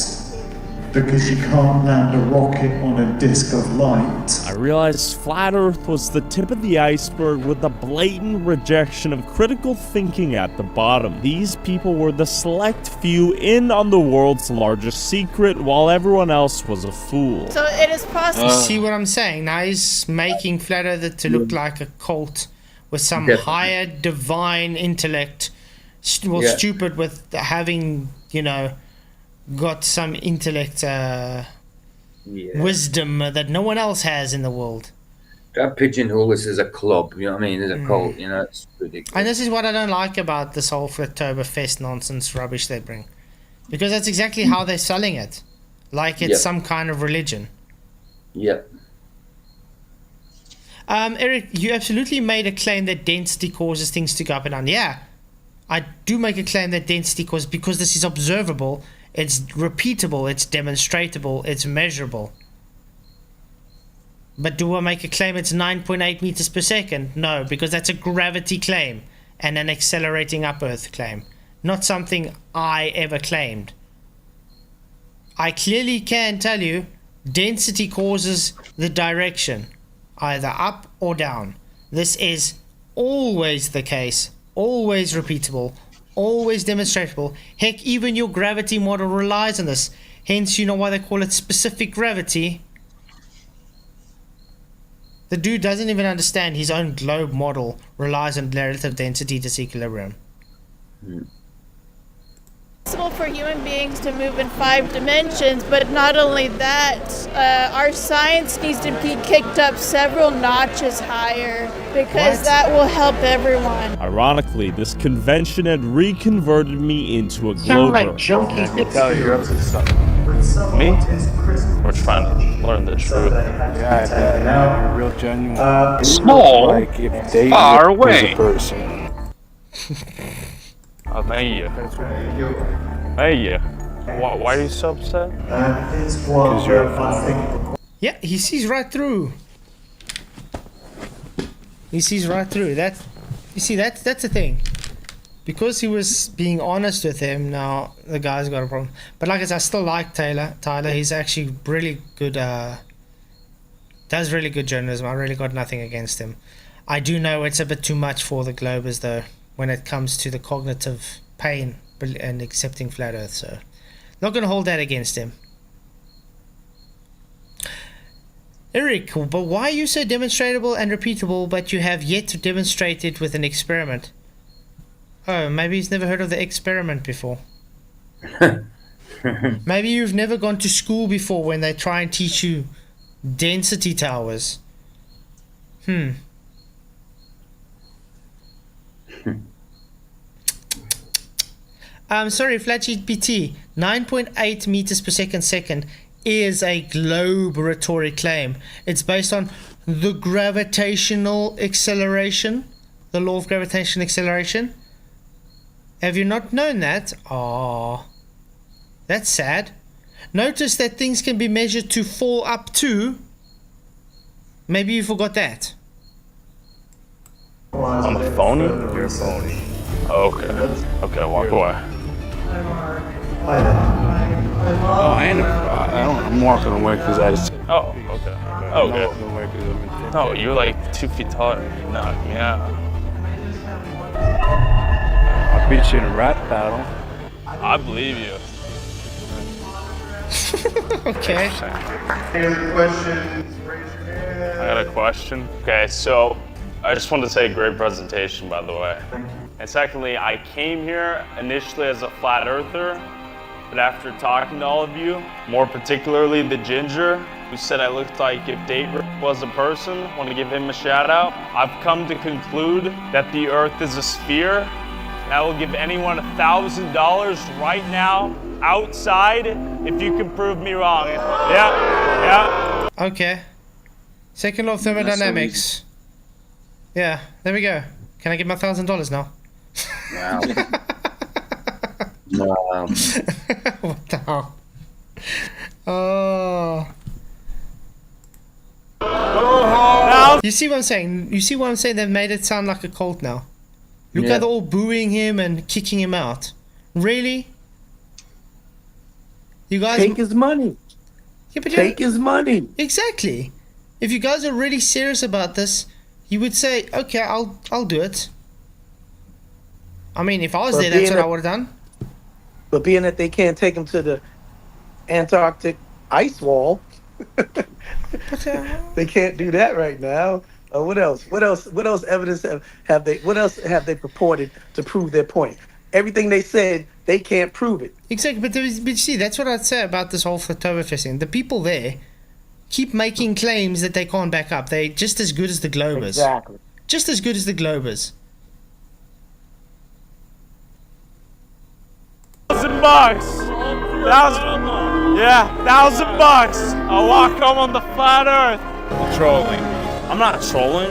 because you can't land a rocket on a disk of light. I realized flat Earth was the tip of the iceberg with a blatant rejection of critical thinking at the bottom. These people were the select few in on the world's largest secret, while everyone else was a fool. So it is possible. You see what I'm saying? Now he's making Flat Earth to look like a cult with some higher divine intellect. Stupid with having, got some intellect wisdom that no one else has in the world. That pigeonhole this as a club, you know what I mean? As a cult, it's ridiculous. And this is what I don't like about this whole Flattoberfest nonsense rubbish they bring. Because that's exactly how they're selling it. Like it's some kind of religion. Yep. Eric, you absolutely made a claim that density causes things to go up and down. Yeah, I do make a claim that density causes, because this is observable, it's repeatable, it's demonstratable, it's measurable. But do I make a claim it's 9.8 meters per second? No, because that's a gravity claim and an accelerating up Earth claim. Not something I ever claimed. I clearly can tell you density causes the direction, either up or down. This is always the case, always repeatable, always demonstrable. Heck, even your gravity model relies on this. Hence, you know why they call it specific gravity. The dude doesn't even understand his own globe model relies on relative density disequilibrium. for human beings to move in 5 dimensions, but not only that, our science needs to be kicked up several notches higher because that will help everyone. Ironically, this convention had reconverted me into a Sound like Glover. junkies. I can tell you're up to something. Me? We're trying to learn the truth. Yeah, I bet you're real genuine. Small, like if David far was away. a person. Thank you. Thank you. Why are you so upset? Because you're a phony. Yeah, he sees right through. He sees right through. That, you see, that's the thing. Because he was being honest with him, now the guy's got a problem. But like I said, I still like Tyler. He's actually really good, does really good journalism. I really got nothing against him. I do know it's a bit too much for the Globers, though, when it comes to the cognitive pain and accepting Flat Earth, so not going to hold that against him. Eric, but why are you so demonstrable and repeatable, but you have yet to demonstrate it with an experiment? Oh, maybe he's never heard of the experiment before. Maybe you've never gone to school before when they try and teach you density towers. Sorry, Flatzoid PT, 9.8 meters per second is a globalatory claim. It's based on the gravitational acceleration, the law of gravitational acceleration. Have you not known that? Oh, that's sad. Notice that things can be measured to fall up to. Maybe you forgot that. I'm a phony? You're a phony. Okay. Okay, walk away. Oh, I'm walking away because I just. Oh, okay. Okay. No, you're like 2 feet taller. Knock me out. I beat you in a rap battle. I believe you. Okay. Any other questions? Raise your hand. I got a question. Okay, so I just wanted to say great presentation, by the way. And secondly, I came here initially as a flat earther, but after talking to all of you, more particularly the ginger, who said I looked like if Date was a person, want to give him a shout out. I've come to conclude that the earth is a sphere, and I will give anyone $1,000 right now, outside, if you can prove me wrong. Yeah. Okay. Second law of thermodynamics. Yeah, there we go. Can I get my $1,000 now? Wow. What the hell? Oh. You see what I'm saying? You see what I'm saying? They've made it sound like a cult now. Look how they're all booing him and kicking him out. Really? You guys take his money. Yeah, but take his money. Exactly. If you guys are really serious about this, you would say, okay, I'll do it. I mean, if I was there, that's what I would have done. But being that they can't take him to the Antarctic ice wall, they can't do that right now. What else? What else evidence have they? What else have they purported to prove their point? Everything they said, they can't prove it. Exactly, but you see, that's what I'd say about this whole Flatzoid thing. The people there keep making claims that they can't back up. They're just as good as the Globers. Exactly. Just as good as the Globers. $1,000. $1,000. I'll walk home on the flat earth. I'm trolling. I'm not trolling.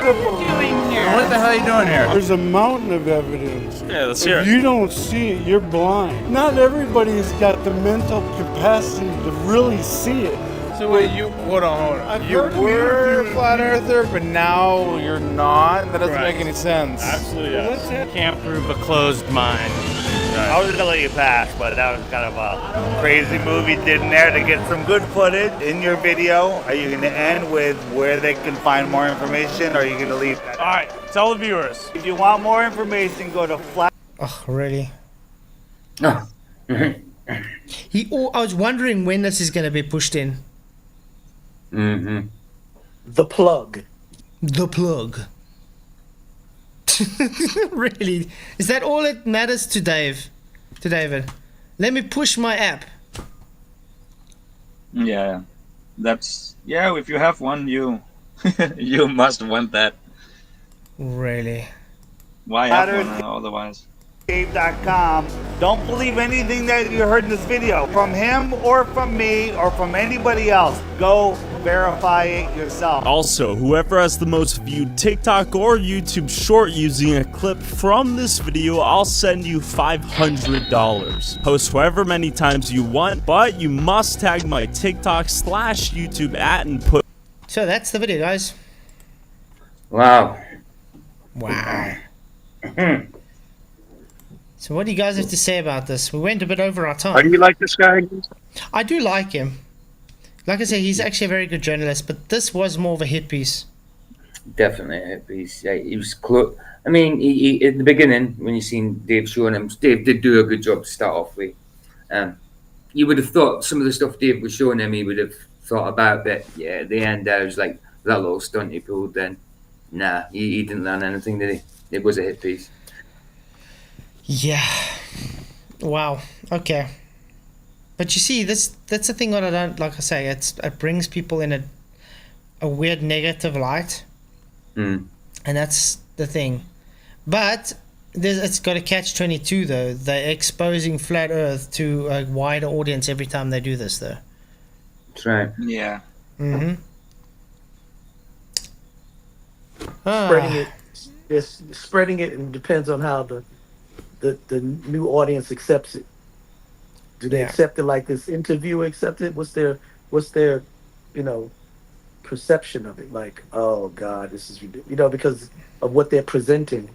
What are you doing here? What the hell are you doing here? There's a mountain of evidence. Yeah, let's hear it. If you don't see it, you're blind. Not everybody's got the mental capacity to really see it. So wait, hold on. You were a flat earther, but now you're not? That doesn't make any sense. Absolutely, yes. Can't prove a closed mind. I was gonna let you pass, but that was kind of a crazy move you did in there to get some good footage in your video. Are you gonna end with where they can find more information, or are you gonna leave that? All right, tell the viewers. If you want more information, go to Flat. Oh, really? No. I was wondering when this is going to be pushed in. Mm-hmm. The plug. The plug. Really? Is that all it matters to Dave? To David? Let me push my app. Yeah, that's if you have one, you you must want that. Really? Why have one otherwise? Dave.com. Don't believe anything that you heard in this video from him or from me or from anybody else. Go verify it yourself. Also, whoever has the most viewed TikTok or YouTube short using a clip from this video, I'll send you $500. Post however many times you want, but you must tag my TikTok/YouTube @ and put. So that's the video, guys. Wow. Wow. So what do you guys have to say about this? We went a bit over our time. How do you like this guy? I do like him. Like I said, he's actually a very good journalist, but this was more of a hit piece. Definitely a hit piece. Yeah, he was close. I mean, he at the beginning, when you seen Dave showing him, Dave did do a good job to start off with. You would have thought some of the stuff Dave was showing him, he would have thought about, but yeah, at the end, I was like, that little stunt he pulled then. Nah, he didn't learn anything, did he? It was a hit piece. Yeah. Wow. Okay. But you see, that's the thing that I don't, like I say, it brings people in a weird negative light. Mm. And that's the thing. But it's got a catch-22 though. They're exposing flat Earth to a wider audience every time they do this though. That's right. Yeah. Mm-hmm. Spreading it, and depends on how the new audience accepts it. Do they accept it like this interviewer accept it? What's their perception of it? Like, oh God, this is ridiculous. Because of what they're presenting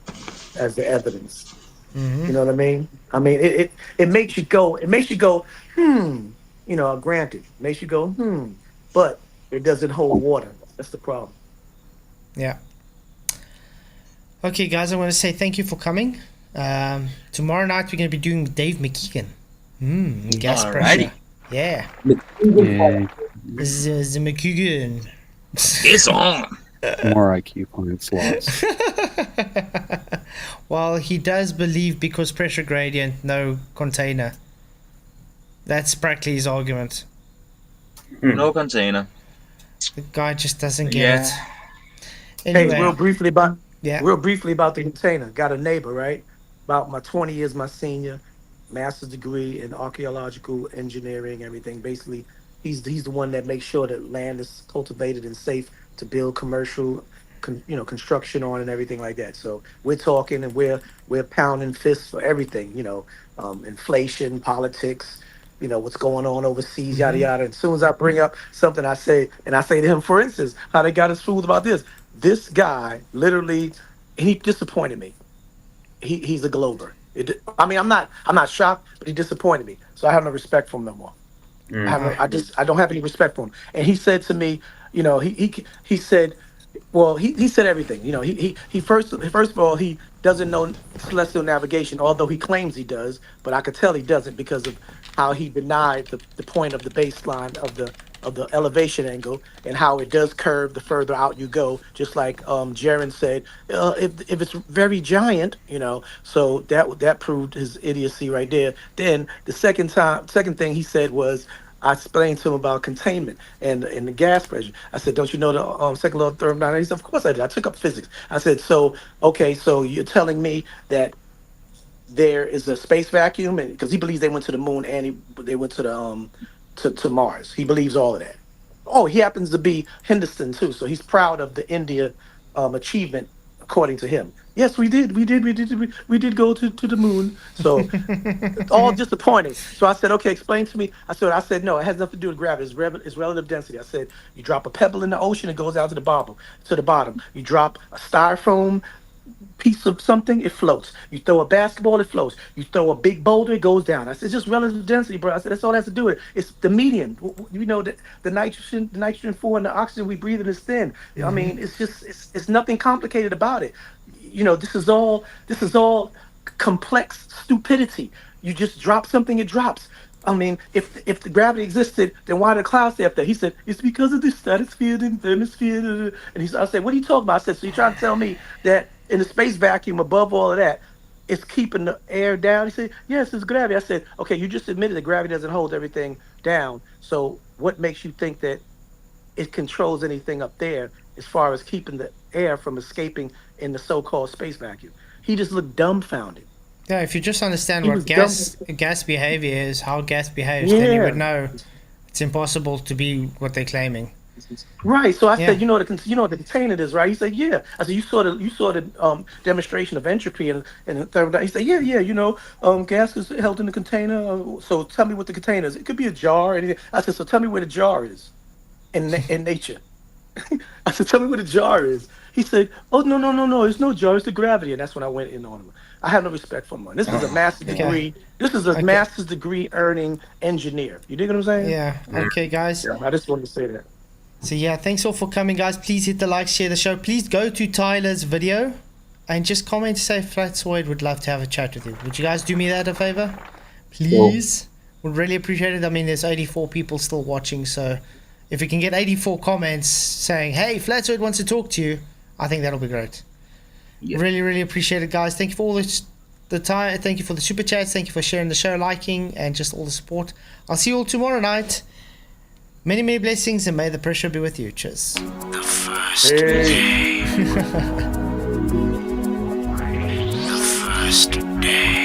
as the evidence. Mm-hmm. You know what I mean? I mean, it makes you go. It makes you go. Granted, it makes you go. But it doesn't hold water. That's the problem. Yeah. Okay, guys, I want to say thank you for coming. Tomorrow night we're going to be doing Dave McKeegan. Gas pressure. Yeah. The McKeegan. It's on. More IQ point slots. Well, he does believe because pressure gradient, no container. That's practically his argument. No container. The guy just doesn't get it. Anyway. Hey, real briefly about the container. Got a neighbor, right? About my 20 years, my senior, master's degree in archaeological engineering, everything. Basically, he's the one that makes sure that land is cultivated and safe to build commercial, construction on and everything like that. So we're talking and we're pounding fists for everything. Inflation, politics, what's going on overseas, yada yada. And as soon as I bring up something, I say to him, for instance, how they got us fooled about this. This guy literally, he disappointed me. He's a glober. I'm not shocked, but he disappointed me. So I have no respect for him no more. I don't have any respect for him. And he said to me, he said, well, he said everything. He first of all, he doesn't know celestial navigation, although he claims he does, but I could tell he doesn't because of how he denied the point of the baseline of the elevation angle and how it does curve the further out you go, just like Jaron said, if it's very giant, so that proved his idiocy right there. Then the second thing he said was, I explained to him about containment and the gas pressure. I said, don't you know the second law of thermodynamics? He said, of course I did. I took up physics. I said, so you're telling me that there is a space vacuum, and because he believes they went to the moon and they went to the to Mars. He believes all of that. Oh, he happens to be Henderson too, so he's proud of the India achievement, according to him. Yes, we did go to the moon. So it's all disappointing. So I said, okay, explain to me. I said, no, it has nothing to do with gravity. It's relative density. I said, you drop a pebble in the ocean, it goes out to the bottom. You drop a styrofoam piece of something, it floats. You throw a basketball, it floats. You throw a big boulder, it goes down. I said, it's just relative density, bro. I said, that's all it has to do with it. It's the median. The nitrogen 4 and the oxygen we breathe in is thin. I mean, it's nothing complicated about it. This is all complex stupidity. You just drop something, it drops. I mean, if the gravity existed, then why are the clouds stay up there? He said, it's because of the stratosphere and thermosphere. And I said, what are you talking about? I said, so you're trying to tell me that in the space vacuum above all of that, it's keeping the air down. He said, yes, it's gravity. I said, okay, you just admitted that gravity doesn't hold everything down. So what makes you think that it controls anything up there as far as keeping the air from escaping in the so-called space vacuum? He just looked dumbfounded. Yeah, if you just understand He what was gas behavior is, how gas behaves, then you would know it's impossible to be what they're claiming. Right. So I said, you know what the container is, right? He said, yeah. I said, you saw the demonstration of entropy and the third. He said, yeah, gas is held in the container. So tell me what the container is. It could be a jar or anything. I said, so tell me where the jar is in nature. I said, tell me where the jar is. He said, oh, no, there's no jar. It's the gravity. And that's when I went in on him. I have no respect for him. This is a master's degree. This is a master's degree earning engineer. You dig what I'm saying? Yeah. Okay, guys. Yeah, I just wanted to say that. So yeah, thanks all for coming, guys. Please hit the like, share the show. Please go to Tyler's video and just comment to say Flatzoid would love to have a chat with you. Would you guys do me that a favor? Please. Would really appreciate it. I mean, there's 84 people still watching, so if we can get 84 comments saying, hey, Flatzoid wants to talk to you, I think that'll be great. Yeah. Really, really appreciate it, guys. Thank you for all the time. Thank you for the super chats. Thank you for sharing the show, liking, and just all the support. I'll see you all tomorrow night. Many, many blessings, and may the pressure be with you. Cheers. The first day. The first day.